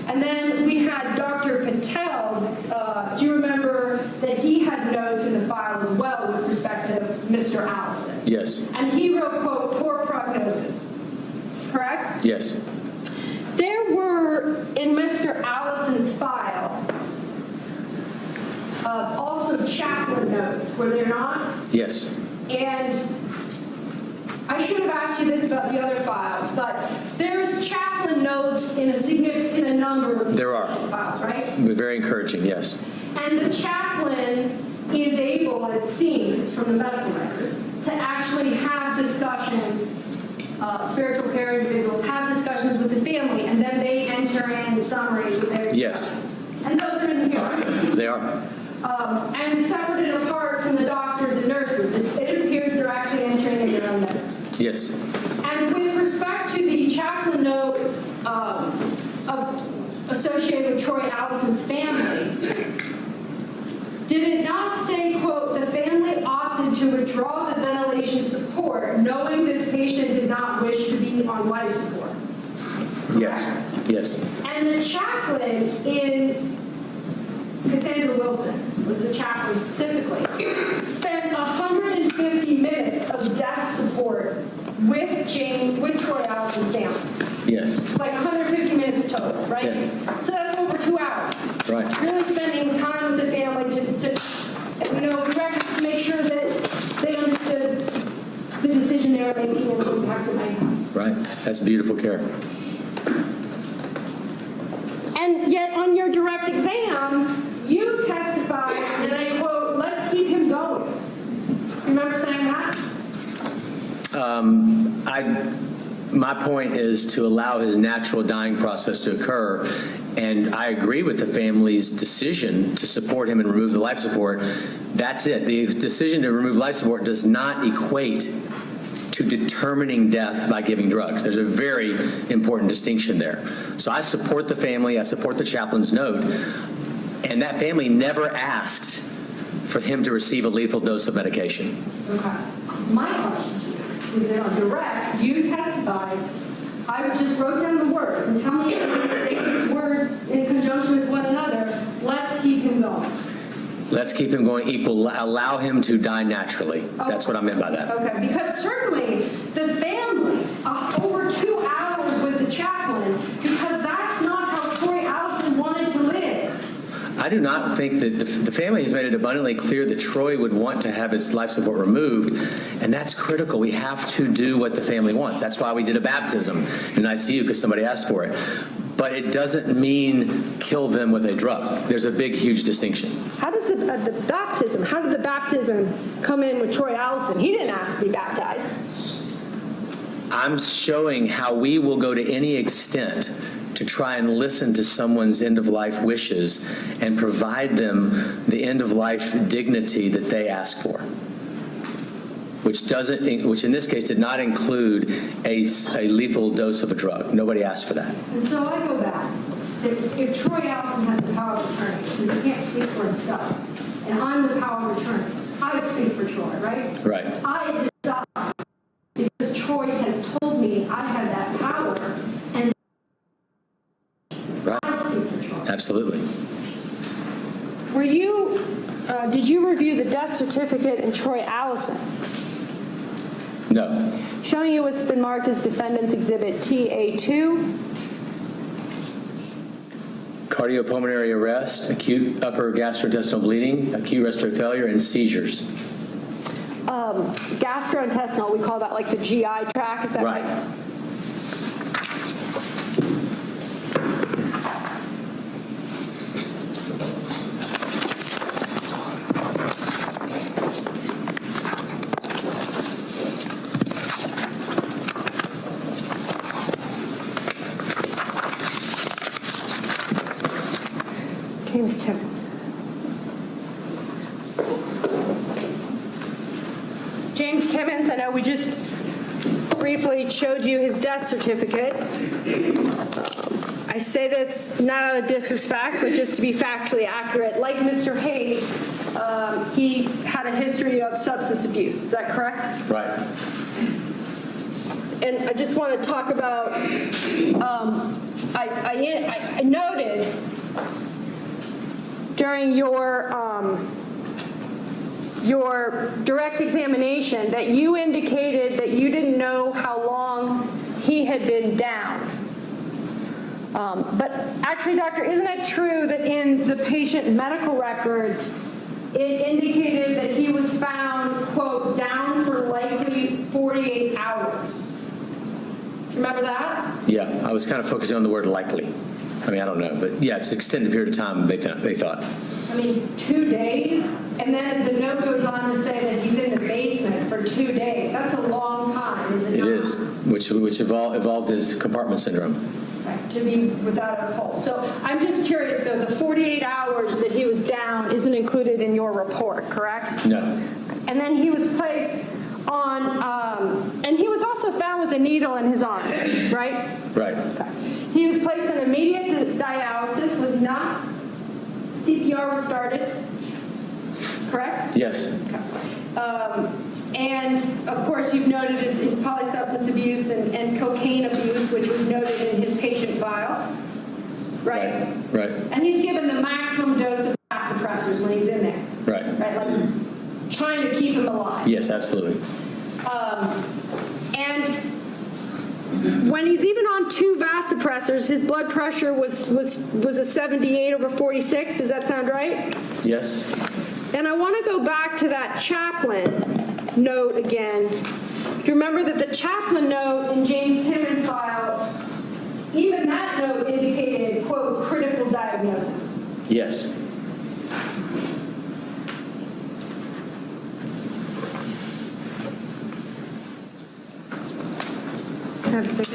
And then we had Dr. Patel, do you remember that he had notes in the file as well with respect to Mr. Allison? Yes. And he wrote, quote, poor prognosis, correct? Yes. There were, in Mr. Allison's file, also chaplain notes, were there not? Yes. And I should have asked you this about the other files, but there's chaplain notes in a number of There are. files, right? Very encouraging, yes. And the chaplain is able, it seems, from the medical records, to actually have discussions, spiritual care individuals have discussions with the family, and then they enter in summaries with their discussions. Yes. And those are in here, right? They are. And separate and apart from the doctors and nurses, it appears they're actually entering in their own notes. Yes. And with respect to the chaplain note associated with Troy Allison's family, did it not say, quote, the family opted to withdraw the ventilation support knowing this patient did not wish to be on life support? Yes. Yes. And the chaplain in Cassandra Wilson was the chaplain specifically, spent 150 minutes of death support with Troy Allison's family. Yes. Like 150 minutes total, right? Yeah. So that's over 2 hours. Right. Really spending time with the family to make sure that they understood the decision they were making and the impact it might have. Right. That's beautiful care. And yet on your direct exam, you testified, and I quote, let's keep him going. Remember saying that? My point is to allow his natural dying process to occur, and I agree with the family's decision to support him and remove the life support. That's it. The decision to remove life support does not equate to determining death by giving drugs. There's a very important distinction there. So I support the family. I support the chaplain's note. And that family never asked for him to receive a lethal dose of medication. Okay. My question to you was that on direct, you testified, I just wrote down the words, and tell me if you're going to say these words in conjunction with one another. Let's keep him going. Let's keep him going equal. Allow him to die naturally. That's what I meant by that. Okay, because certainly the family, over 2 hours with the chaplain, because that's not how Troy Allison wanted to live. I do not think that the family has made it abundantly clear that Troy would want to have his life support removed, and that's critical. We have to do what the family wants. That's why we did a baptism in ICU, because somebody asked for it. But it doesn't mean kill them with a drug. There's a big, huge distinction. How does how did the baptism come in with Troy Allison? He didn't ask to be baptized. I'm showing how we will go to any extent to try and listen to someone's end-of-life wishes and provide them the end-of-life dignity that they ask for, which in this case did not include a lethal dose of a drug. Nobody asked for that. And so I go back. If Troy Allison has the power of attorney, because he can't speak for himself, and I'm the power of attorney, I speak for Troy, right? Right. I decide because Troy has told me I have that power, and Right. I speak for Troy. Absolutely. Did you review the death certificate in Troy Allison? No. Showing you what's been marked as Defendant's Exhibit TA2. Cardiopulmonary arrest, acute upper gastrointestinal bleeding, acute respiratory failure, and seizures. Gastrointestinal, we call that like the GI tract, is that right? James Timmons. James Timmons, I know we just briefly showed you his death certificate. I say this not out of disrespect, but just to be factually accurate. Like Mr. Hayes, he had a history of substance abuse. Is that correct? Right. And I just want to talk about, I noted during your direct examination that you indicated that you didn't know how long he had been down. But actually, doctor, isn't it true that in the patient medical records, it indicated that he was found, quote, down for likely 48 hours? Remember that? Yeah, I was kind of focusing on the word likely. I mean, I don't know, but yeah, it's an extended period of time, they thought. I mean, 2 days? And then the note goes on to say that he's in the basement for 2 days. That's a long time, is it not? It is, which evolved as compartment syndrome. Right, to be without a pulse. So I'm just curious, though, the 48 hours that he was down isn't included in your report, correct? No. And then he was placed on, and he was also found with a needle in his arm, right? Right. Okay. He was placed in immediate dialysis, was not, CPR was started, correct? Yes. Okay. And, of course, you've noted his polysubstance abuse and cocaine abuse, which was noted in his patient file, right? Right. And he's given the maximum dose of suppressors when he's in there. Right. Right, like trying to keep him alive. Yes, absolutely. And when he's even on 2 vasopressors, his blood pressure was a 78/46. Does that sound right? Yes. And I want to go back to that chaplain note again. Do you remember that the chaplain note in James Timmons' file, even that note indicated, quote, critical diagnosis? Yes. Have a second.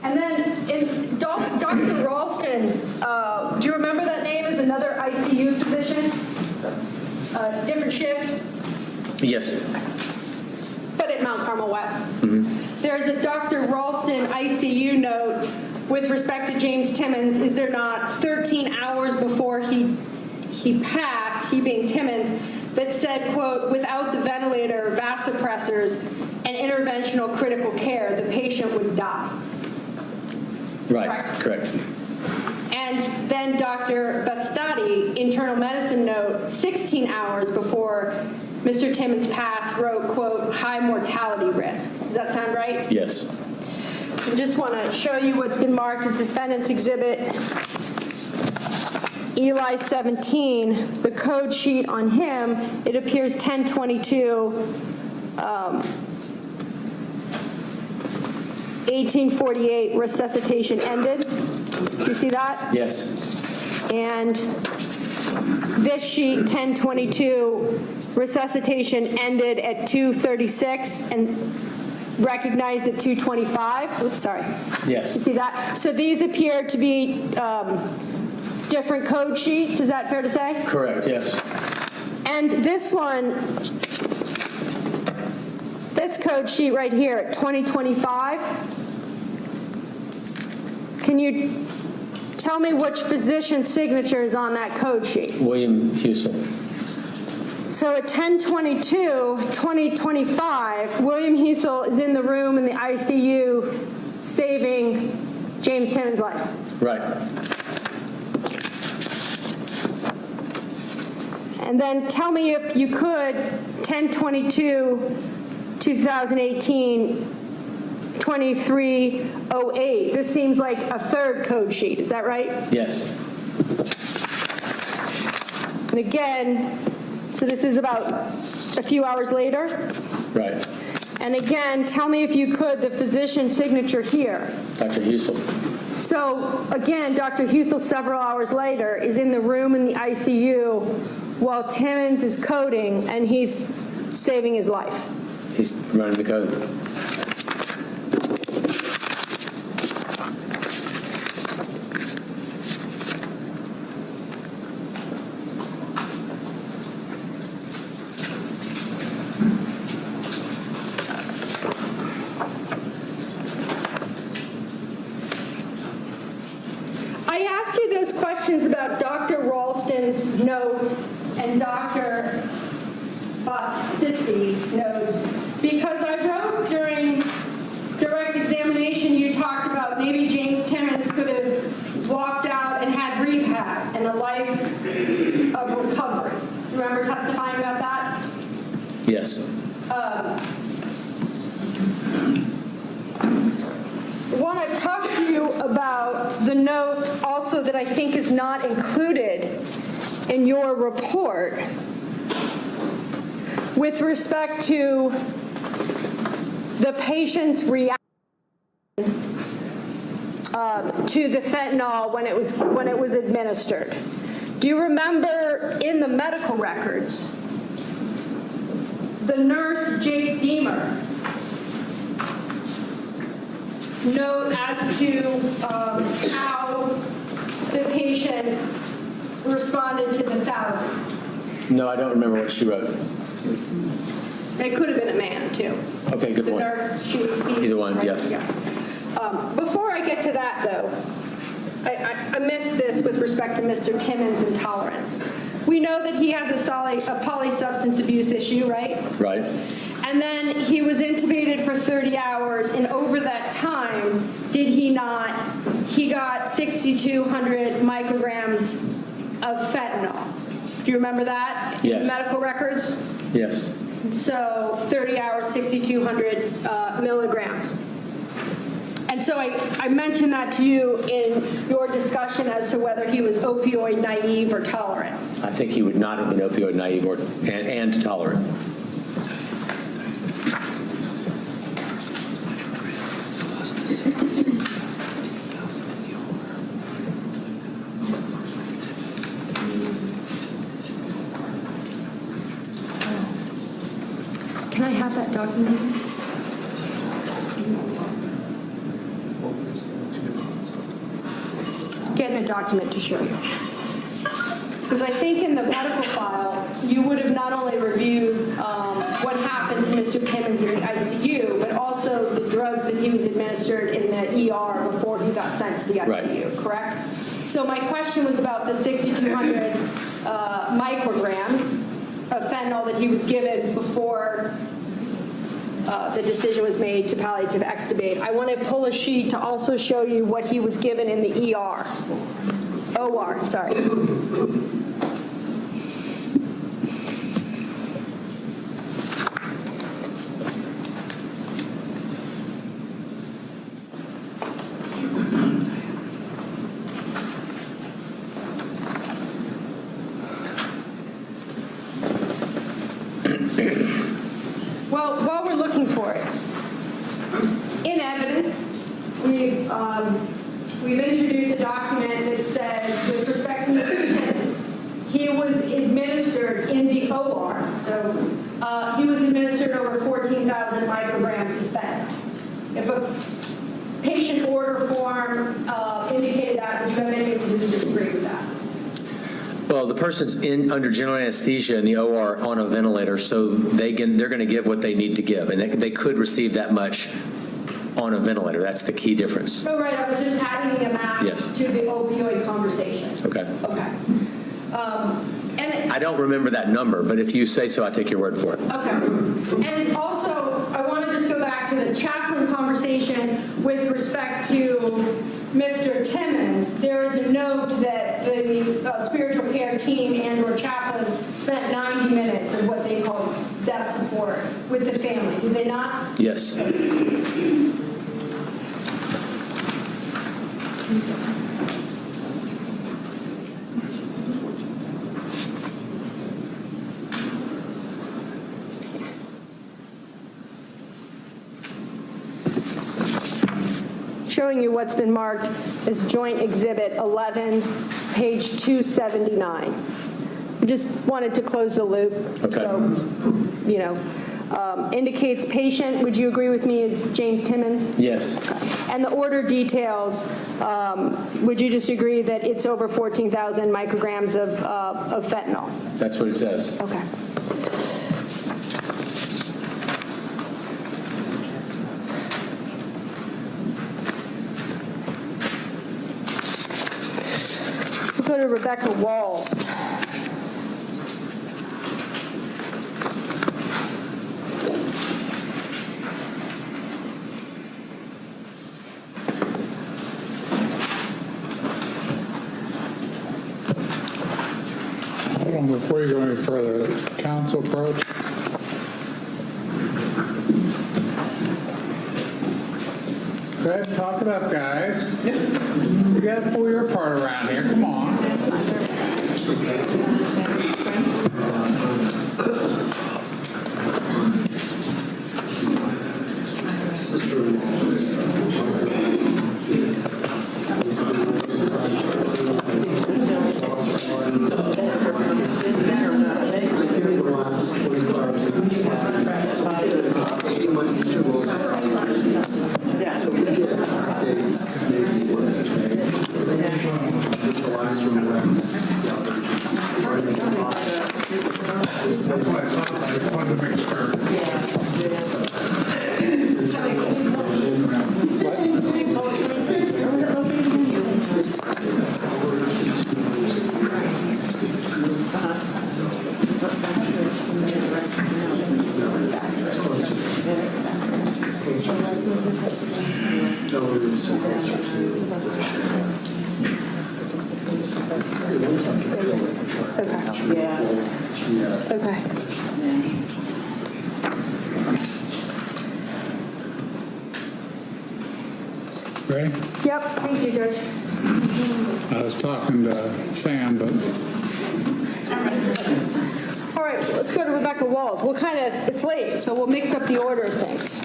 And then Dr. Ralston, do you remember that name as another ICU physician? Different shift, Yes. but at Mount Carmel West. There's a Dr. Ralston ICU note with respect to James Timmons, is there not, 13 hours before he passed, he being Timmons, that said, quote, without the ventilator, vasopressors, and interventional critical care, the patient would die. Right, correct. And then Dr. Bastati, internal medicine note, 16 hours before Mr. Timmons passed, wrote, quote, high mortality risk. Does that sound right? Yes. I just want to show you what's been marked as defendant's exhibit Eli 17, the code sheet on him, it appears 1022, 1848, resuscitation ended. Do you see that? Yes. And this sheet, 1022, resuscitation ended at 236 and recognized at 225. Oops, sorry. Yes. You see that? So these appear to be different code sheets. Is that fair to say? Correct, yes. And this one, this code sheet right here at 2025, can you tell me which physician's signature is on that code sheet? William Husel. So at 10/22, 2025, William Husel is in the room in the ICU saving James Timmons' life. Right. And then tell me if you could, 10/22, 2018, 2308. This seems like a third code sheet. Is that right? Yes. And again, so this is about a few hours later. Right. And again, tell me if you could, the physician's signature here. Dr. Husel. So again, Dr. Husel, several hours later, is in the room in the ICU while Timmons is coding and he's saving his life. He's running the code. I asked you those questions about Dr. Ralston's note and Dr. Bastisi's notes because I wrote during direct examination you talked about maybe James Timmons could have walked out and had rehab and a life of recovery. Remember testifying about that? Yes. I want to talk to you about the note also that I think is not included in your report with respect to the patient's reaction to the fentanyl when it was administered. Do you remember in the medical records, the nurse Jake Deemer note as to how the patient responded to the thousand? No, I don't remember what she wrote. It could have been a man, too. Okay, good The point. nurse, she, Either one, yeah. Before I get to that, though, I missed this with respect to Mr. Timmons' intolerance. We know that he has a polysubstance abuse issue, right? Right. And then he was intubated for 30 hours, and over that time, did he not, he got 6,200 micrograms of fentanyl. Do you remember that? Yes. In the medical records? Yes. So 30 hours, 6,200 milligrams. And so I mentioned that to you in your discussion as to whether he was opioid naive or tolerant. I think he would not have been opioid naive and tolerant. Can I have that document? a document to show you. Because I think in the medical file, you would have not only reviewed what happened to Mr. Timmons in the ICU, but also the drugs that he was administered in the ER before he got sent to the ICU, correct? So my question was about the 6,200 micrograms of fentanyl that he was given before the decision was made to palliative extubate. I want to pull a sheet to also show you what he was given in the OR, sorry. Well, while we're looking for it, in evidence, we've introduced a document that says, with respect to Mr. Timmons, he was administered in the OR. So he was administered over 14,000 micrograms of fentanyl. If a patient order form indicated that, would you have any reason to disagree with that? Well, the person's under general anesthesia in the OR on a ventilator, so they're going to give what they need to give, and they could receive that much on a ventilator. That's the key difference. Oh, right. I was just adding the amount to the opioid conversation. Okay. Okay. And I don't remember that number, but if you say so, I take your word for it. okay. And also, I want to just go back to the chaplain conversation with respect to Mr. Timmons. There is a note that the spiritual care team and/or chaplain spent 90 minutes of what they call death support with the family. Did they not? Yes. Showing you what's been marked as Joint Exhibit 11, page 279. I just wanted to close the loop. Okay. So, indicates patient, would you agree with me, is James Timmons? Yes. And the order details, would you just agree that it's over 14,000 micrograms of fentanyl? That's what it says. Okay. We'll go to Rebecca Walls. Hold on, before you go any further, council approach. Go ahead and talk it up, guys. You gotta pull your part around here, come on. So we get updates maybe once a day. The last one was, I wanted to make sure. Okay. Ready? Yep. Thank you, Judge. I was talking to Sam, but All right, let's go to Rebecca Walls. It's late, so we'll mix up the order of things.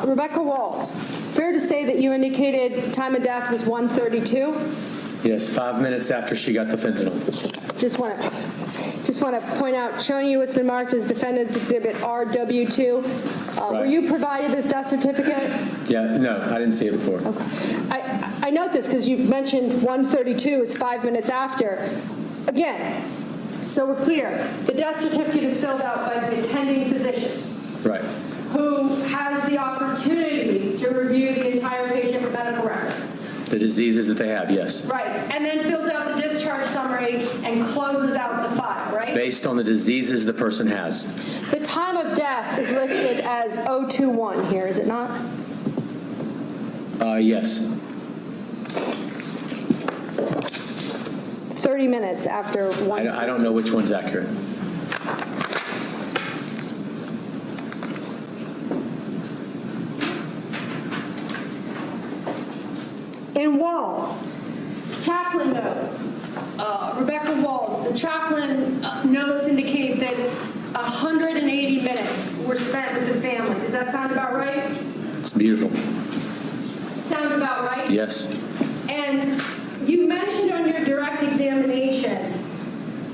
Rebecca Walls, fair to say that you indicated time of death was 1:32? Yes, 5 minutes after she got the fentanyl. Just want to, Just want to point out, showing you what's been marked as Defendant's Exhibit RW2. Were Right. you provided this death certificate? Yeah, no, I didn't see it before. Okay. I note this because you mentioned 132 is 5 minutes after. Again, so we're clear, the death certificate is filled out by the attending physician Right. who has the opportunity to review the entire patient medical record. The diseases that they have, yes. Right, and then fills out the discharge summary and closes out the file, right? Based on the diseases the person has. The time of death is listed as 021 here, is it not? Yes. 30 minutes after one. I don't know which one's accurate. In Walls, chaplain note, Rebecca Walls, the chaplain notes indicate that 180 minutes were spent with the family. Does that sound about right? It's beautiful. Sound about right? Yes. And you mentioned on your direct examination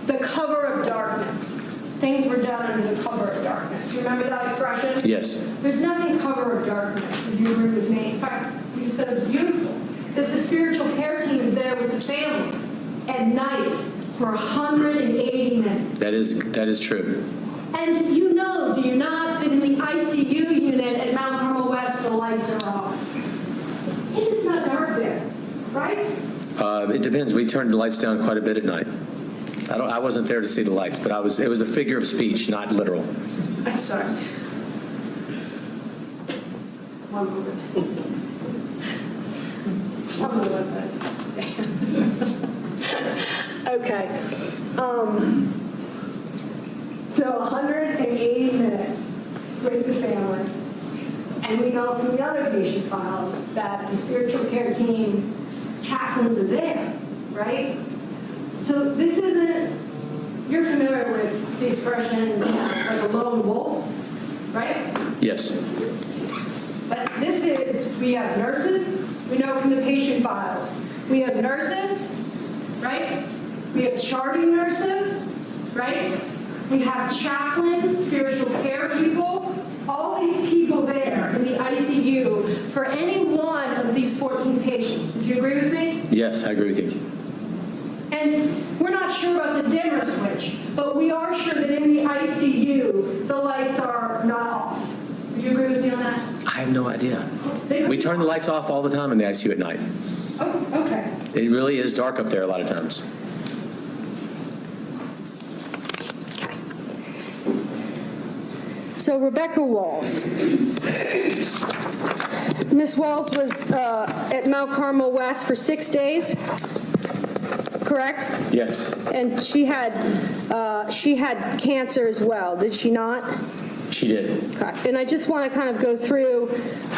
the cover of darkness. Things were done under the cover of darkness. Do you remember that expression? Yes. There's nothing cover of darkness. Would you agree with me? In fact, you said it's beautiful that the spiritual care team is there with the family at night for 180 minutes. That is true. And you know, do you not, that in the ICU unit at Mount Carmel West, the lights are on. It is not dark there, right? It depends. We turned the lights down quite a bit at night. I wasn't there to see the lights, but it was a figure of speech, not literal. I'm sorry. One moment. I'm gonna let that stand. Okay. So 180 minutes with the family. And we know from the other patient files that the spiritual care team chaplains are there, right? So this isn't, you're familiar with the expression like a lone wolf, right? Yes. But this is, we have nurses, we know from the patient files. We have nurses, right? We have charting nurses, right? We have chaplains, spiritual care people, all these people there in the ICU for any one of these 14 patients. Would you agree with me? Yes, I agree with you. And we're not sure about the dimmer switch, but we are sure that in the ICU, the lights are not off. Would you agree with me on that? I have no idea. We turn the lights off all the time in the ICU at night. Oh, okay. It really is dark up there a lot of times. So Rebecca Walls. Miss Walls was at Mount Carmel West for 6 days, correct? Yes. And she had cancer as well, did she not? She did. Okay. And I just want to kind of go through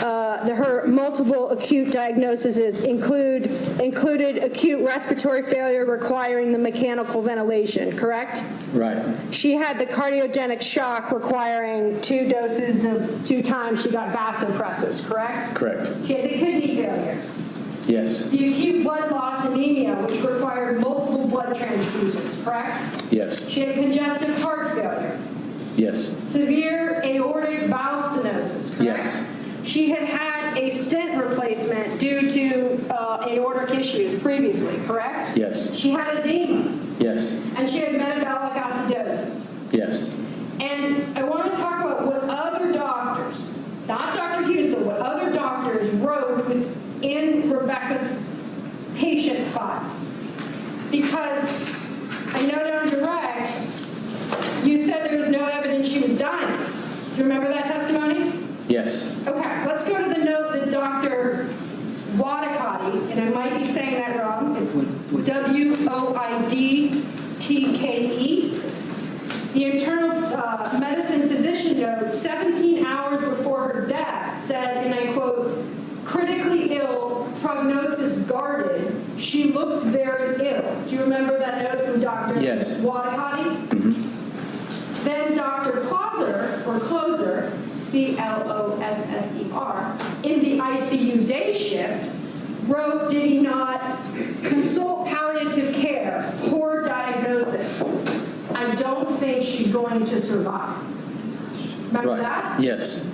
her multiple acute diagnoses included acute respiratory failure requiring the mechanical ventilation, correct? Right. She had the cardiogenic shock requiring 2 doses of 2 times she got vasopressors, correct? Correct. She had the kidney failure. Yes. The acute blood loss anemia, which required multiple blood transfusions, correct? Yes. She had congestive heart failure. Yes. Severe aortic valve stenosis, correct? Yes. She had had a stent replacement due to aortic issues previously, correct? Yes. She had edema. Yes. And she had metabolic acidosis. Yes. And I want to talk about what other doctors, not Dr. Houston, what other doctors wrote within Rebecca's patient file. Because I noted on direct, you said there was no evidence she was dying. Do you remember that testimony? Yes. Okay, let's go to the note that Dr. Wadakati, and I might be saying that wrong, it's Woidtke. The internal medicine physician note, 17 hours before her death, said, and I quote, critically ill, prognosis guarded, she looks very ill. Do you remember that note from Dr. Yes. Wadakati? Mm-hmm. Then Dr. Closer, C-L-O-S-S-E-R, in the ICU day shift, wrote, did he not, consult palliative care, poor diagnosis. I don't survive. Remember Right. that? Yes.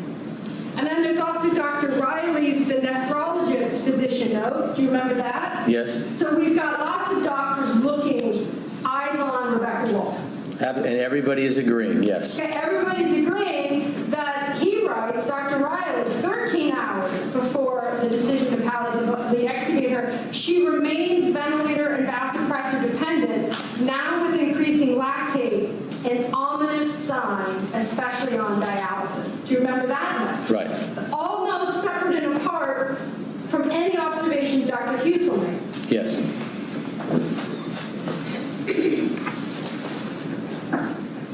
And then there's also Dr. Riley's, the nephrologist physician note. Do you remember that? Yes. So we've got lots of doctors looking, eyes on Rebecca Walls. And everybody is agreeing, yes. Okay, everybody's agreeing that he writes, Dr. Riley, 13 hours before the decision to palliatively extubate her, she remains ventilator and vasopressor dependent, now with increasing lactate, an ominous sign, especially on dialysis. Do you remember that note? Right. All notes separate and apart from any observation Dr. Husel makes. Yes.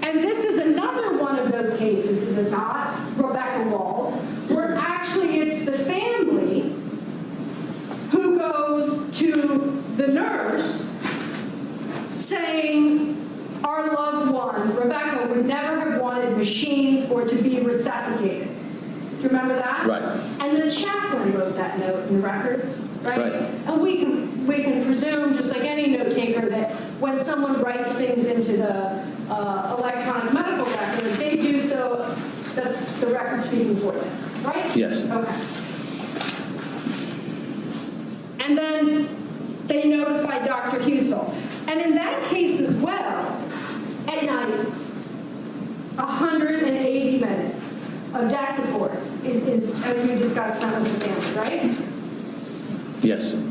And this is another one of those cases, is it not, Rebecca Walls, where actually it's the family who goes to the nurse saying, our loved one, Rebecca, would never have wanted machines or to be resuscitated. Do you remember that? Right. And the chaplain wrote that note in the records, right? Right. And we can presume, just like any note taker, that when someone writes things into the electronic medical record, they do so, that's the record speaking for them, right? Yes. Okay. And then they notified Dr. Husel. And in that case as well, at night, 180 minutes of death support is, as we discussed, found with the family, right? Yes.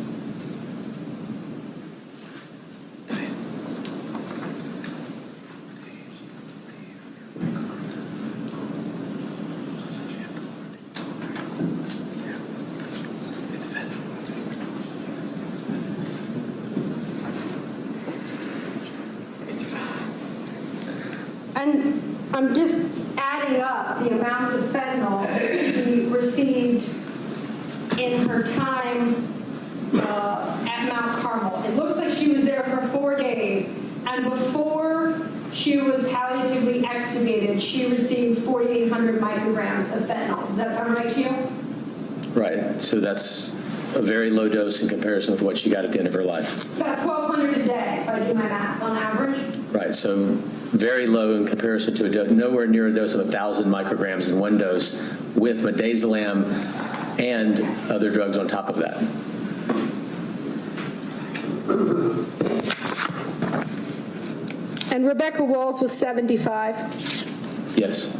And I'm just adding up the amounts of fentanyl she received in her time at Mount Carmel. It looks like she was there for 4 days, and before she was palliatively extubated, she received 4,800 micrograms of fentanyl. Does that sound right to you? Right. So that's a very low dose in comparison with what she got at the end of her life. About 1,200 a day, if I do my math, on average. Right. So very low in comparison to a dose, nowhere near a dose of 1,000 micrograms in one dose with midazolam and other drugs on top of that. And Rebecca Walls was 75. Yes.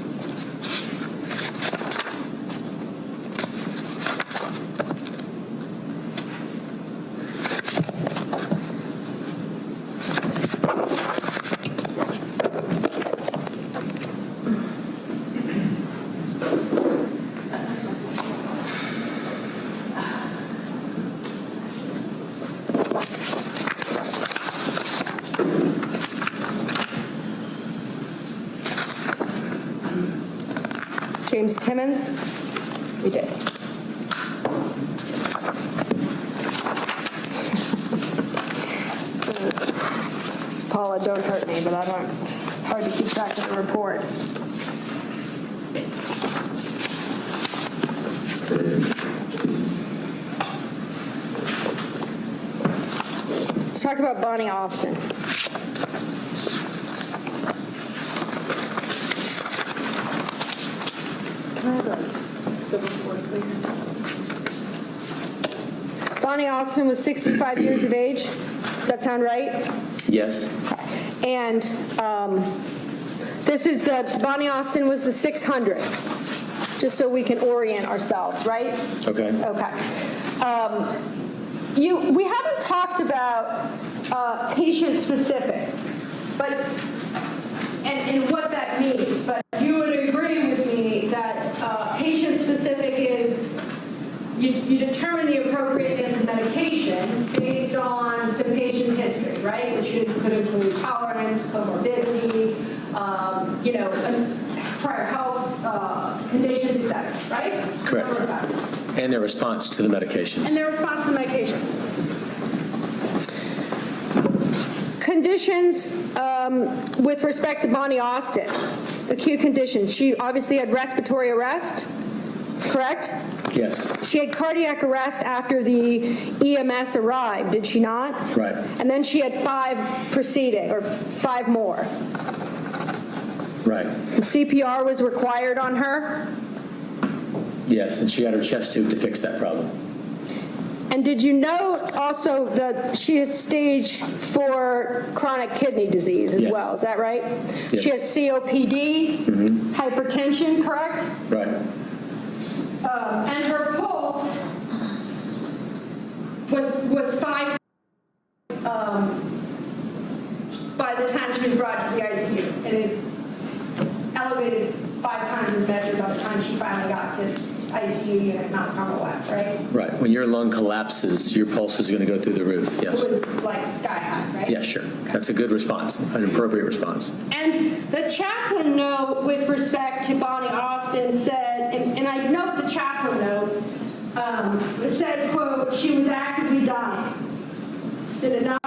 James Timmons? We did. Paula, don't hurt me, but I don't, it's hard to keep track of the report. Let's talk about Bonnie Austin. Bonnie Austin was 65 years of age. Does that sound right? Yes. And this is Bonnie Austin was the 600, just so we can orient ourselves, right? Okay. Okay. We haven't talked about patient-specific, but and what that means, but you would agree with me that patient-specific is you determine the appropriateness of medication based on the patient's history, right? Which could include tolerance, comorbidity, prior health conditions, etc. Right? Correct. And their response to the medications. And their response to the medication. Conditions with respect to Bonnie Austin, acute conditions. She obviously had respiratory arrest, correct? Yes. She had cardiac arrest after the EMS arrived, did she not? Right. And then she had 5 preceding, or 5 more. Right. And CPR was required on her. Yes, and she had her chest tube to fix that problem. And did you note also that she has stage 4 chronic kidney disease as Yes. well? Is that right? Yes. She has COPD, hypertension, correct? Right. And her pulse was 5 by the time she was brought to the ICU, and it elevated 5 times as measured by the time she finally got to ICU unit at Mount Carmel West, right? Right. When your lung collapses, your pulse is going to go through the roof. It Yes. was like sky high, right? Yeah, sure. That's a good response, an appropriate response. And the chaplain note with respect to Bonnie Austin said, and I note the chaplain note, it said, quote, she was actively dying. Did it not?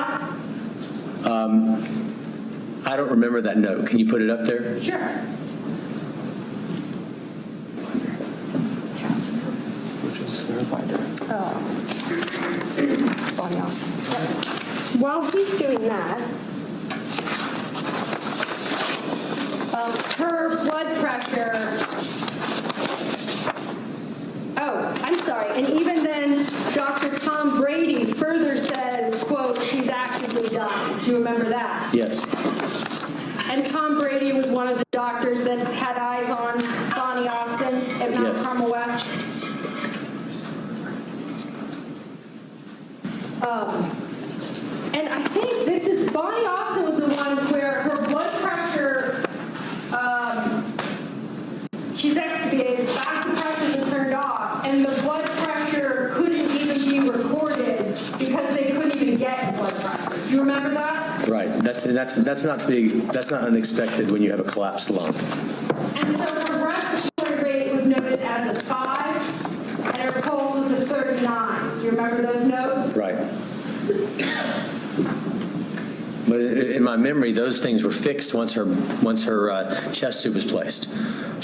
I don't remember that note. Can you put it up there? Sure. Bonnie Austin. While he's doing that, her blood pressure. Oh, I'm sorry. And even then, Dr. Tom Brady further says, quote, she's actively dying. Do you remember that? Yes. And Tom Brady was one of the doctors that had eyes on Bonnie Austin at Mount Yes. Carmel West. And I think this is, Bonnie Austin was the one where her blood pressure, she's extubated, vasopressors are turned off, and the blood pressure couldn't even be recorded because they couldn't even get the blood pressure. Do you remember that? Right. That's not unexpected when you have a collapsed lung. And so her respiratory rate was noted as a 5, and her pulse was a 39. Do you remember those notes? Right. But in my memory, those things were fixed once her chest tube was placed.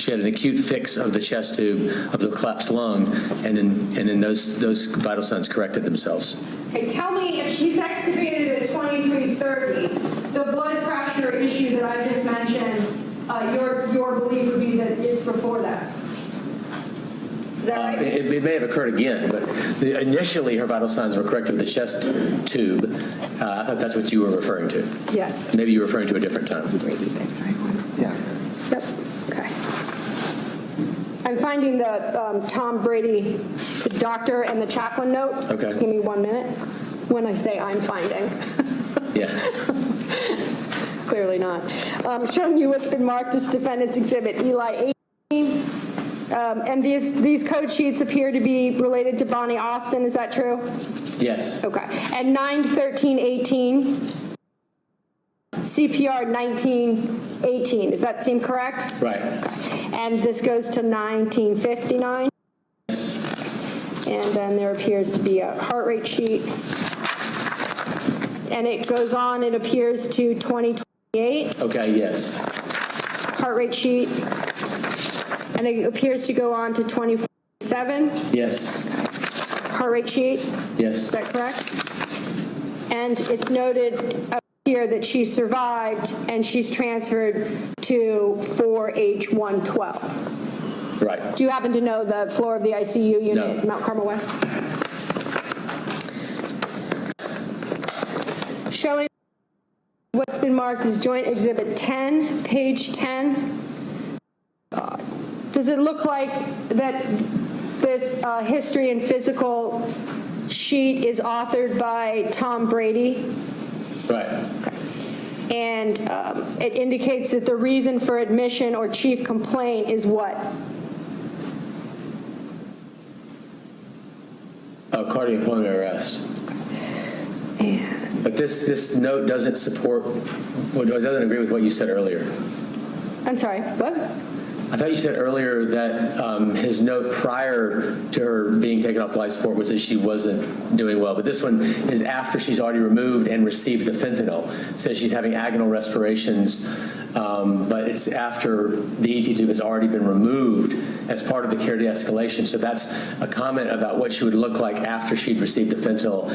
She had an acute fix of the chest tube of the collapsed lung, and then those vital signs corrected themselves. Okay, tell me if she's extubated at 2330, the blood pressure issue that I just mentioned, your belief would be that it's before that. Is that right? It may have occurred again, but initially her vital signs were corrected with the chest tube. I thought that's what you were referring to. Yes. Maybe you were referring to a different time. Yeah. Yep. Okay. I'm finding the Tom Brady, the doctor and the chaplain note. Okay. Just give me 1 minute. When I say I'm finding. Yeah. Clearly not. Showing you what's been marked as defendant's exhibit Eli 18. And these code sheets appear to be related to Bonnie Austin. Is that true? Yes. Okay. And 9/13/18, CPR 19/18. Does that seem correct? Right. Okay. And this goes to 1959. And then there appears to be a heart rate sheet. And it goes on, it appears to 2028. Okay, yes. Heart rate sheet. And it appears to go on to 2047. Yes. Heart rate sheet. Yes. Is that correct? And it's noted up here that she survived and she's transferred to 4H112. Right. Do you happen to know the floor of the ICU unit No. at Mount Carmel West? Showing what's been marked as Joint Exhibit 10, page 10. Does it look like that this history and physical sheet is authored by Tom Brady? Right. And it indicates that the reason for admission or chief complaint is what? Cardiac pulmonary arrest. But this note doesn't support, well, it doesn't agree with what you said earlier. I'm sorry, what? I thought you said earlier that his note prior to her being taken off life support was that she wasn't doing well. But this one is after she's already removed and received the fentanyl. It says she's having agonal respirations, but it's after the ET tube has already been removed as part of the care de-escalation. So that's a comment about what she would look like after she'd received the fentanyl,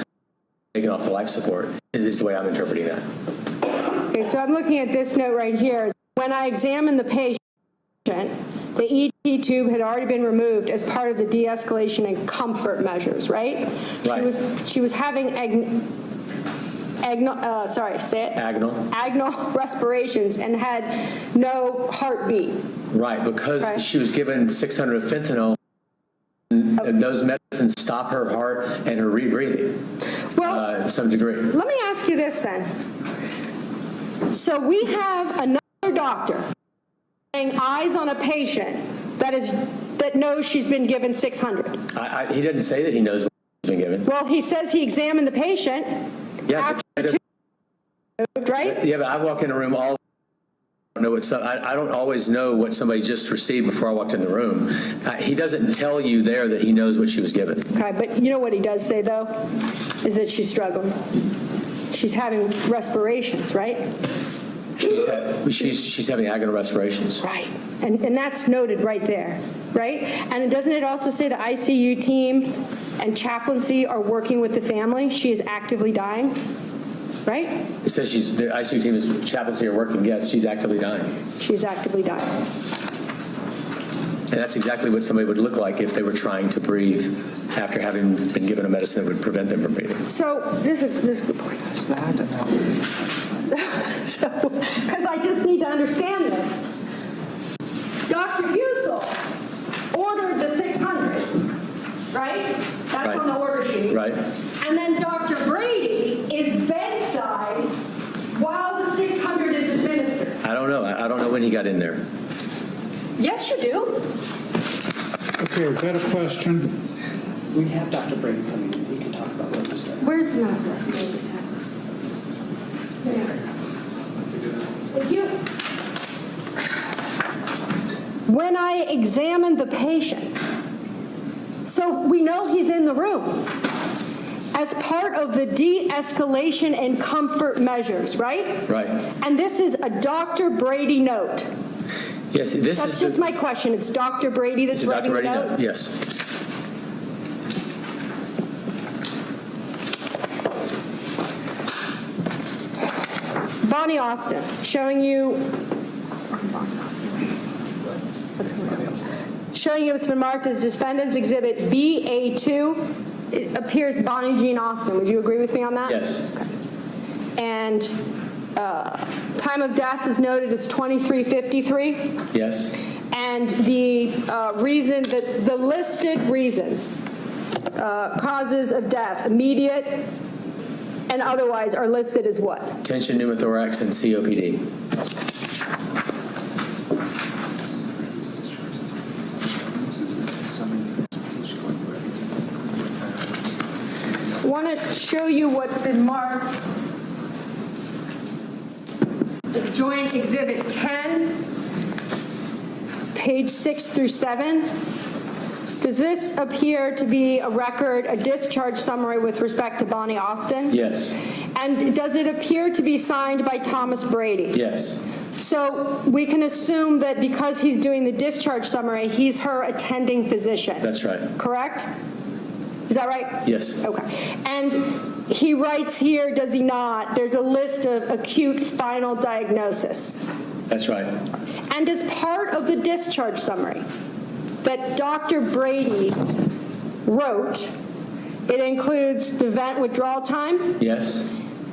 taken off the life support, is the way I'm interpreting that. Okay, so I'm looking at this note right here. when I examined the patient, the ET tube had already been removed as part of the de-escalation and comfort measures, right? Right. She was having agonal respirations and had no heartbeat. Right, because Right. she was given 600 of fentanyl, and those medicines stop her heart and her rebreathing to some degree. Let me ask you this then. So we have another doctor laying eyes on a patient that knows she's been given 600. He didn't say that he knows what she's been given. Well, he says he examined the patient Yeah, after the tube was removed, right? yeah, but I walk in a room all. I don't always know what somebody just received before I walked in the room. He doesn't tell you there that he knows what she was given. Okay, but you know what he does say, though, is that she's struggling. She's having respirations, right? She's having agonal respirations. Right. And that's noted right there, right? And doesn't it also say the ICU team and chaplaincy are working with the family? She is actively dying, right? It says the ICU team is chaplaincy are working. Yes, she's actively dying. She's actively dying. And that's exactly what somebody would look like if they were trying to breathe after having been given a medicine that would prevent them from breathing. So this is a good point. Because I just need to understand this. Dr. Husel ordered the 600, right? That's Right. on the order sheet. Right. And then Dr. Brady is bedside while the 600 is administered. I don't know. I don't know when he got in there. Yes, you do. Okay, is that a question? We have Dr. Brady coming in. He can talk about what was there. Where's the number? Thank you. When I examined the patient, so we know he's in the room as part of the de-escalation and comfort measures, right? Right. And this is a Dr. Brady note. Yes, this That's is just my question. It's Dr. Brady that's It's a writing Dr. the Brady note? note. Yes. Bonnie Austin, showing you it's been marked as Defendant's Exhibit BA2. It appears Bonnie Jean Austin. Would you agree with me on that? Yes. Okay. And time of death is noted as 23:53. Yes. And the reason that the listed reasons, causes of death, immediate and otherwise, are listed as what? Tension pneumothorax and COPD. I want to show you what's been marked as Joint Exhibit 10, page 6 through 7. Does this appear to be a record, a discharge summary with respect to Bonnie Austin? Yes. And does it appear to be signed by Thomas Brady? Yes. So we can assume that because he's doing the discharge summary, he's her attending physician. That's right. Correct? Is that right? Yes. Okay. And he writes here, does he not? There's a list of acute final diagnosis. That's right. And as part of the discharge summary that Dr. Brady wrote, it includes the vent withdrawal time, Yes.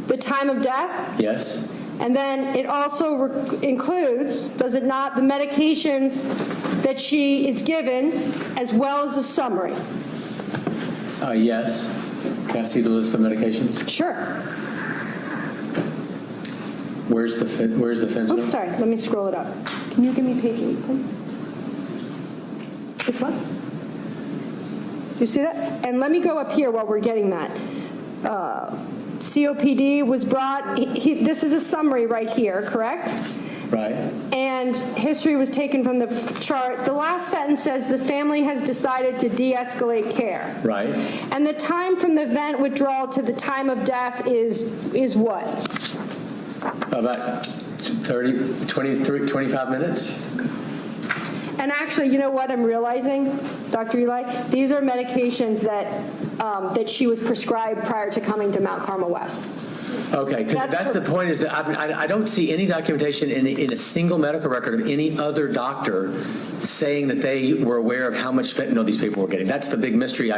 the time of death, Yes. and then it also includes, does it not, the medications that she is given, as well as a summary. Yes. Can I see the list of medications? Sure. Where's the fentanyl? Oops, sorry. Let me scroll it up. Can you give me page 8, please? It's what? Do you see that? And let me go up here while we're getting that. COPD was brought. This is a summary right here, correct? Right. And history was taken from the chart. The last sentence says the family has decided to de-escalate care. Right. And the time from the vent withdrawal to the time of death is what? About 30, 23, 25 minutes. And actually, you know what I'm realizing, Dr. Eli? These are medications that that she was prescribed prior to coming to Mount Carmel West. Okay, because That's that's the point is that I don't see any documentation in a single medical record of any other doctor saying that they were aware of how much fentanyl these people were getting. That's the big mystery.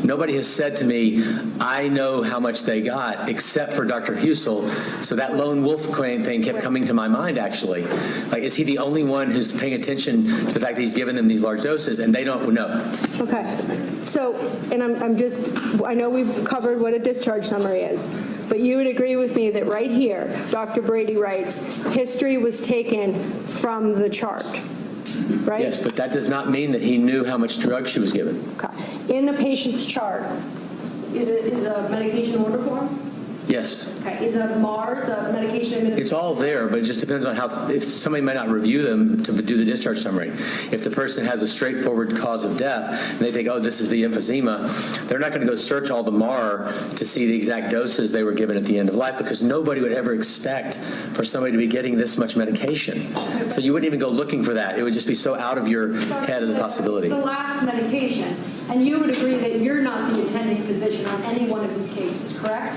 Nobody has said to me, I know how much they got, except for Dr. Husel. So that lone wolf claim thing kept coming to my mind, actually. Like, is he the only one who's paying attention to the fact that he's given them these large doses and they don't know? Okay. So, and I know we've covered what a discharge summary is, but you would agree with me that right here, Dr. Brady writes, history was taken from the chart, right? Yes, but that does not mean that he knew how much drug she was given. Okay. In the patient's chart, is a medication order form? Yes. Okay. Is a MARS a medication administration? It's all there, but it just depends on if somebody might not review them to do the discharge summary. If the person has a straightforward cause of death and they think, oh, this is the emphysema, they're not going to go search all the MAR to see the exact doses they were given at the end of life, because nobody would ever expect for somebody to be getting this much medication. So you wouldn't even go looking for that. It would just be so out of your head as a possibility. It's the last medication, and you would agree that you're not the attending physician on any one of these cases, correct?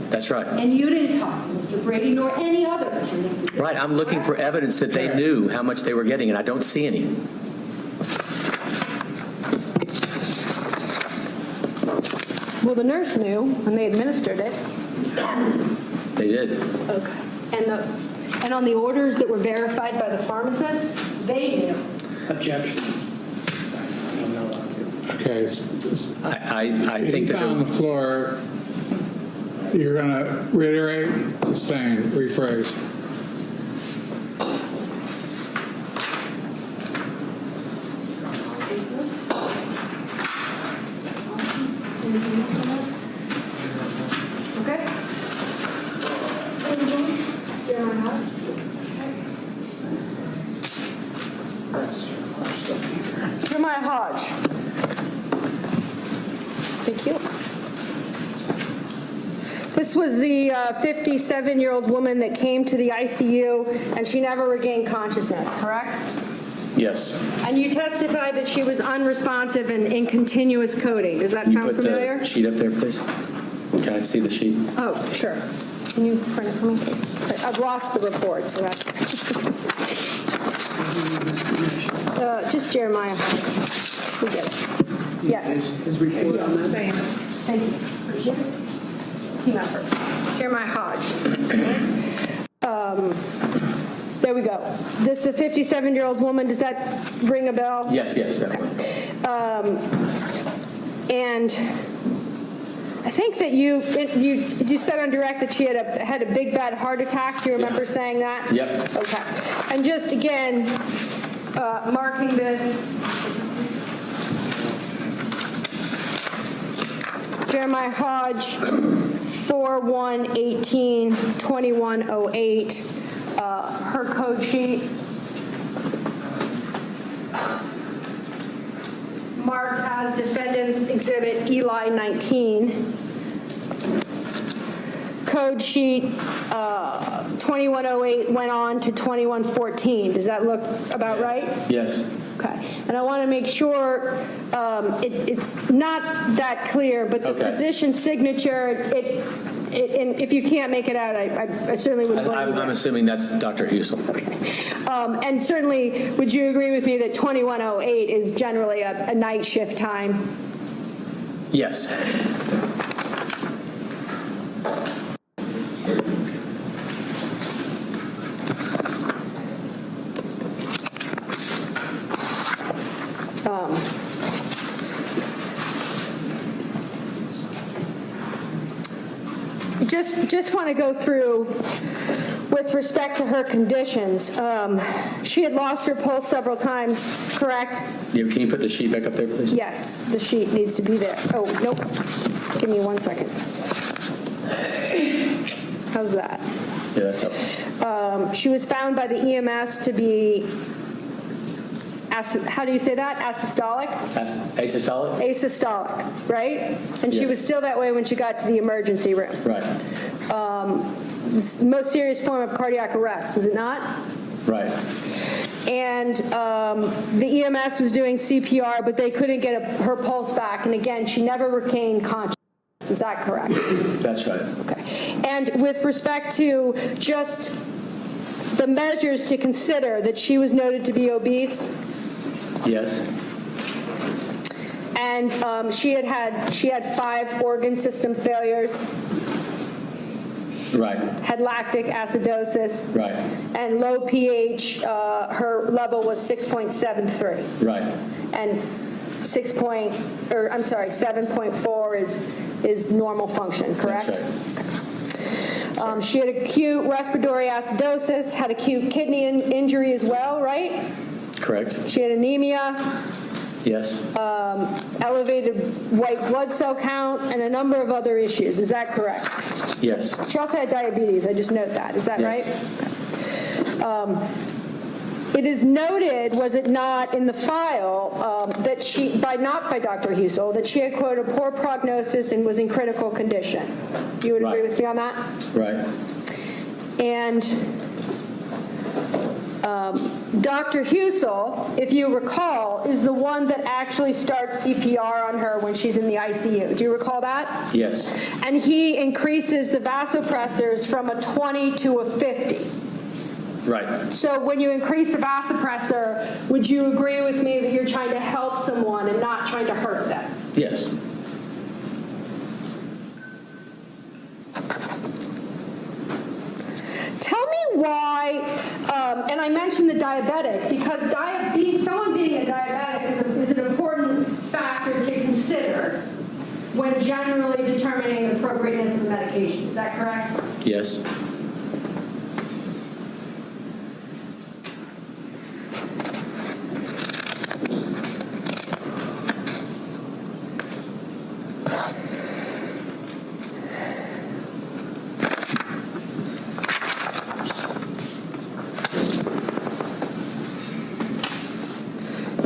That's right. And you didn't talk to Mr. Brady nor any other attending physician. Right. I'm looking for evidence that they knew how much they were getting, and I don't see any. Well, the nurse knew when they administered it. They did. Okay. And on the orders that were verified by the pharmacist, they knew. Objection. Okay, I think he's that on the floor. You're going to reiterate, sustain, rephrase. Okay? Jeremiah Hodge. Thank you. This was the 57-year-old woman that came to the ICU, and she never regained consciousness, correct? yes. And you testified that she was unresponsive and in continuous coding. Does that You sound put familiar? the sheet up there, please. Can I see the sheet? Oh, sure. Can you print it for me, please? I've lost the report, so that's... just Jeremiah. We get it. Yes. His report on that? Thank you. Appreciate it. Team effort. Jeremiah Hodge. There we go. This is a 57-year-old woman. Does that ring a bell? Yes, definitely. And I think that you said on direct that she had a big bad heart attack. Do you remember saying that? Yep. Okay. And just again, marking this. Jeremiah Hodge, 4/1/18/2108. Her code sheet. Marked as Defendant's Exhibit Eli 19. Code sheet 2108 went on to 2114. Does that look about right? Yes. Okay. And I want to make sure it's not that clear, but the physician's signature, and if you can't make it out, I certainly would blame you. I'm assuming that's Dr. Husel. Okay. And certainly, would you agree with me that 2108 is generally a night shift time? Yes. Just want to go through with respect to her conditions. She had lost her pulse several times, correct? Yeah, can you put the sheet back up there, please? Yes, the sheet needs to be there. Oh, nope. Give me 1 second. How's that? Yeah, that's helpful. She was found by the EMS to be, how do you say that? Asystolic? Asystolic? Asystolic, right? And she Yes. was still that way when she got to the emergency room. Right. Most serious form of cardiac arrest, is it not? Right. And the EMS was doing CPR, but they couldn't get her pulse back. And again, she never regained consciousness. Is that correct? That's right. Okay. And with respect to just the measures to consider, that she was noted to be obese, Yes. and she had 5 organ system failures, Right. had lactic acidosis, Right. and low pH. Her level was 6.73, Right. and 7.4 is normal function. Correct. That's right. She had acute respiratory acidosis, had acute kidney injury as well, right? Correct. She had anemia, Yes. elevated white blood cell count, and a number of other issues. Is that correct? Yes. She also had diabetes. I just note that. Is that Yes. right? It is noted, was it not, in the file that she, not by Dr. Husel, that she had, quote, a poor prognosis and was in critical condition. You would agree Right. with me on that? Right. And Dr. Husel, if you recall, is the one that actually starts CPR on her when she's in the ICU. Do you recall that? Yes. And he increases the vasopressors from a 20 to a 50. Right. So when you increase the vasopressor, would you agree with me that you're trying to help someone and not trying to hurt them? Yes. Tell me why, and I mentioned the diabetic, because someone being a diabetic is an important factor to consider when generally determining the appropriateness of the medication. Is that correct? Yes.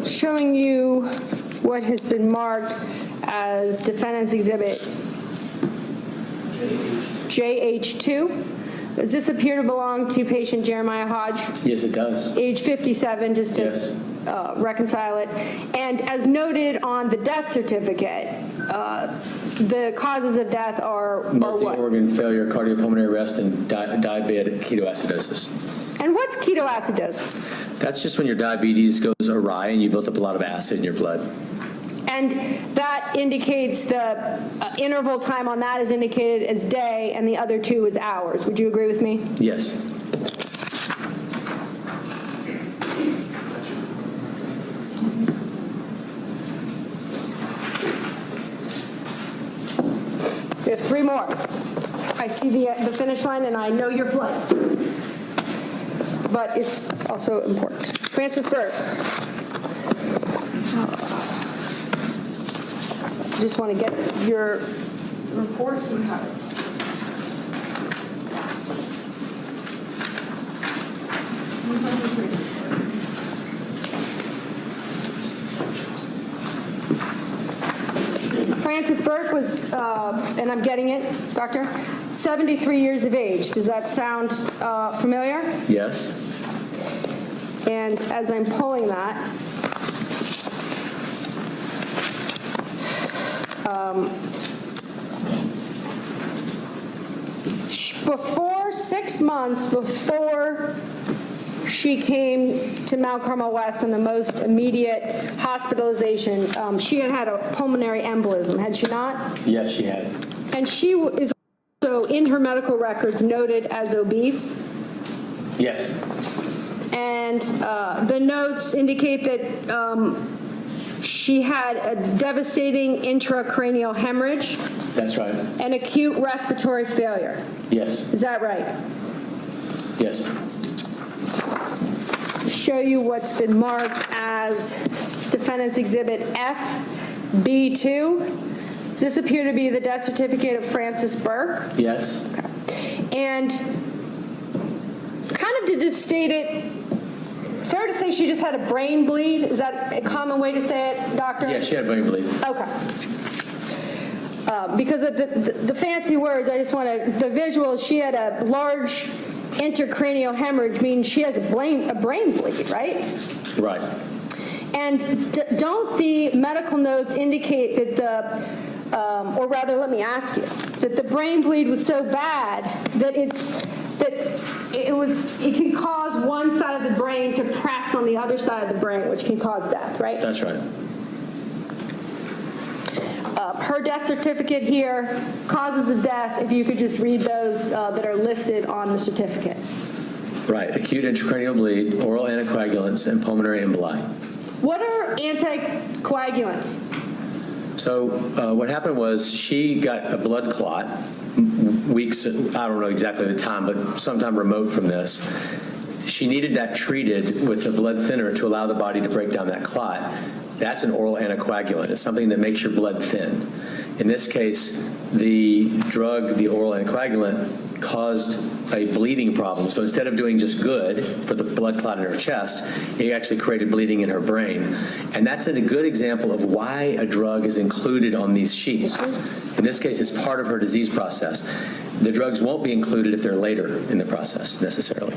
Showing you what has been marked as Defendant's Exhibit JH2. Does this appear to belong to patient Jeremiah Hodge? Yes, it does. Age 57, just to Yes. reconcile it. And as noted on the death certificate, the causes of death are what? Multi-organ failure, cardiopulmonary arrest, and diabetic ketoacidosis. And what's ketoacidosis? That's just when your diabetes goes awry and you built up a lot of acid in your blood. And that indicates the interval time on that is indicated as day, and the other 2 is hours. Would you agree with me? Yes. We have 3 more. I see the finish line, and I know your flight. But it's also important. Francis Berg. Just want to get your reports. You have it. Francis Burke was, and I'm getting it, Doctor, 73 years of age. Does that sound familiar? Yes. And as I'm pulling that, before 6 months before she came to Mount Carmel West in the most immediate hospitalization, she had a pulmonary embolism, had she not? Yes, she had. And she is also in her medical records noted as obese. Yes. And the notes indicate that she had a devastating intracranial hemorrhage That's right. and acute respiratory failure. Yes. Is that right? Yes. Show you what's been marked as Defendant's Exhibit FB2. Does this appear to be the death certificate of Francis Burke? Yes. Okay. And kind of to just state it, fair to say she just had a brain bleed? Is that a common way to say it, Doctor? Yes, she had brain bleed. Okay. Because of the fancy words, I just want to, the visuals, she had a large intracranial hemorrhage, means she has a brain bleed, right? Right. And don't the medical notes indicate that or rather, let me ask you, that the brain bleed was so bad that it can cause one side of the brain to press on the other side of the brain, which can cause death, right? That's right. Her death certificate here, causes of death, if you could just read those that are listed on the certificate. Right. Acute intracranial bleed, oral anticoagulants, and pulmonary emboli. What are anticoagulants? So what happened was she got a blood clot weeks, I don't know exactly the time, but sometime remote from this. She needed that treated with a blood thinner to allow the body to break down that clot. That's an oral anticoagulant. It's something that makes your blood thin. In this case, the drug, the oral anticoagulant, caused a bleeding problem. So instead of doing just good for the blood clot in her chest, it actually created bleeding in her brain. And that's a good example of why a drug is included on these sheets. In this case, it's part of her disease process. The drugs won't be included if they're later in the process, necessarily.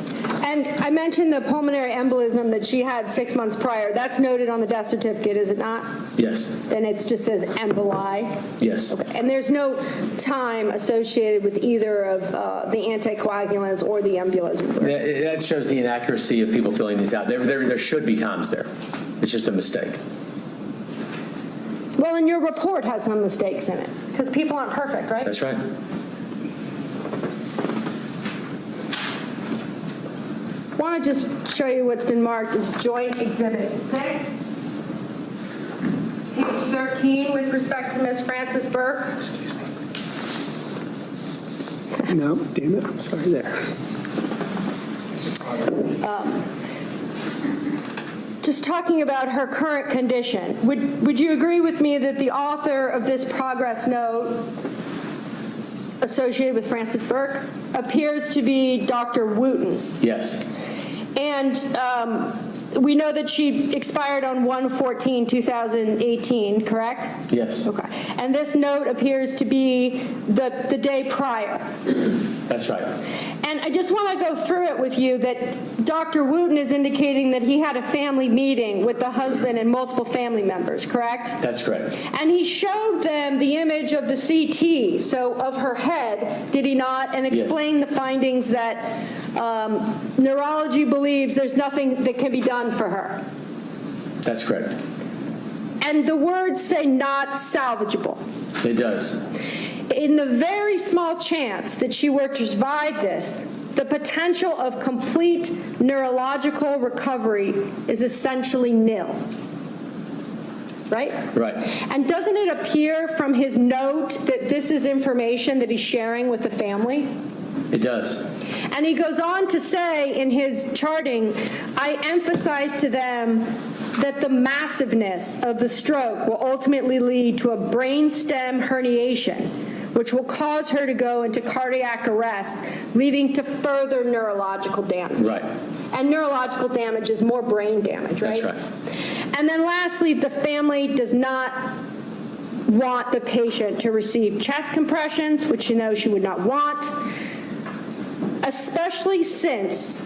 And I mentioned the pulmonary embolism that she had 6 months prior. That's noted on the death certificate, is it not? Yes. And it just says emboli? Yes. Okay. And there's no time associated with either of the anticoagulants or the embolism? That shows the inaccuracy of people filling these out. There should be times there. It's just a mistake. Well, and your report has some mistakes in it, because people aren't perfect, right? That's right. I want to just show you what's been marked as Joint Exhibit 6, page 13, with respect to Ms. Frances Burke. No, damn it, I'm sorry there. Just talking about her current condition, would you agree with me that the author of this progress note associated with Frances Burke appears to be Dr. Wooten? Yes. And we know that she expired on 1/14/2018, correct? Yes. Okay. And this note appears to be the day prior. That's right. And I just want to go through it with you that Dr. Wooten is indicating that he had a family meeting with the husband and multiple family members, correct? That's correct. And he showed them the image of the CT, so of her head, did he not? And explained the findings that neurology believes there's nothing that can be done for her. That's correct. And the words say not salvageable. It does. In the very small chance that she were to survive this, the potential of complete neurological recovery is essentially nil. Right? Right. And doesn't it appear from his note that this is information that he's sharing with the family? It does. And he goes on to say in his charting, I emphasize to them that the massiveness of the stroke will ultimately lead to a brainstem herniation, which will cause her to go into cardiac arrest, leading to further neurological damage. Right. And neurological damage is more brain damage, right? That's right. And then lastly, the family does not want the patient to receive chest compressions, which you know she would not want, especially since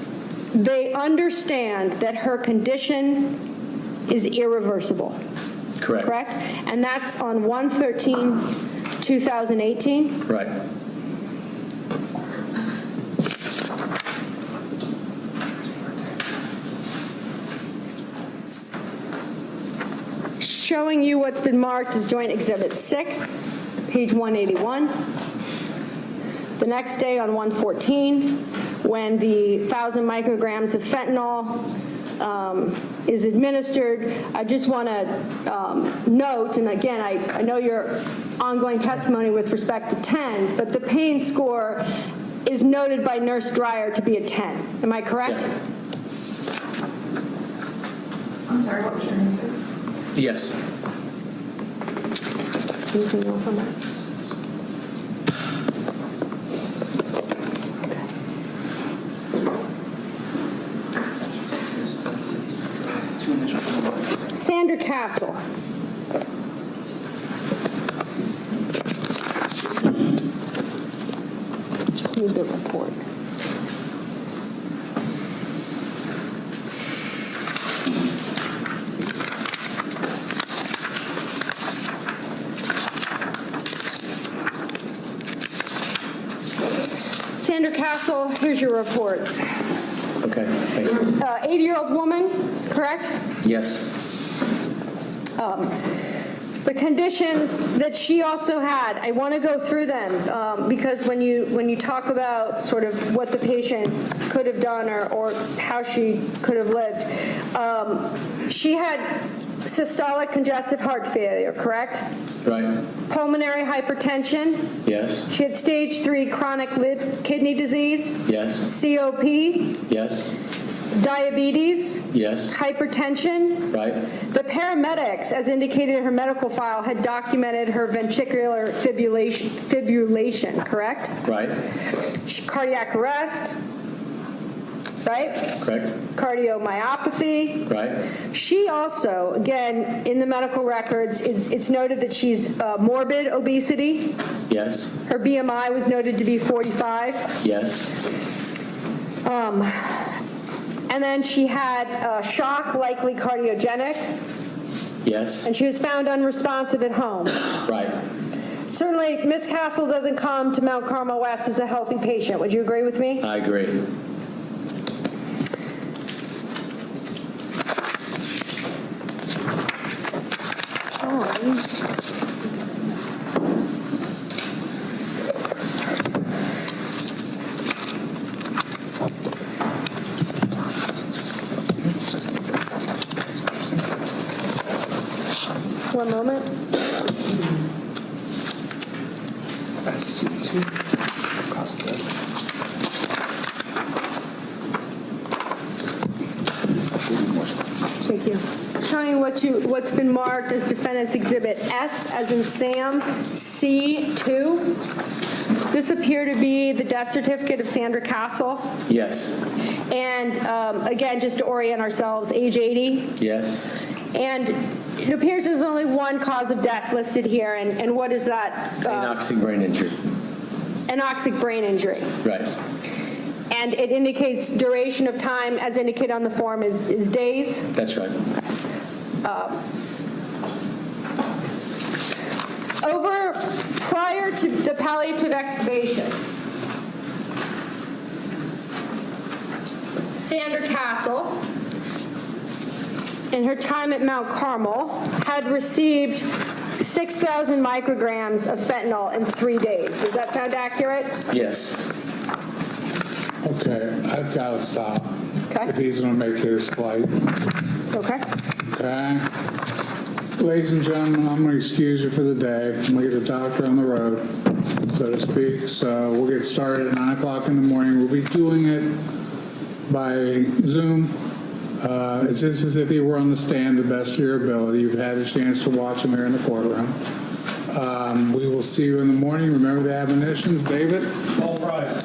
they understand that her condition is irreversible. Correct. Correct? And that's on 1/13/2018. Right. Showing you what's been marked as Joint Exhibit 6, page 181. The next day on 1/14, when the 1,000 micrograms of fentanyl is administered, I just want to note, and again, I know your ongoing testimony with respect to 10s, but the pain score is noted by Nurse Dreyer to be a 10. Am I correct? Yeah. I'm sorry, what was your answer? Yes. Anything else on that? Sandra Castle. Just need the report. Sandra Castle, here's your report. Okay, thank you. 80-year-old woman, correct? Yes, The conditions that she also had, I want to go through them because when you talk about sort of what the patient could have done or how she could have lived, she had systolic congestive heart failure, correct? right, Pulmonary hypertension. yes, She had stage 3 chronic kidney disease, yes, COP, yes, diabetes, yes, hypertension. right, The paramedics, as indicated in her medical file, had documented her ventricular fibrillation, correct? right, Cardiac arrest, right? correct, Cardiomyopathy. right, She also, again, in the medical records, it's noted that she's morbid obesity. yes, Her BMI was noted to be 45. yes, And then she had shock, likely cardiogenic, yes, and she was found unresponsive at home. right, Certainly, Ms. Castle doesn't come to Mount Carmel West as a healthy patient. Would you agree with me? I agree. One moment. Thank you. Showing what's been marked as Defendant's Exhibit S, as in Sam, C2. Does this appear to be the death certificate of Sandra Castle? Yes, And again, just to orient ourselves, age 80. yes, And it appears there's only one cause of death listed here, and what is that? anoxic brain injury, Anoxic brain injury. right, And it indicates duration of time, as indicated on the form, is days. that's right, Prior to the palliative extubation, Sandra Castle, in her time at Mount Carmel, had received 6,000 micrograms of fentanyl in 3 days. Does that sound accurate? yes, Okay, I've got to stop. Okay. If he's going to make his flight. Okay. Okay? Ladies and gentlemen, I'm going to excuse you for the day. I'm going to get the doctor on the road, so to speak. So we'll get started at 9 o'clock in the morning. We'll be doing it by Zoom. It's just as if he were on the stand to the best of your ability. You've had a chance to watch him here in the courtroom. We will see you in the morning. Remember the admonitions, David? All rise.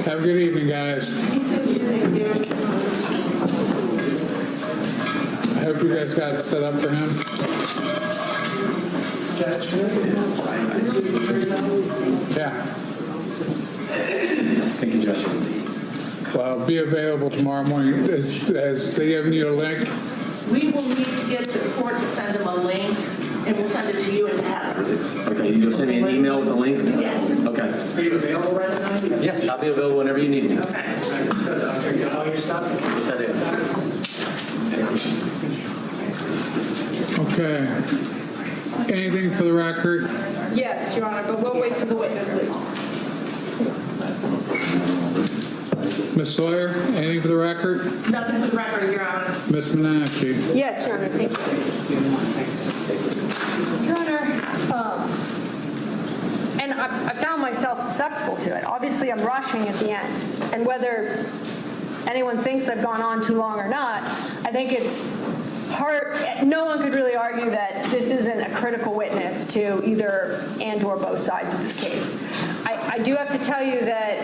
Have a good evening, guys. I hope you guys got it set up for him. Yeah. thank you, Judge. Well, be available tomorrow morning. Has they given you a link? We will need to get the court to send them a link, and we'll send it to you and to Heather. Okay, you'll send me an email with a link? Yes. Okay, Are you available right now? yes, I'll be available whenever you need me. All your stuff? Yes, I do. Okay. Anything for the record? Yes, Your Honor, but we'll wait till the witness leaves. Ms. Sawyer, anything for the record? Nothing for the record, Your Honor. Ms. Menasche? Yes, Your Honor, thank you. Your Honor, and I found myself susceptible to it. Obviously, I'm rushing at the end. And whether anyone thinks I've gone on too long or not, I think it's hard. No one could really argue that this isn't a critical witness to either and or both sides of this case. I do have to tell you that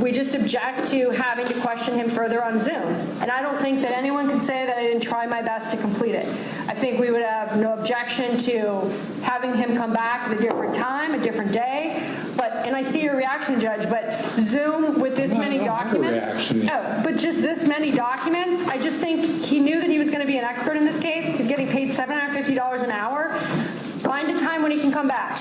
we just object to having to question him further on Zoom. And I don't think that anyone can say that I didn't try my best to complete it. I think we would have no objection to having him come back at a different time, a different day. And I see your reaction, Judge, but Zoom with this many I don't have a documents. reaction yet. Oh, but just this many think he knew that he was going to be an expert in this case. He's getting paid $750 an hour. Find a time when he can come back.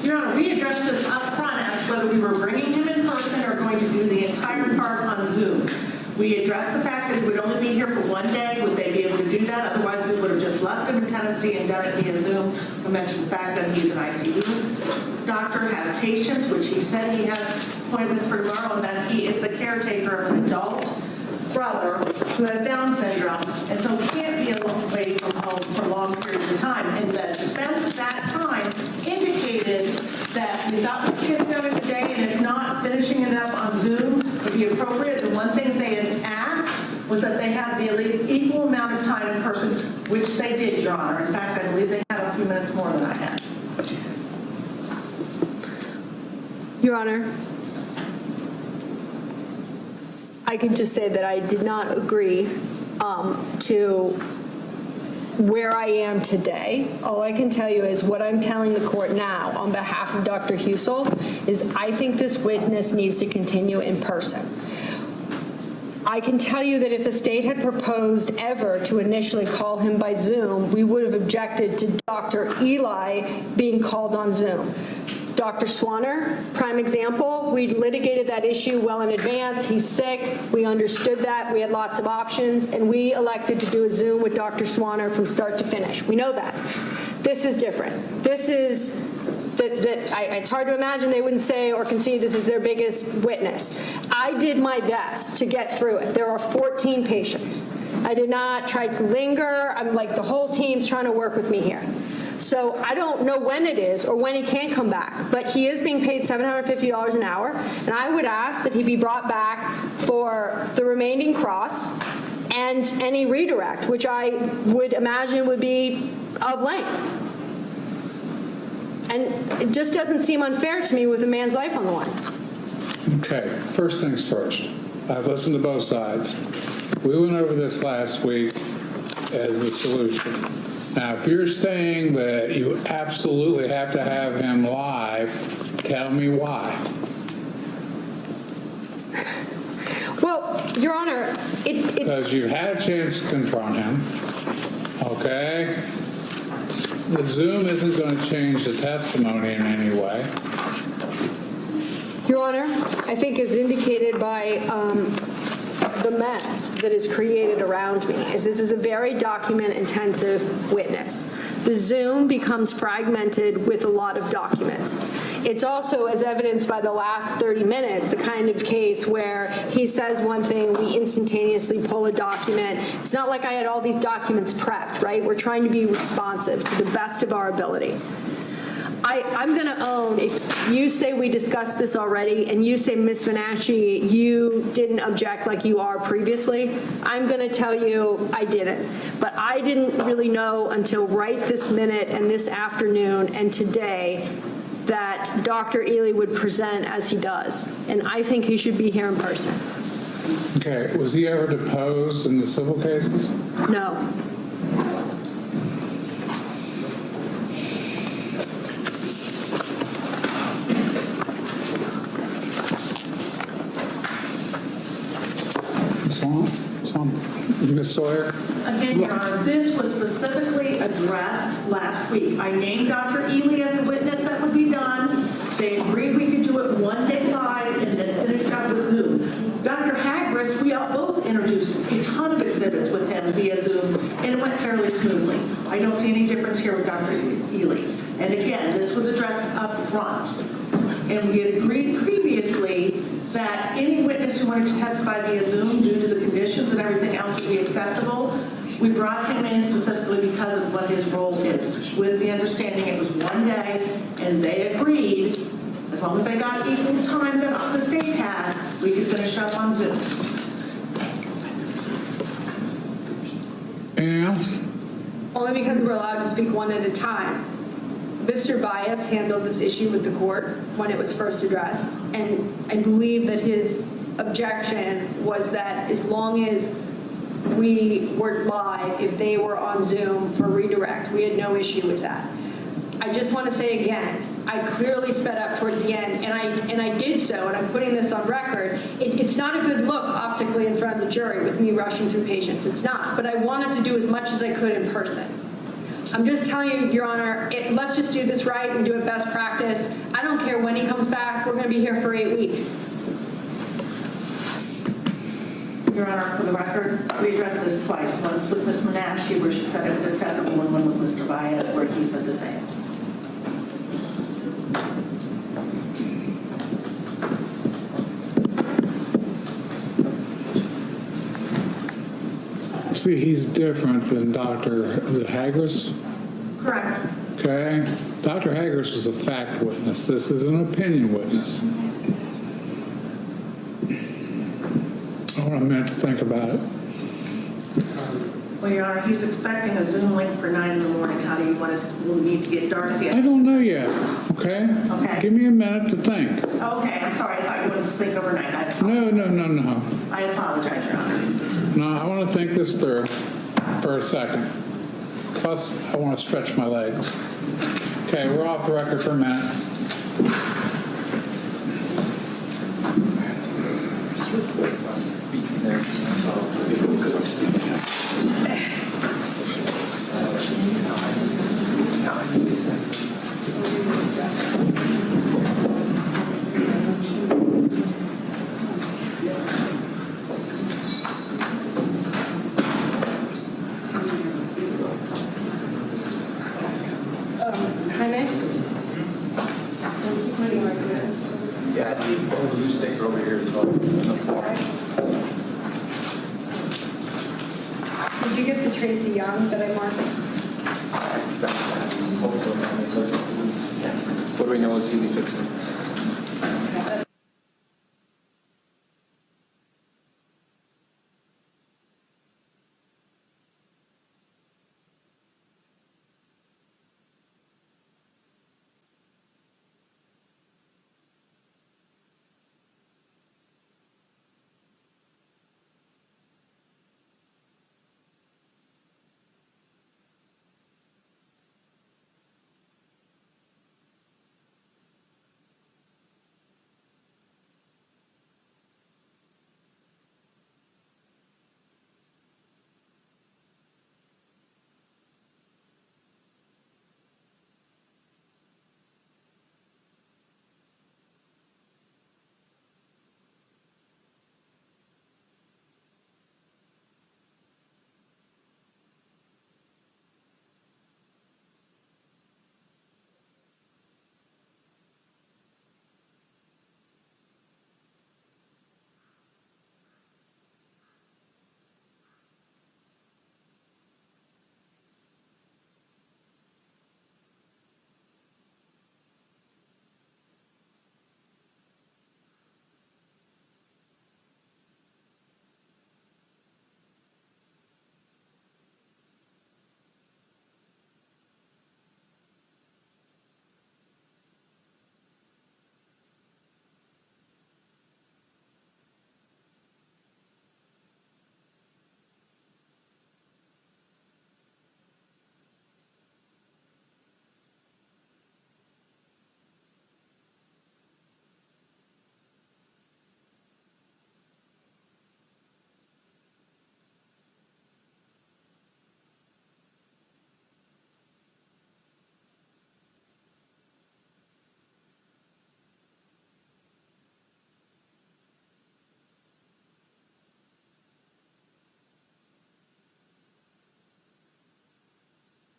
Your Honor, we addressed this up front as whether we were bringing him in person or going to do the entire part on Zoom. We addressed the fact that he would only be here for one day. Would they be able to do that? Otherwise, we would have just left him in Tennessee and done it via Zoom. We mentioned the fact that he's an ICU doctor, has patients, which he said he has appointments for tomorrow, and that he is the caretaker of an adult brother who has Down syndrome, and so he can't be away from home for long periods of time. And the defense at that time indicated that we thought we could get it today, and if not, finishing it up on Zoom would be appropriate. The one thing they had asked was that they have the equal amount of time in person, which they did, Your Honor. In fact, I believe they had a few minutes more than I had. Your Honor, I can just say that I did not agree to where I am today. All I can tell you is what I'm telling the court now on behalf of Dr. Husel is I think this witness needs to continue in person. I can tell you that if the state had proposed ever to initially call him by Zoom, we would have objected to Dr. Eli being called on Zoom. Dr. Swanner, prime example, we litigated that issue well in advance. He's sick. We understood that. We had lots of options, and we elected to do a Zoom with Dr. Swanner from start to finish. We know that. This is different. This is, it's hard to imagine they wouldn't say or concede this is their biggest witness. I did my best to get through it. There are 14 patients. I did not try to linger. I'm like, the whole team's trying to work with me here. So I don't know when it is or when he can come back, but he is being paid $750 an hour, and I would ask that he be brought back for the remaining cross and any redirect, which I would imagine would be of length. And it just doesn't seem unfair to me with a man's life on the line. Okay, first things first. I've listened to both sides. We went over this last week as the solution. Now, if you're saying that you absolutely have to have him live, tell me why. Well, Your Honor, Because you've had a chance to confront him, okay? The Zoom isn't going to change the testimony in any way. Your Honor, I think as indicated by the mess that is created around me, is this is a very document-intensive witness. The Zoom becomes fragmented with a lot of documents. It's also, as evidenced by the last 30 minutes, the kind of case where he says one thing, we instantaneously pull a document. It's not like I had all these documents prepped, right? We're trying to be responsive to the best of our ability. I'm going to own, if you say we discussed this already and you say, Ms. Venasci, you didn't object like you are previously, I'm going to tell you I didn't. But I didn't really know until right this minute and this afternoon and today that Dr. Ely would present as he does. And I think he should be here in person. Okay, was he ever deposed in the civil cases? No. Ms. Sawyer? Again, Your Honor, this was specifically addressed last week. I named Dr. Ely as the witness that would be done. They agreed we could do it one day live and then finish up with Zoom. Dr. Hagris, we all both introduced a ton of exhibits with him via Zoom, and it went fairly smoothly. I don't see any difference here with Dr. Ely. And again, this was addressed up front. And we had agreed previously that any witness who wanted to testify via Zoom due to the conditions and everything else would be acceptable. We brought him in specifically because of what his role is, with the understanding it was one day, and they agreed, as long as they got equal time that the state had, we could finish up on Zoom. Anything else? Only because we're allowed to speak one at a time. Mr. Bias handled this issue with the court when it was first addressed, and I believe that his objection was that as long as we were live, if they were on Zoom for redirect, we had no issue with that. I just want to say again, I clearly sped up towards the end, and I did so, and I'm putting this on record. It's not a good look optically in front of the jury with me rushing through patients. It's not. But I wanted to do as much as I could in person. I'm just telling you, Your Honor, let's just do this right and do it best practice. I don't care when he comes back. We're going to be here for 8 weeks. Your Honor, for the record, we addressed this twice. Once with Ms. Menashe, where she said it was acceptable, and one with Mr. Baez, where he said the same. See, he's different than Dr. is it Hagris? Correct. Okay? Dr. Hagris was a fact witness. This is an opinion witness. I want a minute to think about it. Well, Your Honor, he's expecting a Zoom link for 9 in the morning. How do you want us, we'll need to get Darcy. I don't know yet, okay? Okay. Give me a minute to think. Okay, I'm sorry. I thought you wanted to think overnight. No. I apologize, Your Honor. No, I want to think this through for a second. Plus, I want to stretch my legs. Okay, we're off the record for a minute. Yeah, I see a blue sticker over here as well on the floor. Did you get the Tracy Young that I marked? What do we know is CD fixing?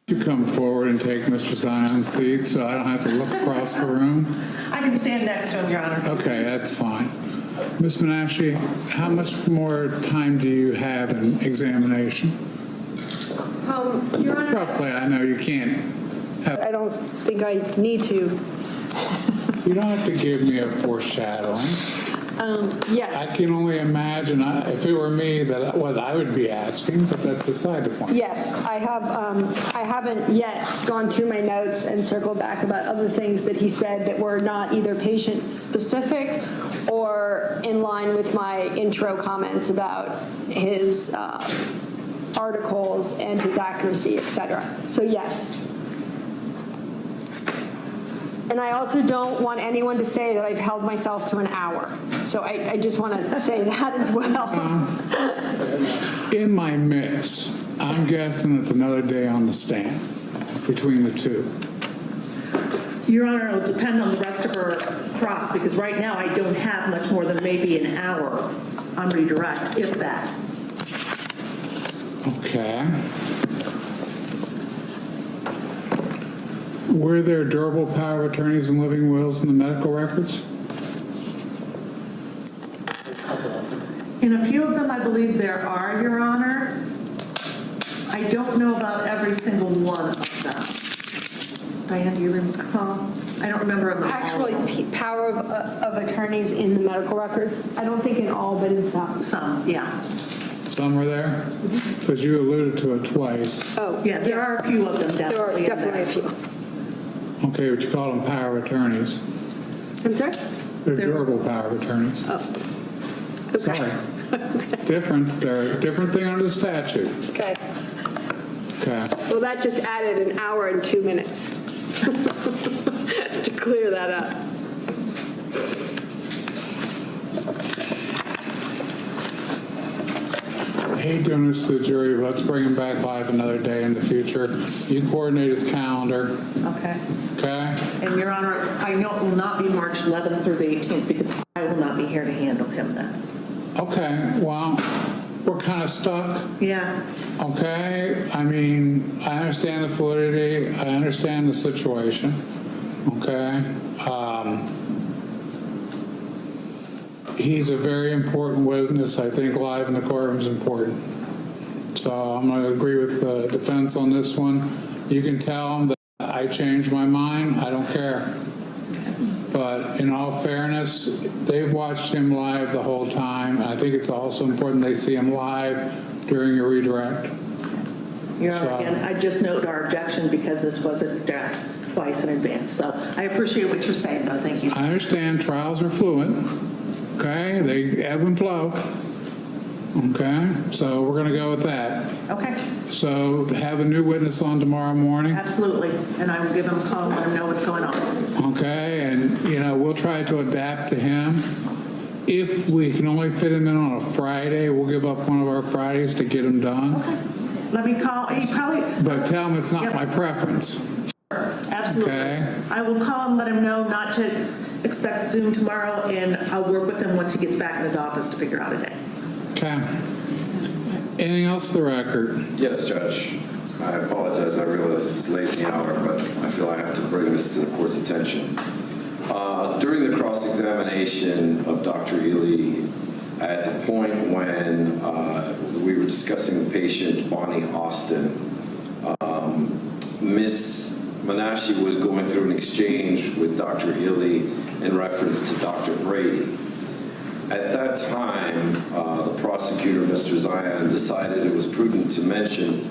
You come forward and take Mr. Zion's seat so I don't have to look across the room? I can stand next to him, Your Honor. Okay, that's fine. Ms. Menashe, how much more time do you have in examination? Your Honor, Roughly, I know you can't have, I don't think I need to. you don't have to give me a foreshadowing. Yes. I can only imagine, if it were me, that what I would be asking, but that's beside the point. Yes, I have. I haven't yet gone through my notes and circled back about other things that he said that were not either patient-specific or in line with my intro comments about his articles and his accuracy, et cetera. So yes. And I also don't want anyone to say that I've held myself to an hour. So I just want to say that as well. In my mix, I'm guessing it's another day on the stand between the two. Your Honor, it'll depend on the rest of her cross, because right now I don't have much more than maybe an hour on redirect, if that. Okay. Were there durable power of attorneys and living wills in the medical records? In a few of them, I believe there are, Your Honor. I don't know about every single one of them. Diane, do you recall? I don't remember them all. Actually, power of attorneys in the medical records. I don't think in all, but in some. Some, yeah. Some were there? Because you alluded to it twice. Oh, Yeah, there are a few of them there are definitely in definitely a there. few. Okay, but you call them power of attorneys. I'm sorry? They're durable power of attorneys. Oh. Okay. Sorry. Difference, they're a different thing under the statute. Okay. Okay. Well, that just added an hour and 2 minutes to clear that up. I hate doing this to the jury, but let's bring him back live another day in the future. You coordinate his calendar, Okay. okay? And Your Honor, I know it will not be March 11th through the 18th, because I will not be here to handle him then. Okay, well, we're kind of stuck, Yeah. okay? I mean, I understand the validity, I understand the situation, okay? He's a very important witness. I think live in the courtroom is important. So I'm going to agree with the defense on this one. You can tell him that I changed my mind. I don't care. But in all fairness, they've watched him live the whole time. And I think it's also important they see him live during your redirect. Your Honor, So- again, I just note our objection because this was addressed twice in advance. So I appreciate what you're saying, though. Thank you. I understand trials are fluid. Okay, they ebb and flow. Okay, so we're going to go with that. Okay, So have a new witness on tomorrow morning. absolutely. And I will give him a call and let him know what's going on. Okay, and, we'll try to adapt to him. If we can only fit him in on a Friday, we'll give up one of our Fridays to get him done. Let me call, he probably, But tell him it's not my preference. absolutely. Okay. I will call and let him know not to expect Zoom tomorrow, and I'll work with him once he gets back in his office to figure out a day. Okay. Anything else for the record? Yes, Judge. I apologize. I realize it's late in the hour, but I feel I have to bring this to the court's attention. During the cross-examination of Dr. Ely, at the point when we were discussing the patient, Bonnie Austin, Ms. Menashe was going through an exchange with Dr. Ely in reference to Dr. Brady. At that time, the prosecutor, Mr. Zion, decided it was prudent to mention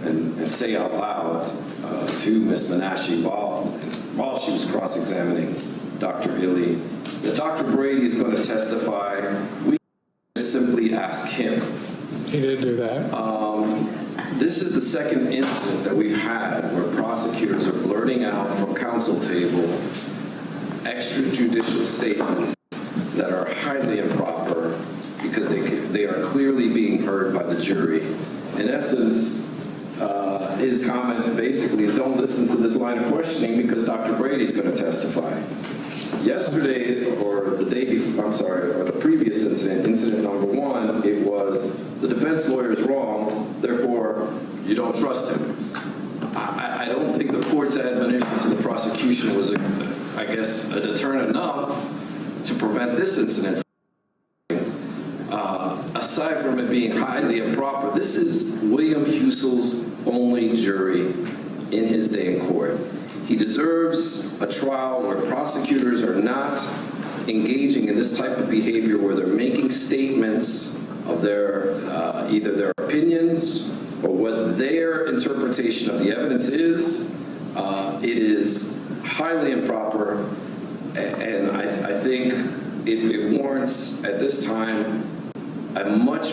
and say out loud to Ms. Menashe while she was cross-examining Dr. Ely that Dr. Brady is going to testify. We simply ask him. He did do that. This is the second incident that we've had where prosecutors are blurting out from counsel table extrajudicial statements that are highly improper because they are clearly being heard by the jury. In essence, his comment basically is don't listen to this line of questioning because Dr. Brady's going to testify. Yesterday, or the day before, I'm sorry, or the previous incident number one, it was the defense lawyer is wrong, therefore you don't trust him. I don't think the court's admonition to the prosecution was, a deterrent enough to prevent this incident. Aside from it being highly improper, this is William Husel's only jury in his day in court. He deserves a trial where prosecutors are not engaging in this type of behavior where they're making statements of their either their opinions or what their interpretation of the evidence is. It is highly improper, and I think it warrants at this time a much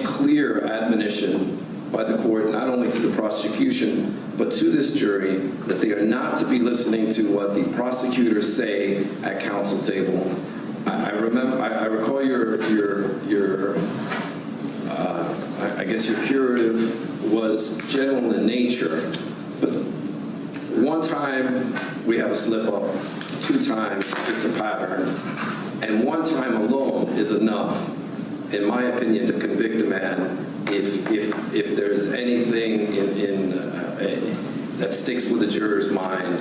clearer admonition by the court, not only to the prosecution, but to this jury, that they are not to be listening to what the prosecutors say at counsel table. I recall your I guess your curative was general in nature, but one time we have a slip up, 2 times it's a pattern, and 1 time alone is enough, in my opinion, to convict a man if there's anything that sticks with the juror's mind,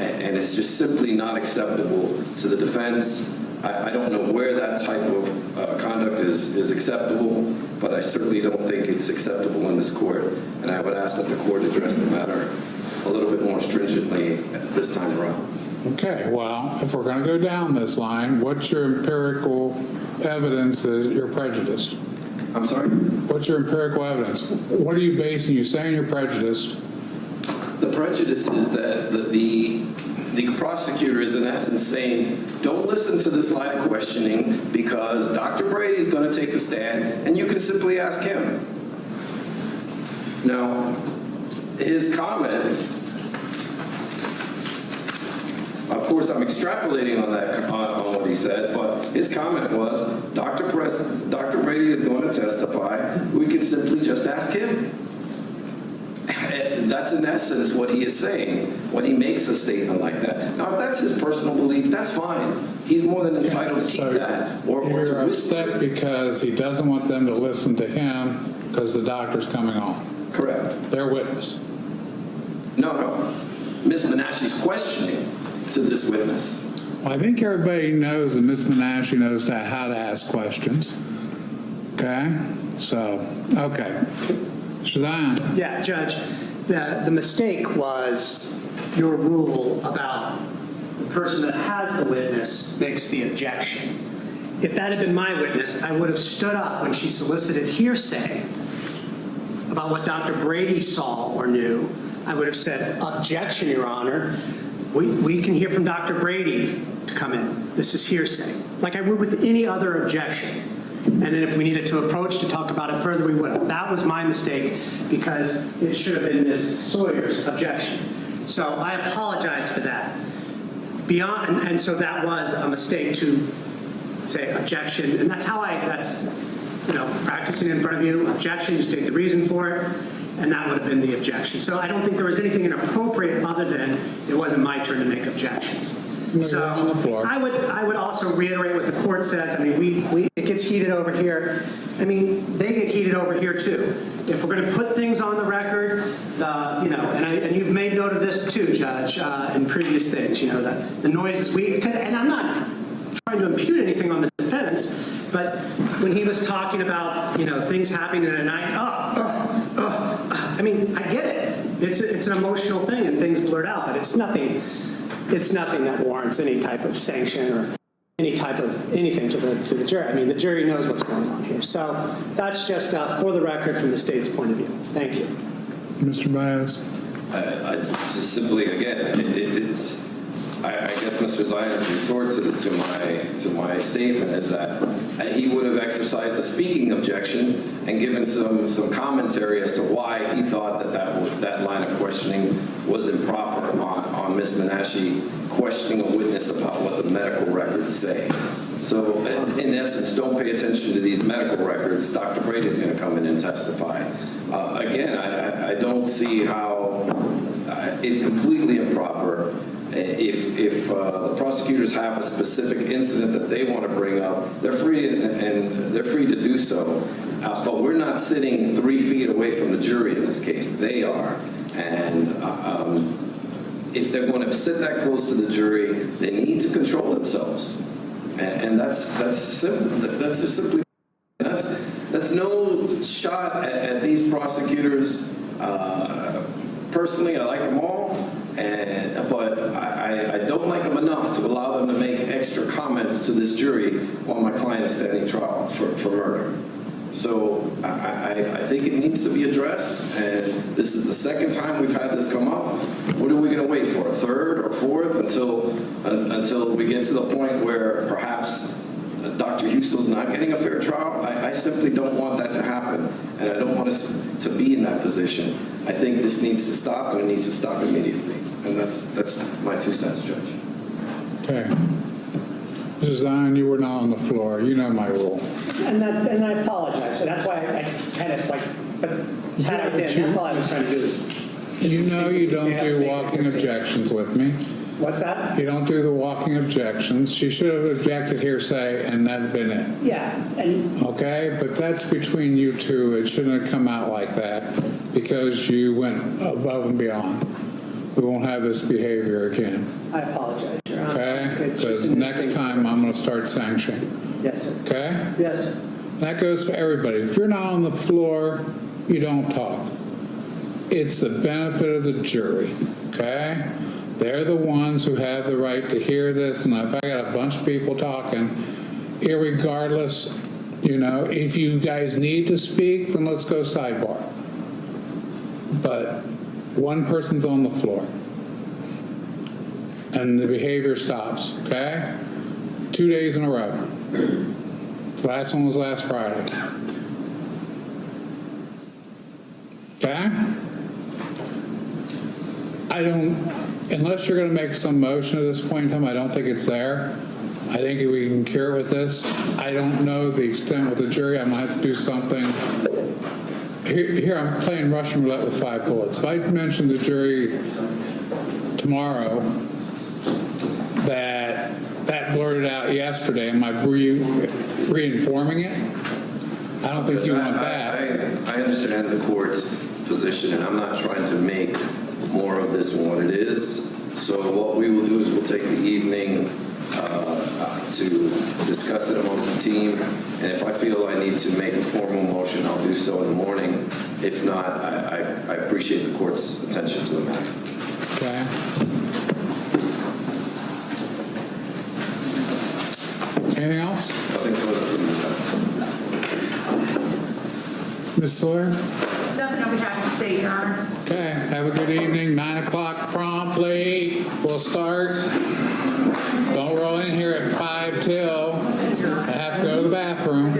and it's just simply not acceptable to the defense. I don't know where that type of conduct is acceptable, but I certainly don't think it's acceptable in this court, and I would ask that the court address the matter a little bit more stringently this time around. Okay, well, if we're going to go down this line, what's your empirical evidence that you're prejudiced? I'm sorry? What's your empirical evidence? What are you basing? You're saying you're prejudiced. The prejudice is that the prosecutor is in essence saying, don't listen to this line of questioning because Dr. Brady is going to take the stand and you can simply ask him. Now, his comment, of course I'm extrapolating on that, on what he said, but his comment was, Dr. Brady is going to testify, we can simply just ask him. That's in essence what he is saying when he makes a statement like that. Now, if that's his personal belief, that's fine. He's more than entitled to keep that. Or you're upset because he doesn't want them to listen to him because the doctor's coming on. Correct. Their witness. No. Ms. Menashe's questioning to this witness. Well, I think everybody knows that Ms. Menashe knows how to ask questions. Okay? So, okay. Shazan. Yeah, Judge, the mistake was your rule about the person that has the witness makes the objection. If that had been my witness, I would have stood up when she solicited hearsay about what Dr. Brady saw or knew. I would have said, objection, Your Honor. We can hear from Dr. Brady to come in. This is hearsay. Like I would with any other objection. And then if we needed to approach to talk about it further, we would have. That was my mistake because it should have been Ms. Sawyer's objection. So I apologize for that. And so that was a mistake to say objection. And that's how practicing in front of you, objection, you state the reason for it, and that would have been the objection. So I don't think there was anything inappropriate other than it wasn't my turn to make objections. So on the floor. I would also reiterate what the court says. I mean, it gets heated over here. I mean, they get heated over here too. If we're going to put things on the record, and you've made note of this too, Judge, in previous things, the noises and I'm not trying to impute anything on the defense, but when he was talking about, things happening at night, I mean, I get it. It's an emotional thing and things blurt out, but it's nothing that warrants any type of sanction or any type of anything to the jury. I mean, the jury knows what's going on here. So that's just for the record from the state's point of view. Thank you. Mr. Baez. I just simply, again, I guess Mr. Zion's retort to my statement is that he would have exercised a speaking objection and given some commentary as to why he thought that line of questioning was improper on Ms. Menashe questioning a witness about what the medical records say. So in essence, don't pay attention to these medical records. Dr. Brady is going to come in and testify. Again, I don't see how it's completely improper. If the prosecutors have a specific incident that they want to bring up, they're free to do so. But we're not sitting 3 feet away from the jury in this case. They are, and if they're going to sit that close to the jury, they need to control themselves, and that's simple. That's just simply that's no shot at these prosecutors. Personally, I like them all. But I don't like them enough to allow them to make extra comments to this jury while my client is standing trial for murder. So I think it needs to be addressed, and this is the second time we've had this come up. What are we going to wait for, a third or fourth, until we get to the point where perhaps Dr. Husel's not getting a fair trial? I simply don't want that to happen. and I don't want us to be in that position. I think this needs to stop, and it needs to stop immediately. And that's my 2 cents, Judge. Okay. Mrs. Zion, you were not on the floor. You know my rule. And I apologize. So that's why I kind of like, but had I been, that's all I was trying to do is. You know you don't do walking objections with me. What's that? You don't do the walking objections. She should have objected hearsay and that'd been it. Yeah, and Okay? But that's between you two. It shouldn't have come out like that because you went above and beyond. We won't have this behavior again. I apologize, Your Honor. Okay? It's just Because an next interesting- time I'm going to start sanctioning. Yes, sir. Okay? Yes, sir. That goes for everybody. If you're not on the floor, you don't talk. It's the benefit of the jury, okay? They're the ones who have the right to hear this, and if I got a bunch of people talking, irregardless, if you guys need to speak, then let's go sidebar. But one person's on the floor, and the behavior stops, okay? 2 days in a row. The last one was last Friday. Okay? Unless you're going to make some motion at this point in time, I don't think it's there. I think we can cure it with this. I don't know the extent with the jury. I'm going to have to do something. Here I'm playing Russian roulette with 5 bullets. If I mention the jury tomorrow that blurted out yesterday, am I re-informing it? I don't think you want that. I understand the court's position, and I'm not trying to make more of this than what it is. So what we will do is we'll take the evening to discuss it amongst the team, and if I feel I need to make a formal motion, I'll do so in the morning. If not, I appreciate the court's attention to the matter. Okay. Anything else? Nothing further from the defense. Ms. Sawyer? Nothing on behalf of the state, Your Honor. Okay, have a good evening. 9 o'clock promptly. We'll start. Don't roll in here at 5 till. I have to go to the bathroom.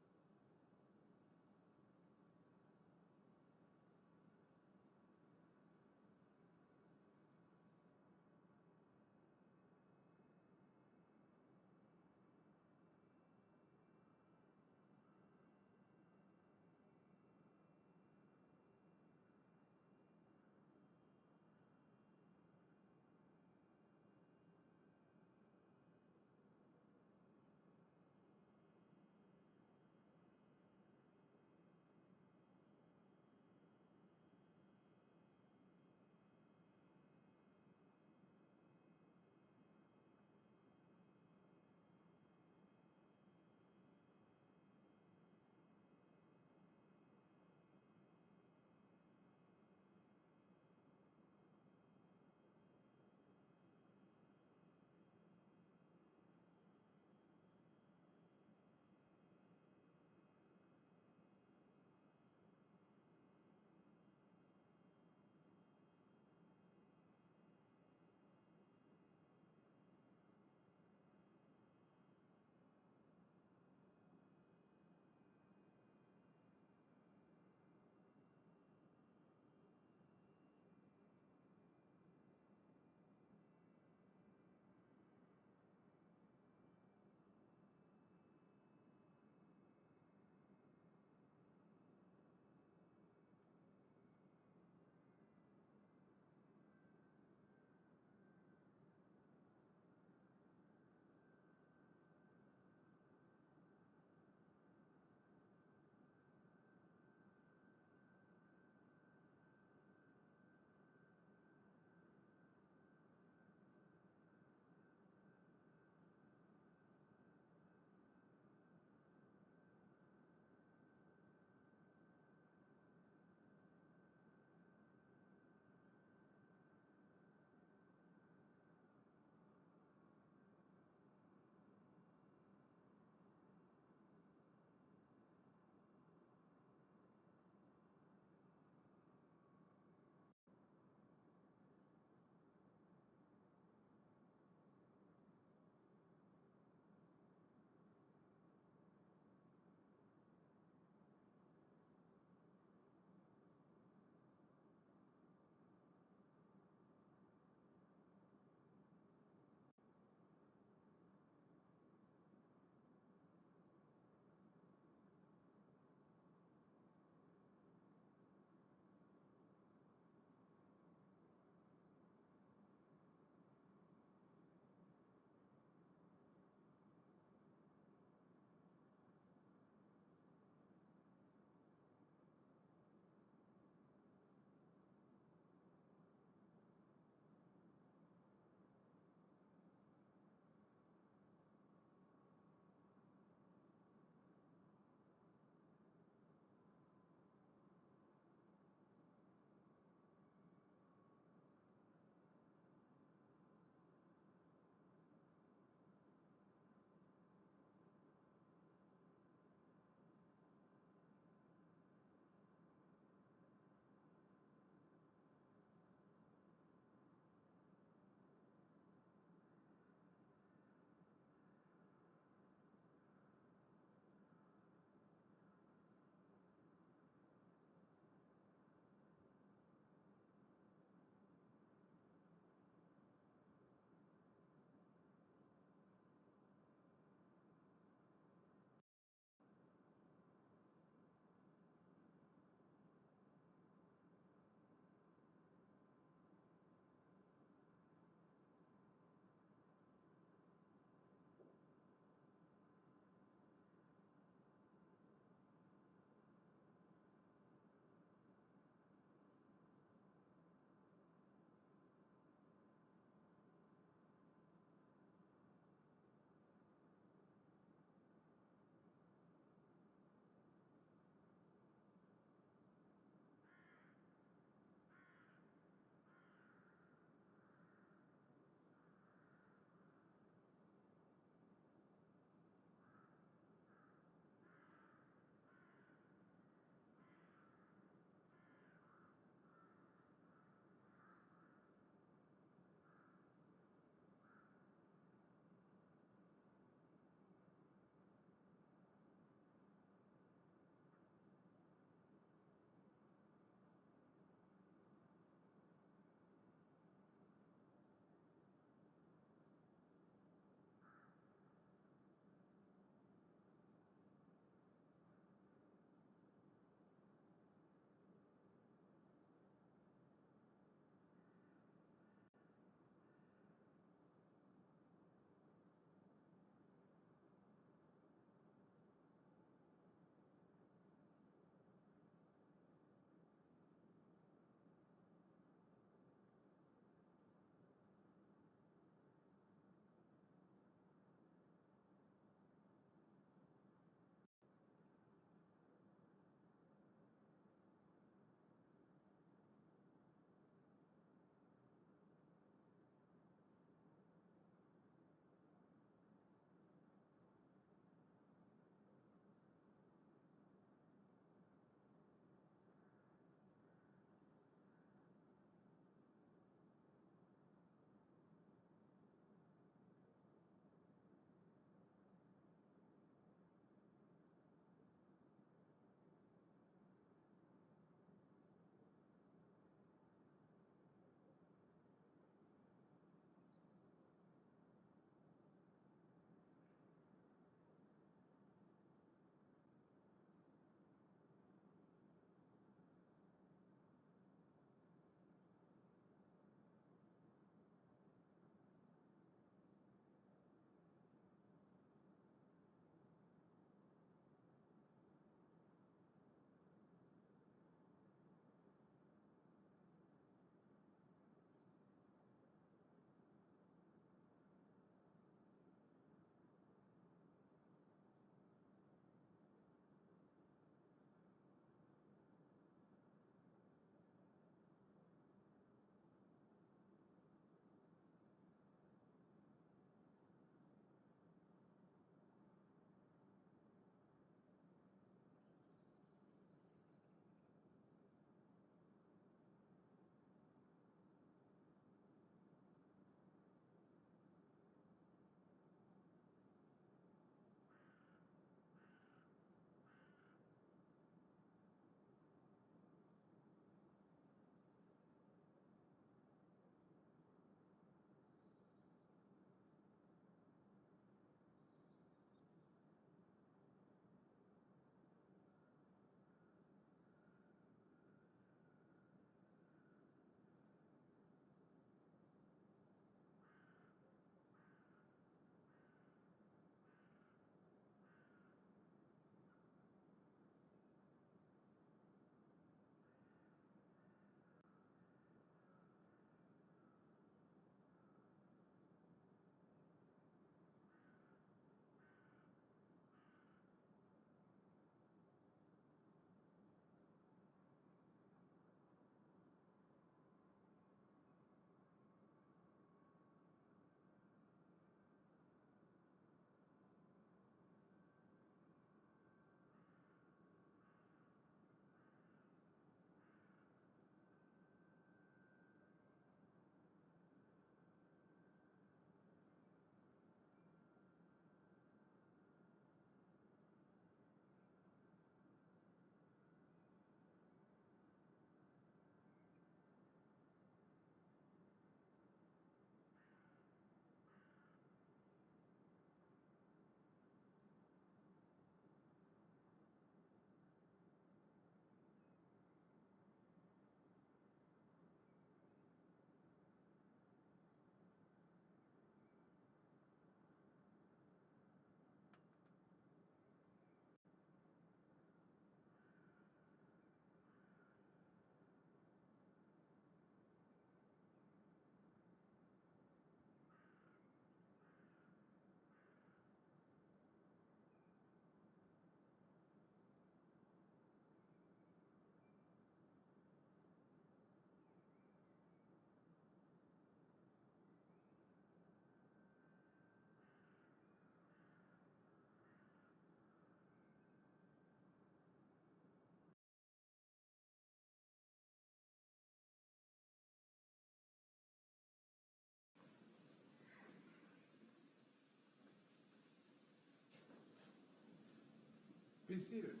Be seated.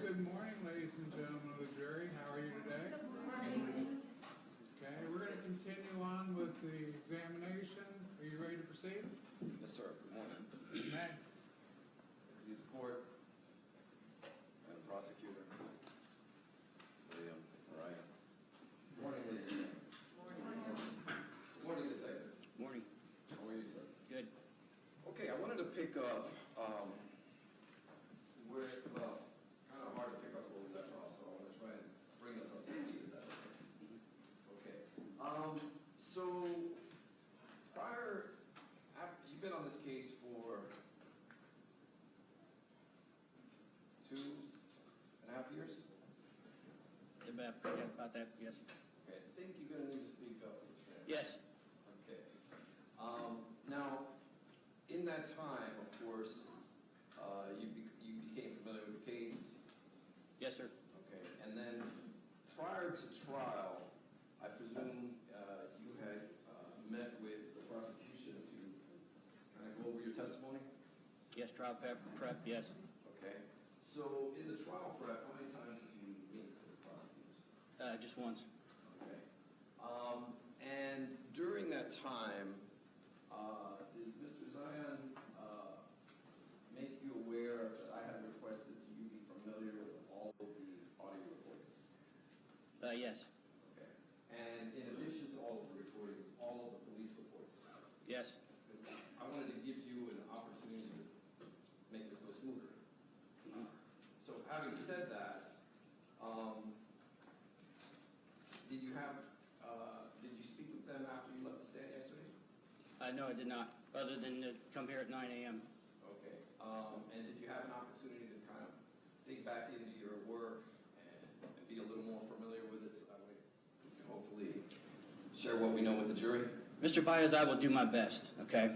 Good morning, ladies and gentlemen of the jury. How are you today? Good morning. Okay, we're going to continue on with the examination. Are you ready to proceed? Yes, sir. Good morning. May. Please support. Madam Prosecutor. William, Mariah. Good morning, ladies and gentlemen. Good morning, Detective. Morning. How are you, sir? Good. Okay, I wanted to pick up where, well, kind of hard to pick up where we left off, so I want to try and bring us up to speed with that. Okay. So, you've been on this case for 2.5 years? About that, yes. Okay, I think you're going to need to speak up. Yes. Okay. Now, in that time, of course, you became familiar with the case. Yes, sir. Okay. And then prior to trial, I presume you had met with the prosecution to kind of go over your testimony? Yes, trial prep, yes. Okay. So in the trial prep, how many times did you meet with the prosecutors? Just once. Okay. And during that time, did Mr. Zion make you aware that I had requested that you be familiar with all of the audio recordings? Yes. Okay. And in addition to all of the recordings, all of the police reports? Yes. Because I wanted to give you an opportunity to make this go smoother. So having said that, did you speak with them after you left the stand yesterday? No, I did not, other than to come here at 9 a.m. Okay. And did you have an opportunity to kind of dig back into your work and be a little more familiar with it, so that way we can hopefully share what we know with the jury? Mr. Baez, I will do my best, okay?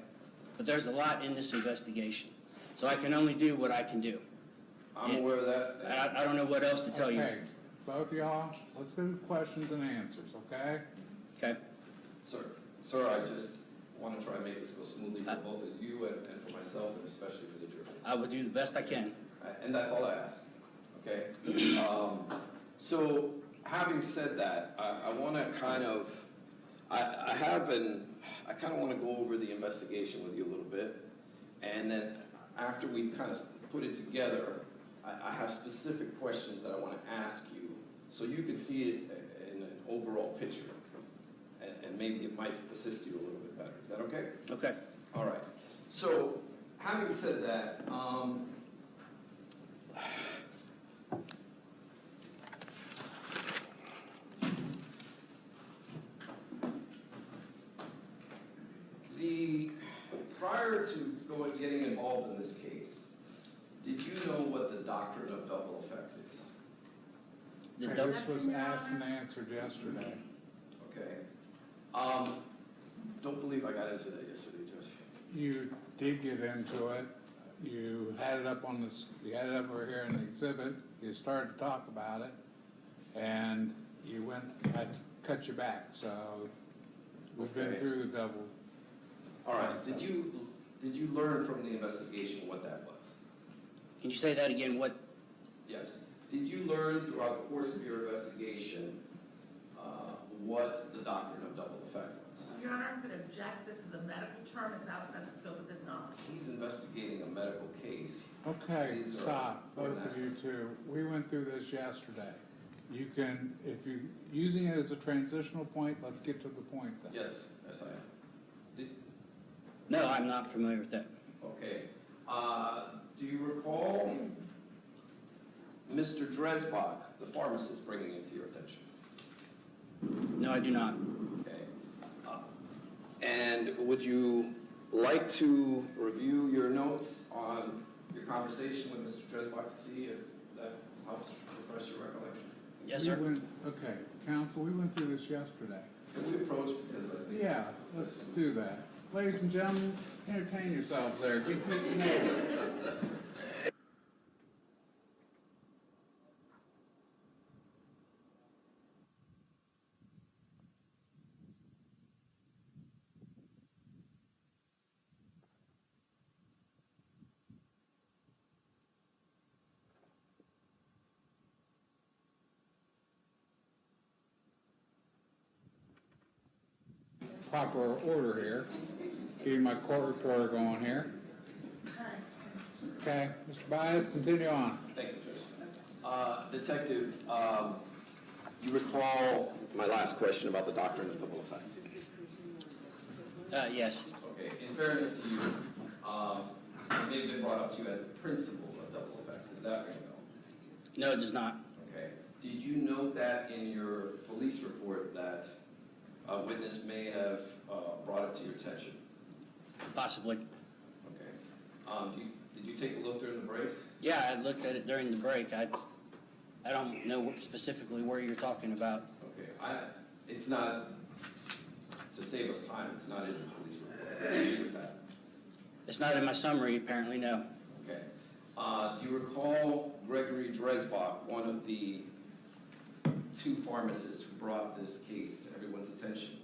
But there's a lot in this investigation, so I can only do what I can do. I'm aware of that. I don't know what else to tell Okay, you. both of y'all, let's do questions and answers, okay? Okay? Sir, I just want to try and make this go smoothly for both of you and for myself, and especially for the jury. I will do the best I can. And that's all I ask, okay? So, having said that, I want to kind of, I kind of want to go over the investigation with you a little bit, and then after we kind of put it together, I have specific questions that I want to ask you, so you can see it in an overall picture, and maybe it might assist you a little bit better. Is that okay? Okay. All right. So, having said that, prior to getting involved in this case, did you know what the doctrine of double effect is? The Okay, this was asked and answered yesterday. Okay. Don't believe I got into that yesterday, Judge. You did get into it. You had it up on this, you had it up over here in the exhibit. You started to talk about it, and you went, I cut you back, so we've been Okay. through the double. All right. Did you learn from the investigation what that was? Can you say that again? What? Yes. Did you learn throughout the course of your investigation what the doctrine of double effect was? Your Honor, I'm going to object. This is a medical term. It's outside the scope of this knowledge. He's investigating a medical case. Okay, These are stop, both of you two. We went through this yesterday. You can, if you're using it as a transitional point, let's get to the point then. Yes, I am. No, I'm not familiar with that. Okay. Do you recall Mr. Dresbach, the pharmacist, bringing it to your attention? No, I do not. Okay. And would you like to review your notes on your conversation with Mr. Dresbach to see if that helps refresh your recollection? Yes, sir. Okay, counsel, we went through this yesterday. Can we approach, because I think... Yeah, let's do that. Ladies and gentlemen, entertain yourselves there. Get to know. proper order here. Getting my court reporter going here. Okay, Mr. Bias, continue on. Thank you, Judge. Detective, you recall my last question about the doctrine of double effect? Yes. Okay, in fairness to you, it may have been brought up to you as the principle of double effect. Is that right? No, it does not. Okay. Did you note that in your police report that a witness may have brought it to your attention? Possibly. Okay. Did you take a look during the break? Yeah, I looked at it during the break. I don't know specifically where you're talking about. Okay. It's not, to save us time, it's not in the police report. I agree with that. It's not in my summary, apparently, no. Okay. Do you recall Gregory Dresbach, one of the two pharmacists who brought this case to everyone's attention,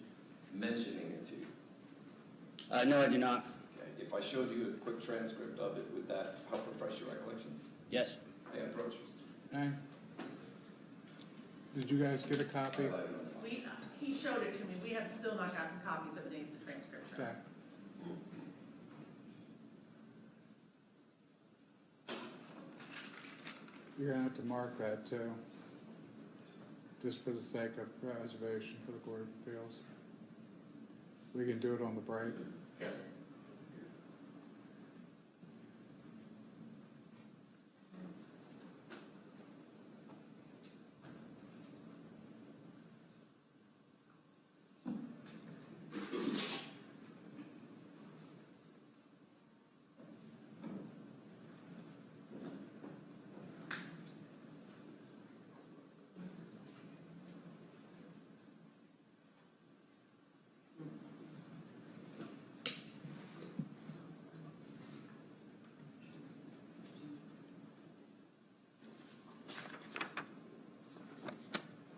mentioning it to you? No, I do not. Okay. If I showed you a quick transcript of it, would that help refresh your recollection? Yes. May I approach? Okay. Did you guys get a copy? He showed it to me. We have still not gotten copies of the transcription. Okay. You're gonna have to mark that too, just for the sake of preservation for the Court of Appeals. We can do it on the break.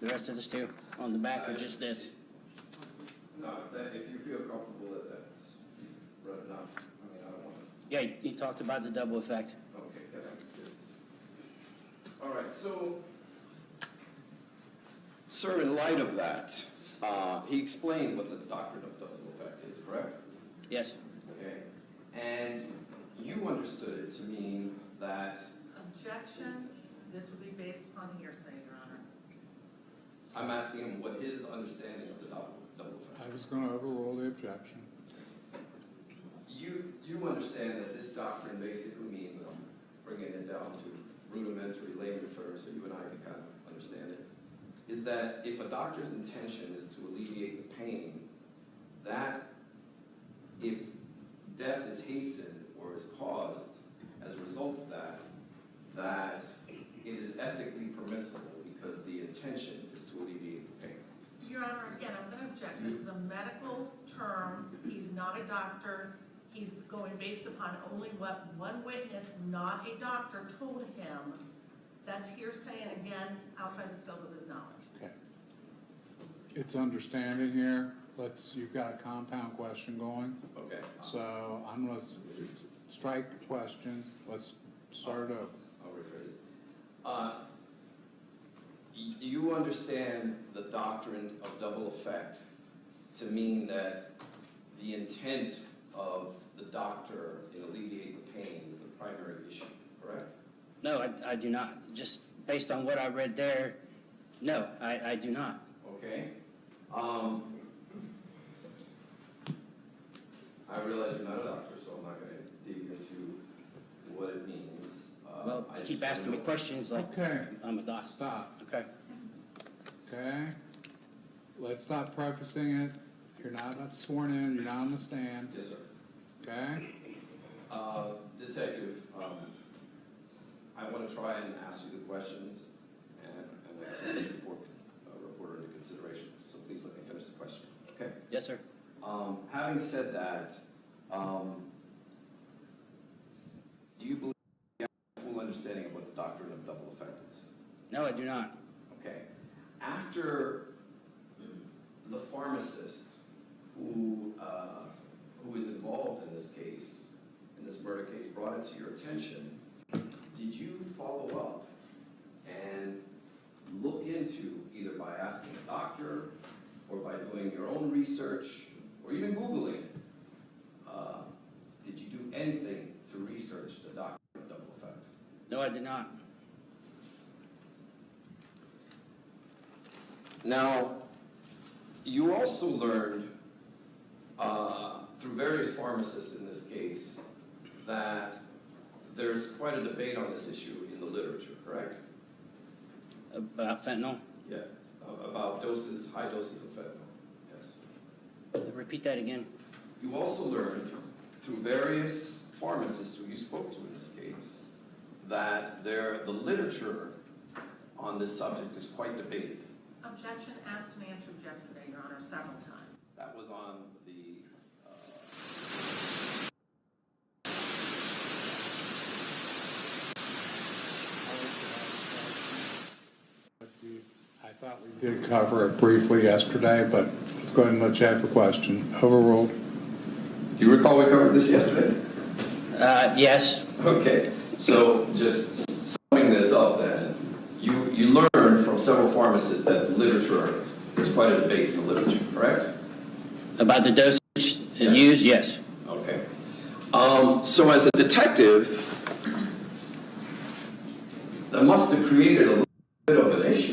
The rest of this too, on the back, or just this? No, if you feel comfortable that that's read enough, I mean, I don't want to. Yeah, he talked about the double effect. Okay, good. All right, so, sir, in light of that, he explained what the doctrine of double effect is, correct? Yes. Okay, and you understood it to mean that, Objection. This would be based upon hearsay, Your Honor. I'm asking him what his understanding of the double effect. I was gonna overrule the objection. You understand that this doctrine basically means, I'm bringing it down to rudimentary layman's terms so you and I can kind of understand it, is that if a doctor's intention is to alleviate the pain, that if death is hastened or is caused as a result of that, that it is ethically permissible because the intention is to alleviate the pain. Your Honor, again, I'm going to object. This is a medical term. He's not a doctor. He's going based upon only what one witness, not a doctor, told him. That's hearsay, and again, outside the scope of his knowledge. Okay. It's understanding here. You've got a compound question going. Okay. So I'm gonna strike the question. Let's start it over. I'll rephrase it. You understand the doctrine of double effect to mean that the intent of the doctor in alleviating the pain is the primary issue, correct? No, I do not. Just based on what I read there, no, I do not. Okay. I realize you're not a doctor, so I'm not going to dig into what it means. Well, you keep asking me questions like Okay. I'm a doctor. Stop. Okay. Okay? Let's stop prefacing it. You're not sworn in. You're not on the stand. Yes, sir. Okay? Detective, I want to try and ask you the questions, and we have to take the reporter into consideration. So please let me finish the question. Okay? Yes, sir. Having said that, do you believe you have a full understanding of what the doctrine of double effect is? No, I do not. Okay. After the pharmacist who is involved in this case, in this murder case, brought it to your attention, did you follow up and look into, either by asking a doctor or by doing your own research or even Googling it, did you do anything to research the doctrine of double effect? No, I did not. Now, you also learned through various pharmacists in this case that there's quite a debate on this issue in the literature, correct? About fentanyl? Yeah. About doses, high doses of fentanyl, yes. Repeat that again. You also learned through various pharmacists who you spoke to in this case that the literature on this subject is quite debated. Objection asked and answered yesterday, Your Honor, several times. That was on the I thought we did cover it briefly yesterday, but let's go ahead and let you have the question. Overruled. Do you recall we covered this yesterday? Yes. Okay, so just summing this up then, you learned from several pharmacists that the literature, there's quite a debate in the literature, correct? About the dosage used? Yes. Okay. So as a detective, that must have created a little bit of an issue.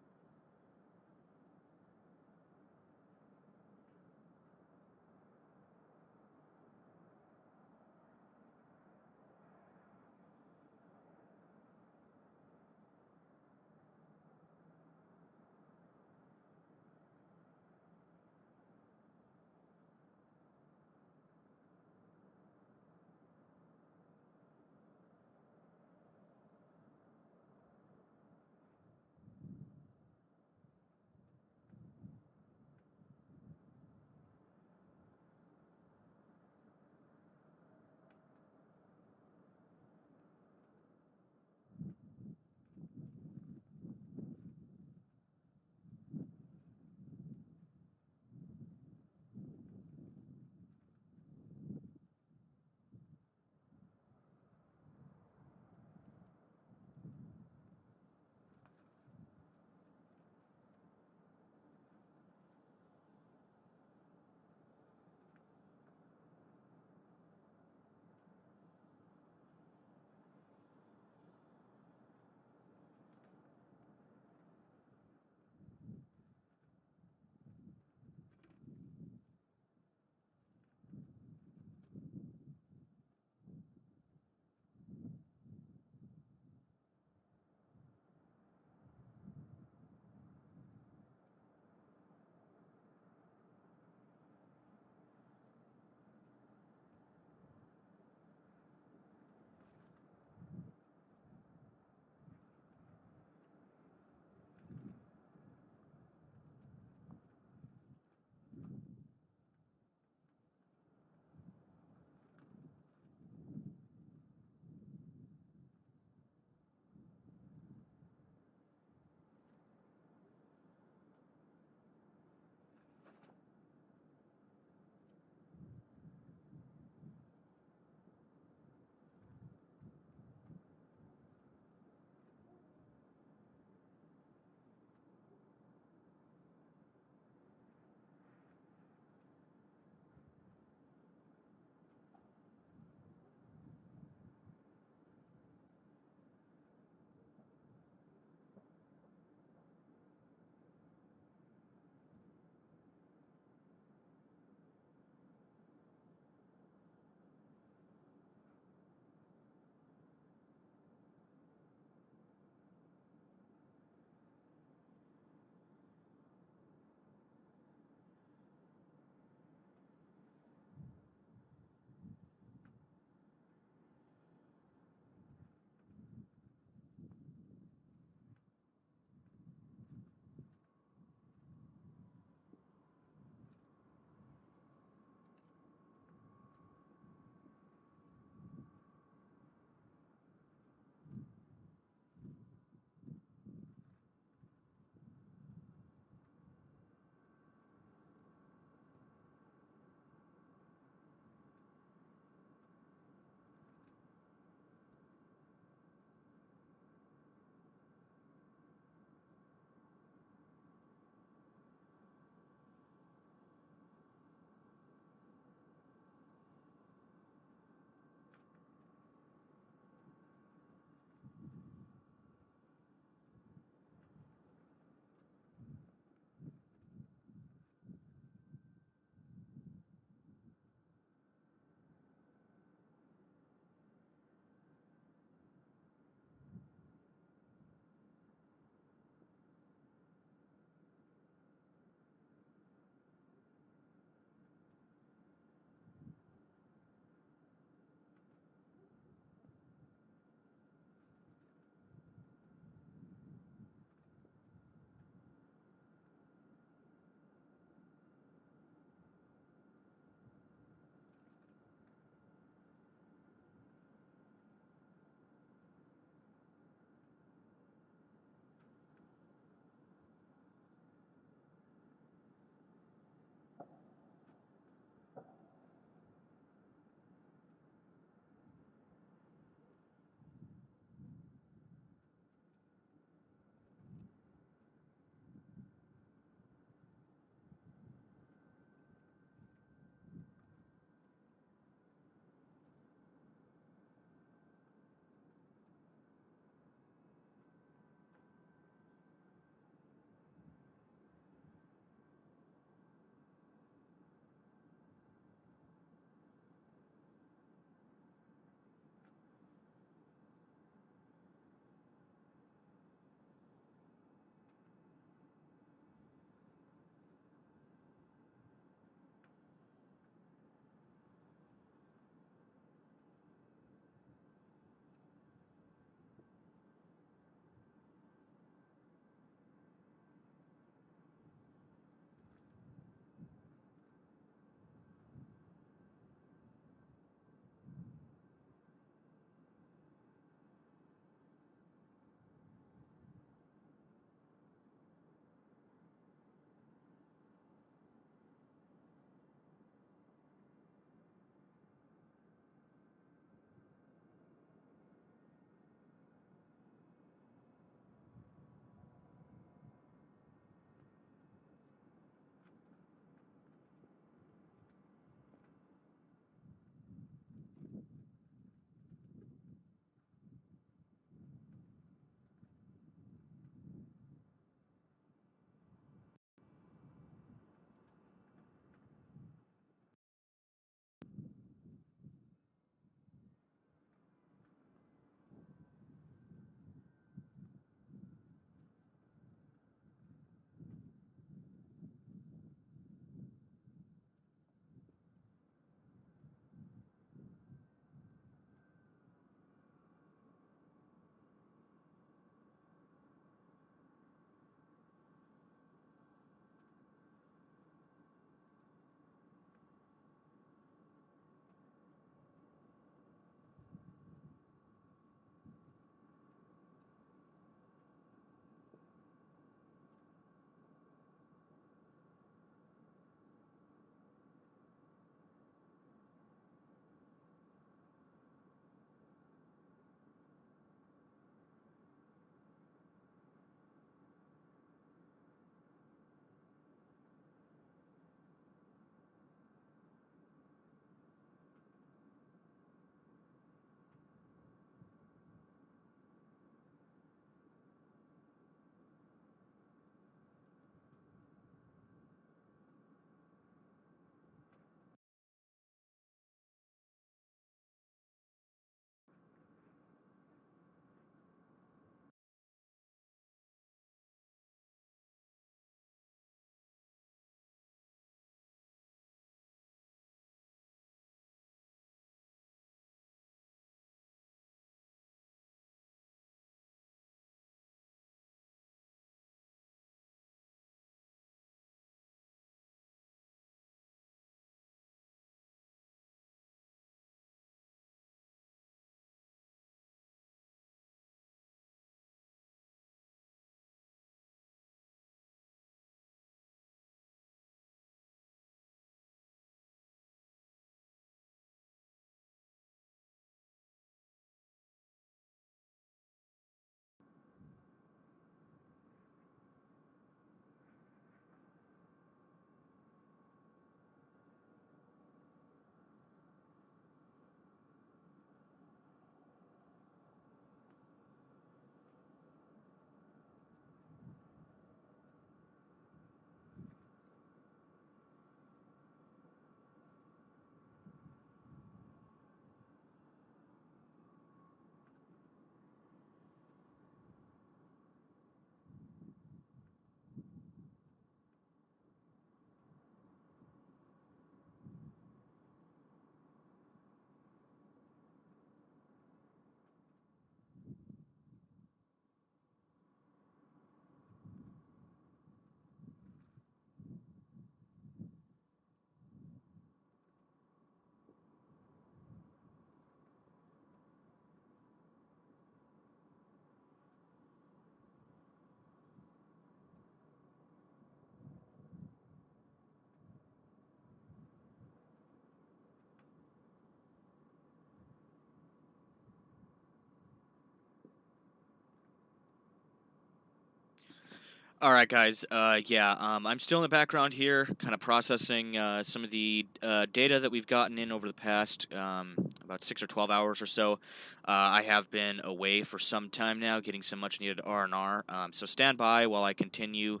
All right, guys. I'm still in the background here, kind of processing some of the data that we've gotten in over the past about 6 or 12 hours or so. I have been away for some time now, getting some much-needed R&R. So stand by while I continue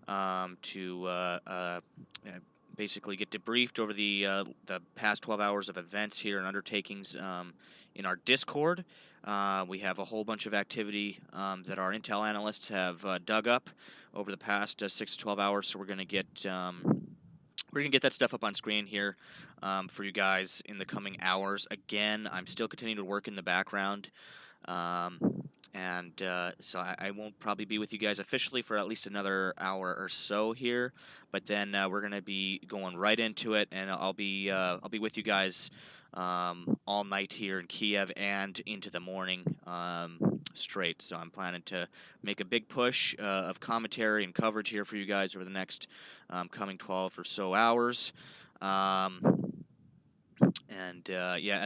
to basically get debriefed over the past 12 hours of events here and undertakings in our Discord. We have a whole bunch of activity that our intel analysts have dug up over the past 6 to 12 hours, so we're going to get that stuff up on screen here for you guys in the coming hours. Again, I'm still continuing to work in the background, so I won't probably be with you guys officially for at least another hour or so here, but then we're going to be going right into it, and I'll be with you guys all night here in Kiev and into the morning straight. So I'm planning to make a big push of commentary and coverage here for you guys over the next coming 12 or so hours. As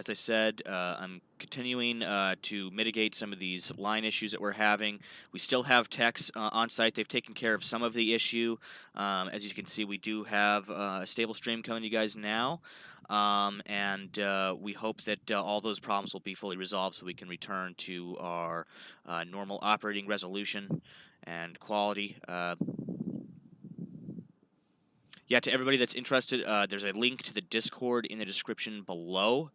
I said, I'm continuing to mitigate some of these line issues that we're having. We still have techs on site. They've taken care of some of the issue. As you can see, we do have a stable stream coming to you guys now. We hope that all those problems will be fully resolved so we can return to our normal operating resolution and quality. To everybody that's interested, there's a link to the Discord in the description below.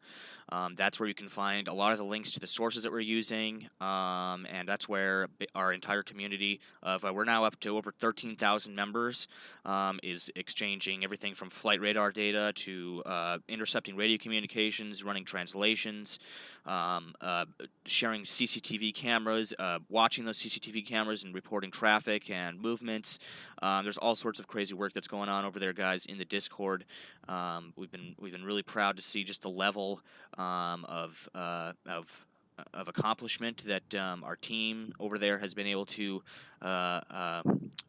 That's where you can find a lot of the links to the sources that we're using, and that's where our entire community of, we're now up to over 13,000 members, is exchanging everything from flight radar data to intercepting radio communications, running translations, sharing CCTV cameras, watching those CCTV cameras and reporting traffic and movements. There's all sorts of crazy work that's going on over there, guys, in the Discord. We've been really proud to see just the level of accomplishment that our team over there has been able to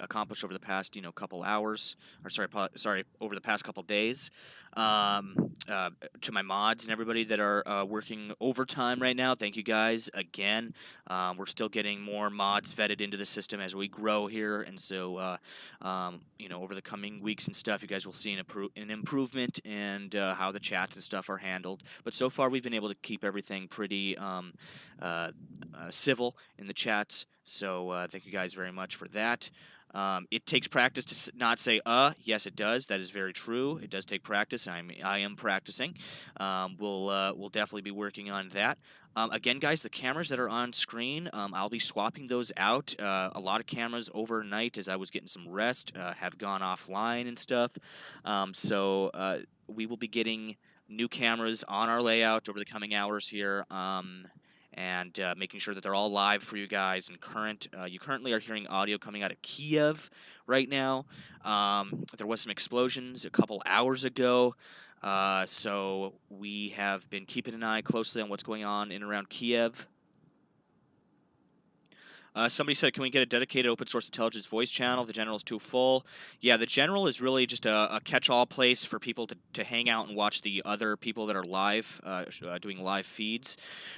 accomplish over the past couple hours, or over the past couple days. To my mods and everybody that are working overtime right now, thank you guys again. We're still getting more mods vetted into the system as we grow here, and so over the coming weeks and stuff, you guys will see an improvement in how the chats and stuff are handled. But so far, we've been able to keep everything pretty civil in the chats, so thank you guys very much for that. It takes practice to not say yes it does. That is very true. It does take practice. I am practicing. We'll definitely be working on that. Again, guys, the cameras that are on screen, I'll be swapping those out. A lot of cameras overnight, as I was getting some rest, have gone offline and stuff. So we will be getting new cameras on our layout over the coming hours here. And making sure that they're all live for you guys and current. You currently are hearing audio coming out of Kiev right now. There was some explosions a couple hours ago, so we have been keeping an eye closely on what's going on in and around Kiev. Somebody said, can we get a dedicated open source intelligence voice channel? The general is too full. Yeah, the general is really just a catch-all place for people to hang out and watch the other people that are live, doing live feeds.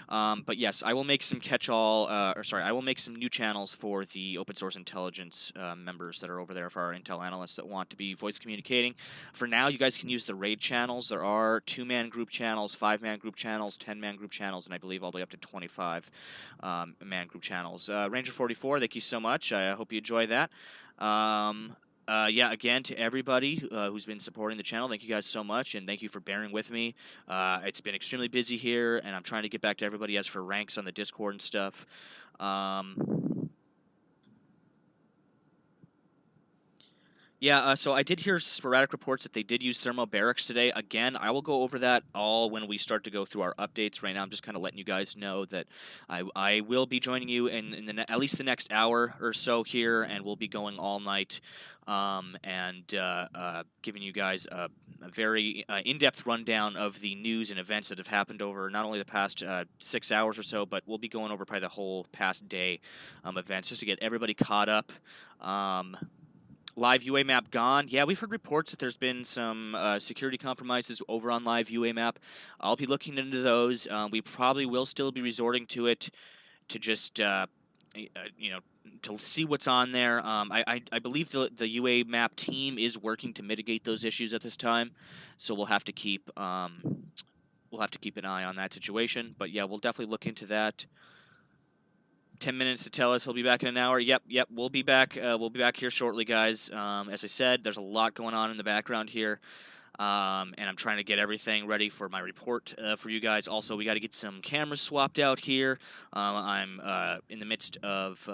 But yes, I will make some I will make some new channels for the open source intelligence members that are over there, for our intel analysts that want to be voice communicating. For now, you guys can use the raid channels. There are 2-man group channels, 5-man group channels, 10-man group channels, and I believe all the way up to 25-man group channels. Ranger 44, thank you so much. I hope you enjoy that. Again, to everybody who's been supporting the channel, thank you guys so much, and thank you for bearing with me. It's been extremely busy here, and I'm trying to get back to everybody as for ranks on the Discord and stuff. So I did hear sporadic reports that they did use thermal barracks today. Again, I will go over that all when we start to go through our updates. Right now, I'm just kind of letting you guys know that I will be joining you in at least the next hour or so here, and we'll be going all night giving you guys a very in-depth rundown of the news and events that have happened over not only the past 6 hours or so, but we'll be going over probably the whole past day events just to get everybody caught up. Live UA map gone. Yeah, we've heard reports that there's been some security compromises over on Live UA map. I'll be looking into those. We probably will still be resorting to it to just to see what's on there. I believe the UA map team is working to mitigate those issues at this time, so we'll have to keep an eye on that situation. But yeah, we'll definitely look into that. 10 minutes to tell us he'll be back in an hour. Yep, we'll be back. We'll be back here shortly, guys. As I said, there's a lot going on in the background here, and I'm trying to get everything ready for my report for you guys. Also, we got to get some cameras swapped out here. I'm in the midst of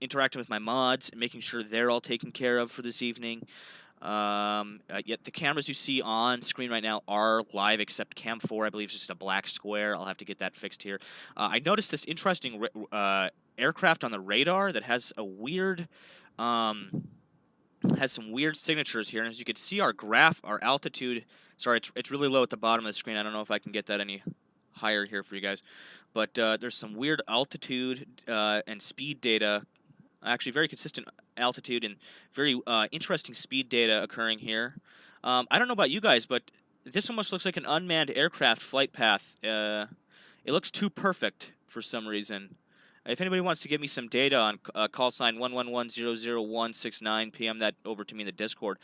interacting with my mods and making sure they're all taken care of for this evening. Yet the cameras you see on screen right now are live, except Cam 4, I believe, is just a black square. I'll have to get that fixed here. I noticed this interesting aircraft on the radar that has a weird, has some weird signatures here. And as you can see, our graph, our altitude, sorry, it's really low at the bottom of the screen. I don't know if I can get that any higher here for you guys. But there's some weird altitude and speed data, actually very consistent altitude and very interesting speed data occurring here. I don't know about you guys, but this almost looks like an unmanned aircraft flight path. It looks too perfect for some reason. If anybody wants to give me some data on call sign 111-00169, PM that over to me in the Discord.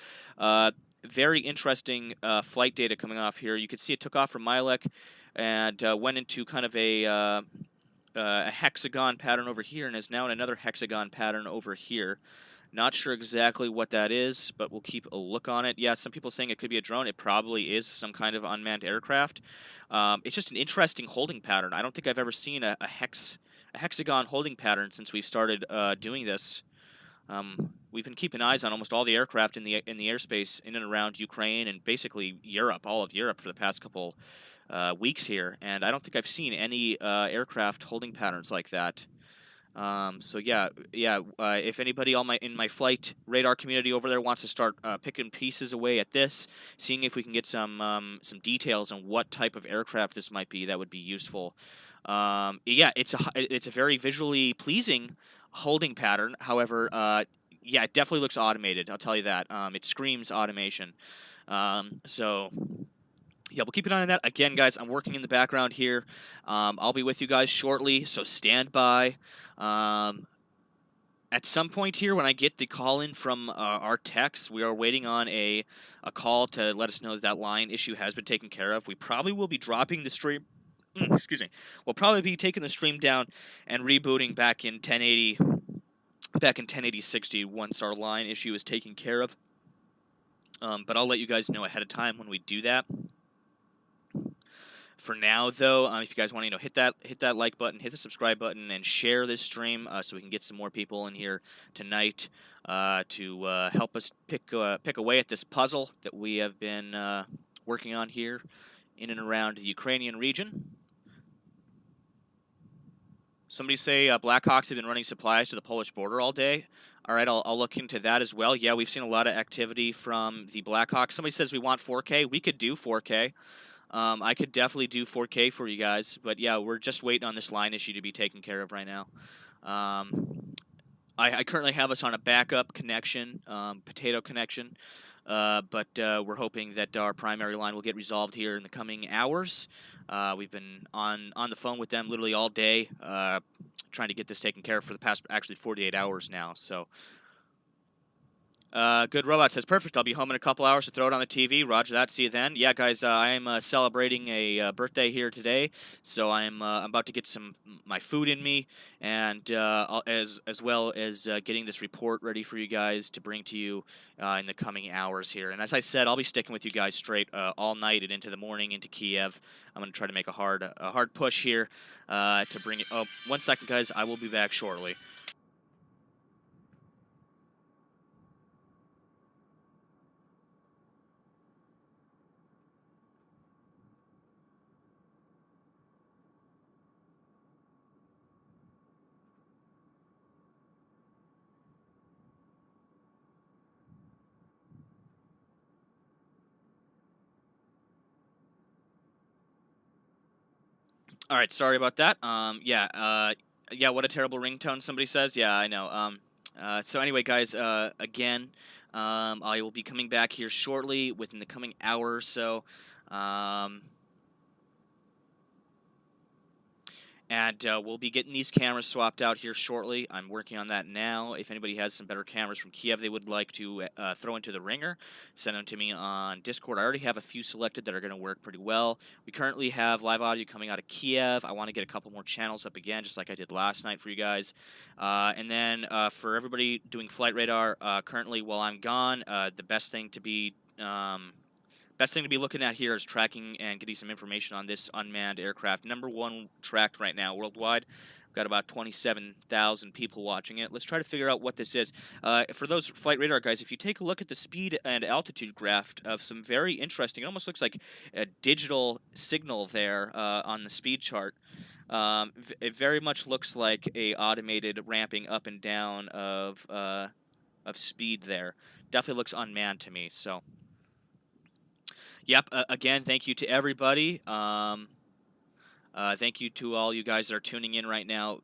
Very interesting flight data coming off here. You can see it took off from Milek and went into kind of a hexagon pattern over here and is now in another hexagon pattern over here. Not sure exactly what that is, but we'll keep a look on it. Yeah, some people saying it could be a drone. It probably is some kind of unmanned aircraft. It's just an interesting holding pattern. I don't think I've ever seen a hexagon holding pattern since we've started doing this. We've been keeping eyes on almost all the aircraft in the airspace in and around Ukraine and basically Europe, all of Europe, for the past couple weeks here, and I don't think I've seen any aircraft holding patterns like that. So yeah. If anybody in my flight radar community over there wants to start picking pieces away at this, seeing if we can get some details on what type of aircraft this might be, that would be useful. Yeah, it's a very visually pleasing holding pattern. However, yeah, it definitely looks automated. I'll tell you that. It screams automation. So. Yeah, we'll keep an eye on that. Again, guys, I'm working in the background here. I'll be with you guys shortly, so stand by. At some point here, when I get the call in from our techs, we are waiting on a call to let us know that line issue has been taken care of. We probably will be dropping the stream. Excuse me. We'll probably be taking the stream down and rebooting back in 1080. Back in 1080-60 once our line issue is taken care of. But I'll let you guys know ahead of time when we do that. For now, though, if you guys want to, hit that like button, hit the subscribe button, and share this stream so we can get some more people in here tonight to help us pick away at this puzzle that we have been working on here in and around the Ukrainian region. Somebody say Blackhawks have been running supplies to the Polish border all day. All right, I'll look into that as well. Yeah, we've seen a lot of activity from the Blackhawks. Somebody says we want 4K. We could do 4K. I could definitely do 4K for you guys, but yeah, we're just waiting on this line issue to be taken care of right now. I currently have us on a backup connection, potato connection, but we're hoping that our primary line will get resolved here in the coming hours. We've been on the phone with them literally all day, trying to get this taken care of for the past actually 48 hours now, so... Good Robot says, perfect, I'll be home in a couple hours to throw it on the TV. Roger that, see you then. Yeah, guys, I'm celebrating a birthday here today, so I'm about to get my food in me, and as well as getting this report ready for you guys to bring to you in the coming hours here. And as I said, I'll be sticking with you guys straight all night and into the morning into Kiev. I'm going to try to make a hard push here to bring it. Oh, 1 second, guys, I will be back shortly. All right, sorry about that. Yeah, what a terrible ringtone, somebody says. Yeah, I know. So anyway, guys, again, I will be coming back here shortly, within the coming hour or so. And we'll be getting these cameras swapped out here shortly. I'm working on that now. If anybody has some better cameras from Kiev they would like to throw into the ringer, send them to me on Discord. I already have a few selected that are going to work pretty well. We currently have live audio coming out of Kiev. I want to get a couple more channels up again, just like I did last night for you guys. And then for everybody doing flight radar, currently while I'm gone, the best thing to be looking at here is tracking and getting some information on this unmanned aircraft. #1 tracked right now worldwide. We've got about 27,000 people watching it. Let's try to figure out what this is. For those flight radar guys, if you take a look at the speed and altitude graph of some very interesting, it almost looks like a digital signal there on the speed chart. It very much looks like a automated ramping up and down of speed there. Definitely looks unmanned to me, so... Yep, again, thank you to everybody. Thank you to all you guys that are tuning in right now.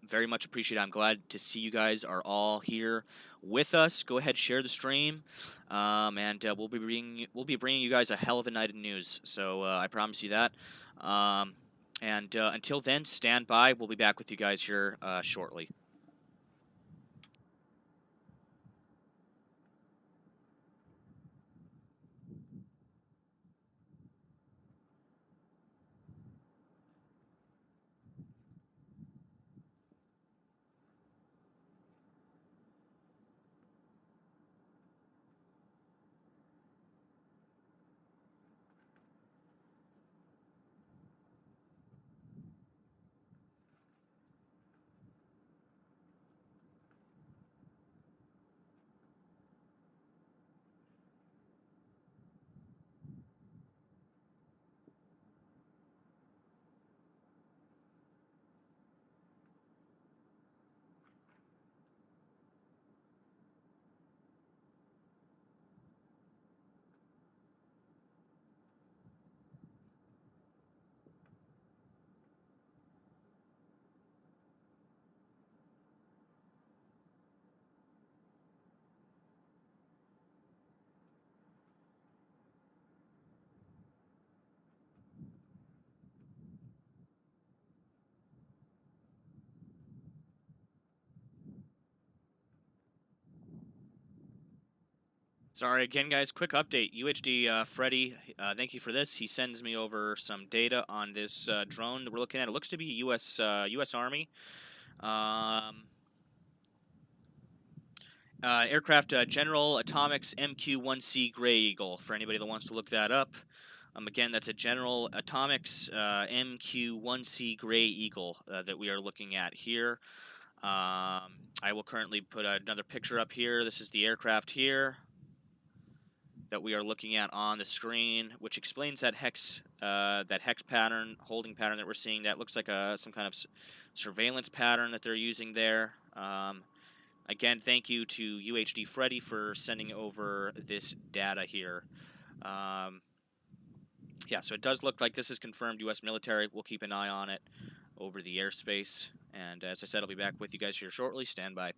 Very much appreciate it. I'm glad to see you guys are all here with us. Go ahead, share the stream, and we'll be bringing you guys a hell of a night of news. So I promise you that. And until then, stand by. We'll be back with you guys here shortly. Sorry again, guys. Quick update. UHD Freddy, thank you for this. He sends me over some data on this drone that we're looking at. It looks to be U.S. Army. Aircraft General Atomics MQ-1C Gray Eagle, for anybody that wants to look that up. Again, that's a General Atomics MQ-1C Gray Eagle that we are looking at here. I will currently put another picture up here. This is the aircraft here that we are looking at on the screen, which explains that hex pattern, holding pattern that we're seeing. That looks like some kind of surveillance pattern that they're using there. Again, thank you to UHD Freddy for sending over this data here. Yeah, so it does look like this is confirmed U.S. military. We'll keep an eye on it over the airspace. And as I said, I'll be back with you guys here shortly. Stand by.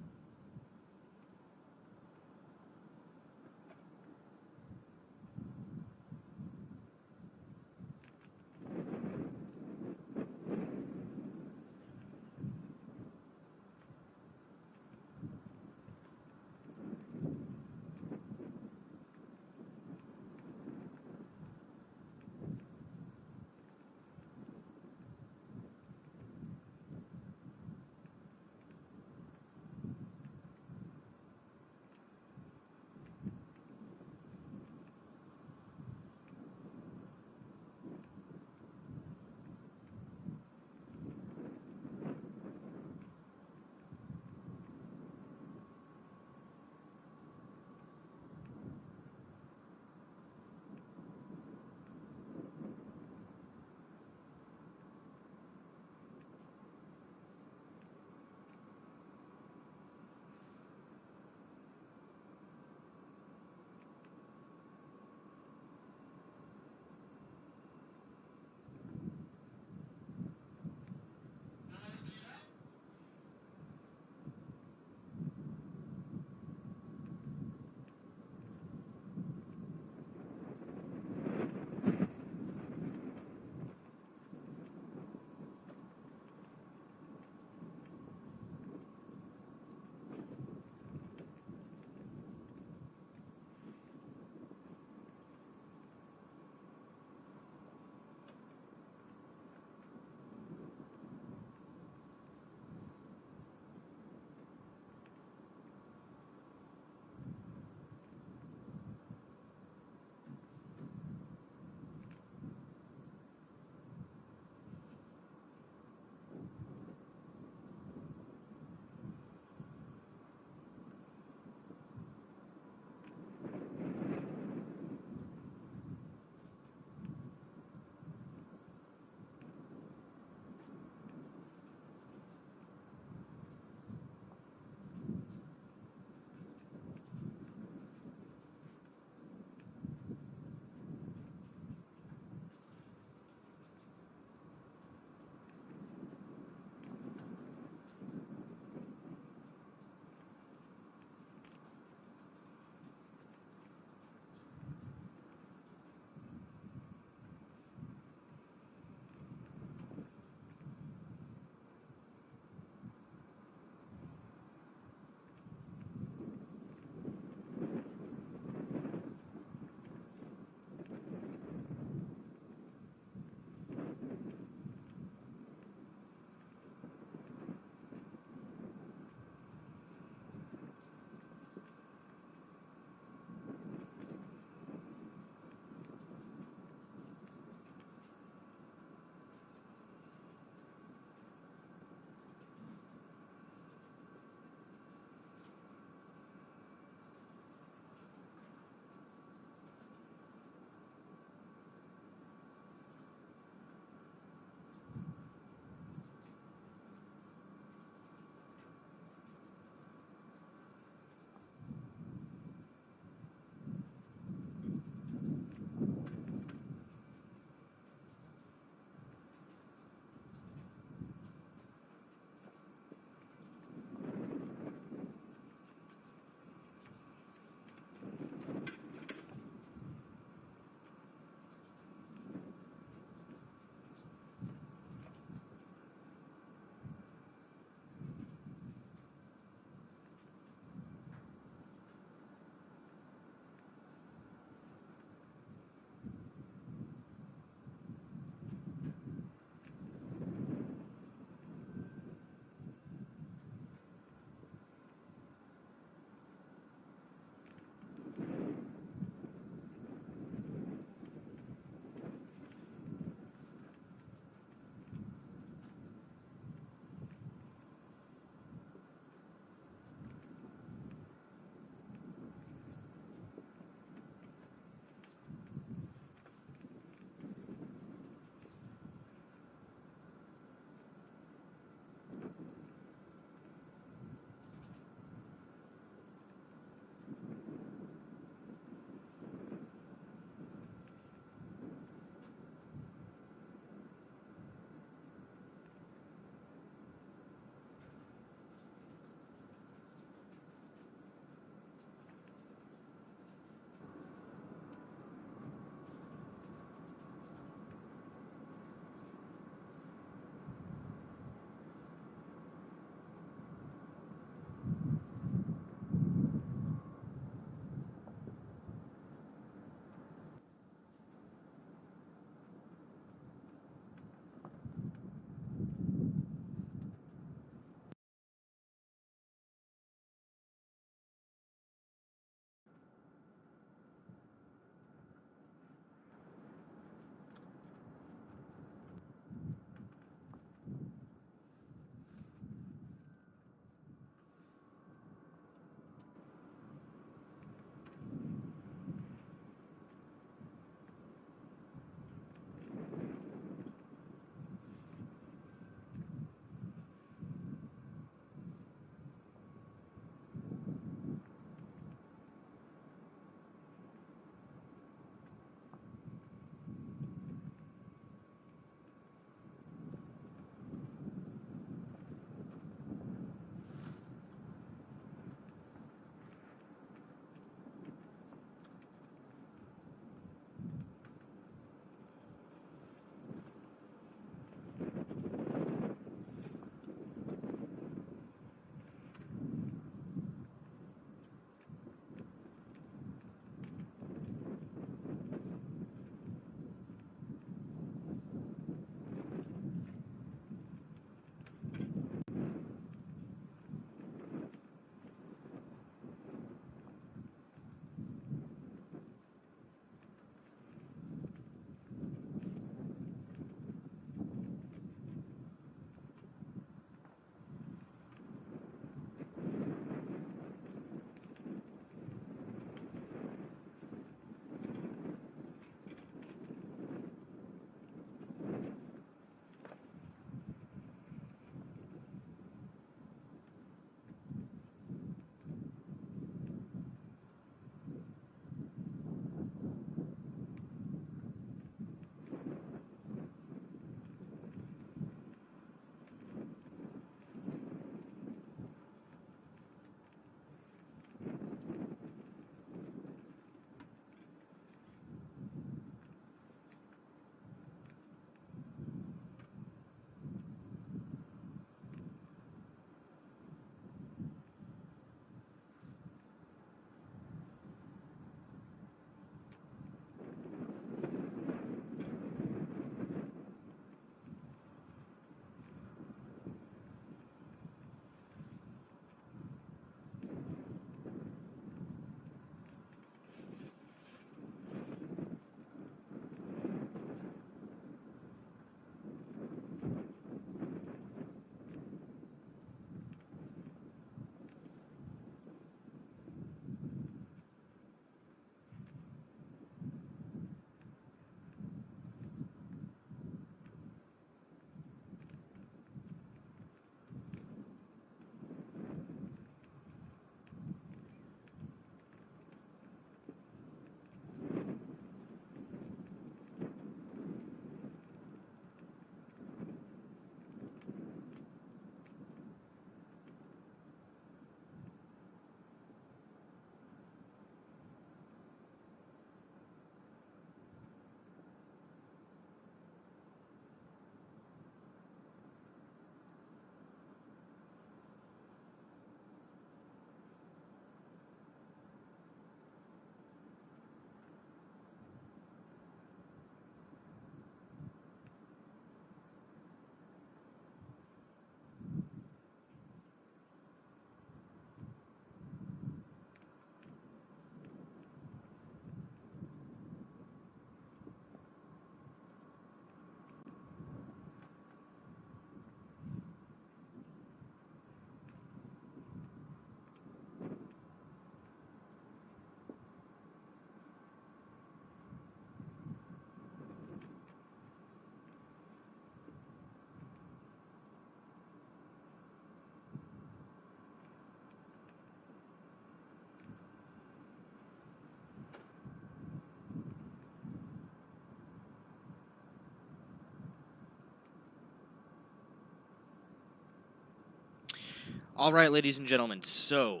All right, ladies and gentlemen. So,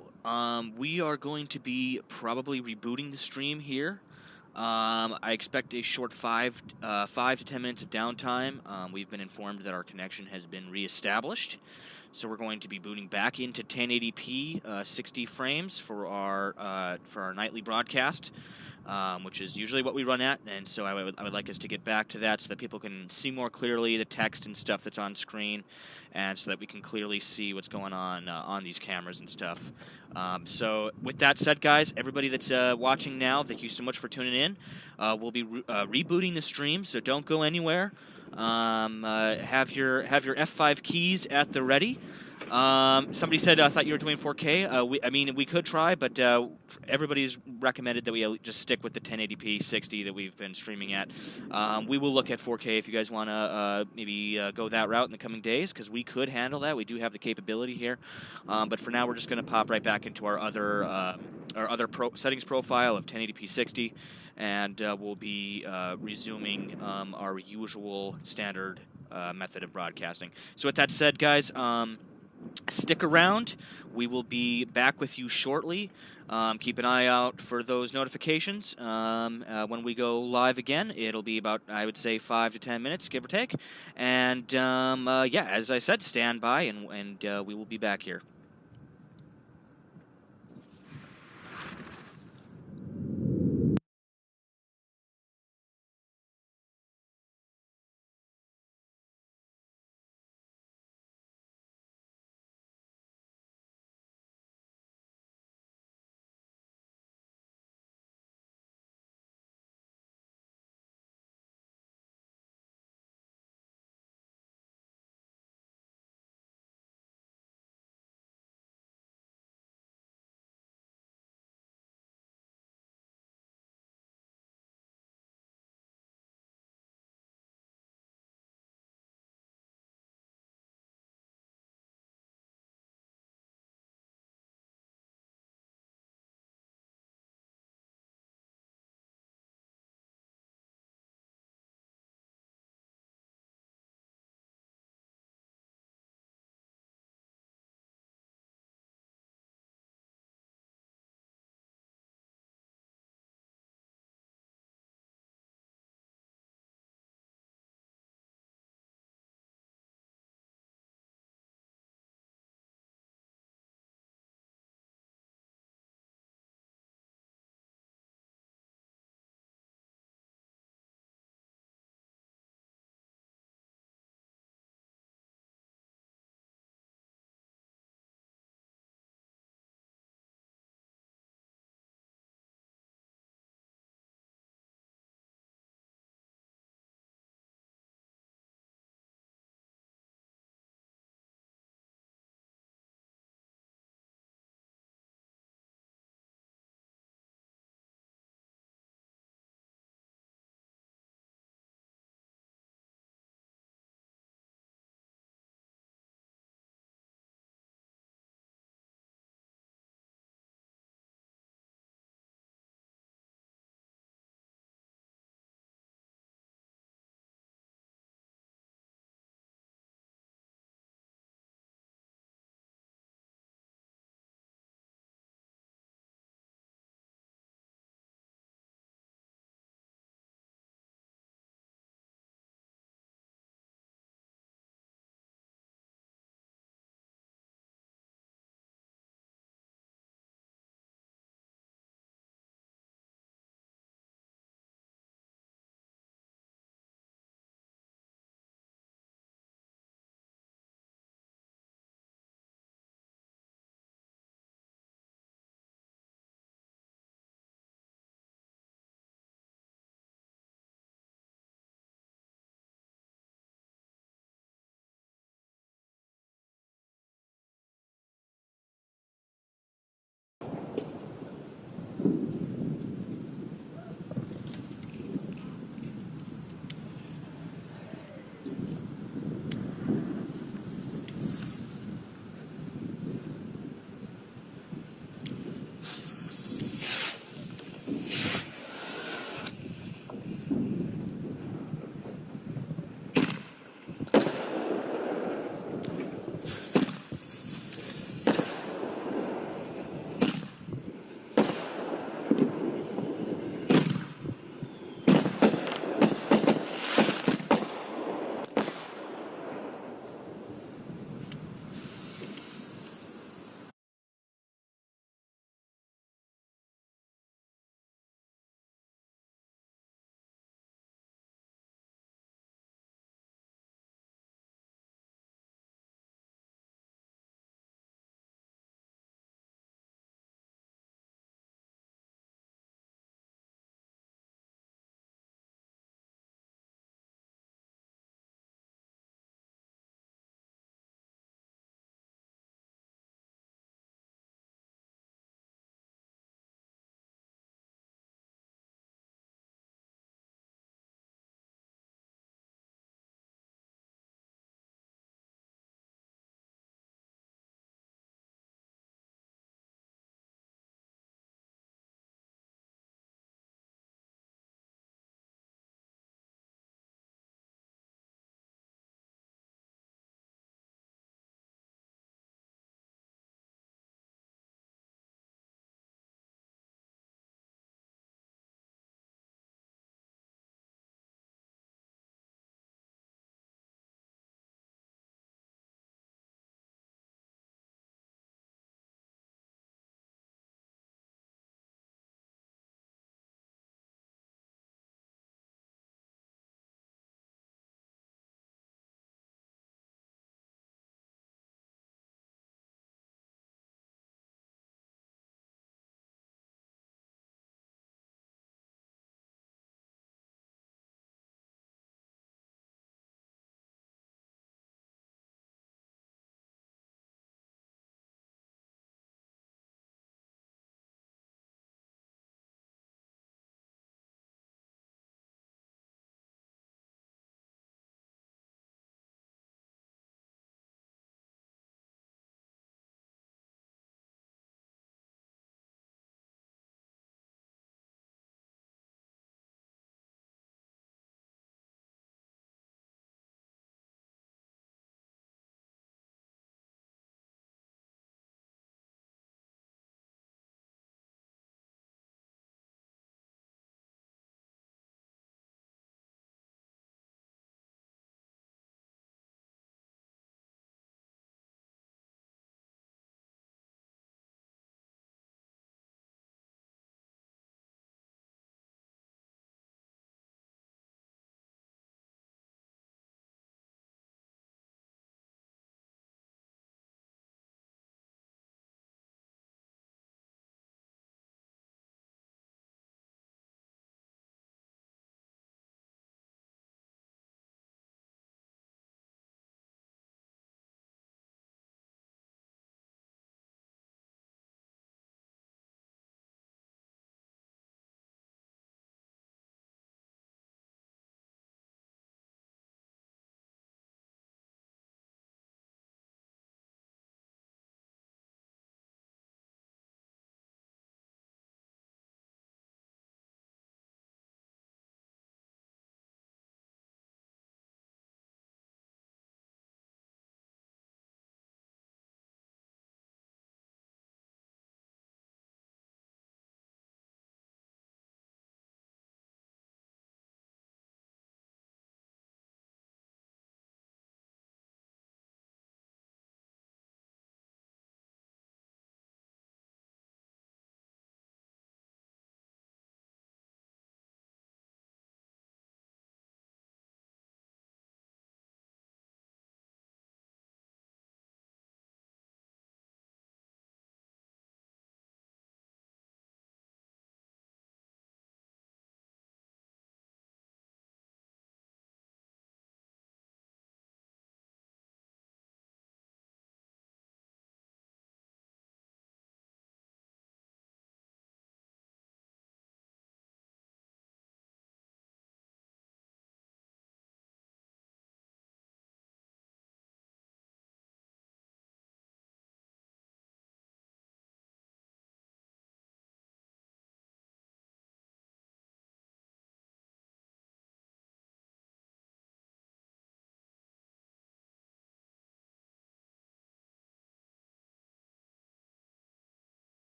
we are going to be probably rebooting the stream here. I expect a short 5 to 10 minutes of downtime. We've been informed that our connection has been reestablished, so we're going to be booting back into 1080p 60 frames for our nightly broadcast, which is usually what we run at. And so I would like us to get back to that so that people can see more clearly the text and stuff that's on screen, and so that we can clearly see what's going on these cameras and stuff. So with that said, guys, everybody that's watching now, thank you so much for tuning in. We'll be rebooting the stream, so don't go anywhere. Have your F5 keys at the ready. Somebody said, I thought you were doing 4K. We could try, but everybody's recommended that we just stick with the 1080p 60 that we've been streaming at. We will look at 4K if you guys want to maybe go that route in the coming days, because we could handle that. We do have the capability here. But for now, we're just going to pop right back into our other settings profile of 1080p 60, and we'll be resuming our usual standard method of broadcasting. So with that said, guys, stick around. We will be back with you shortly. Keep an eye out for those notifications. When we go live again, it'll be about, I would say, 5 to 10 minutes, give or take. And yeah, as I said, stand by, and we will be back here.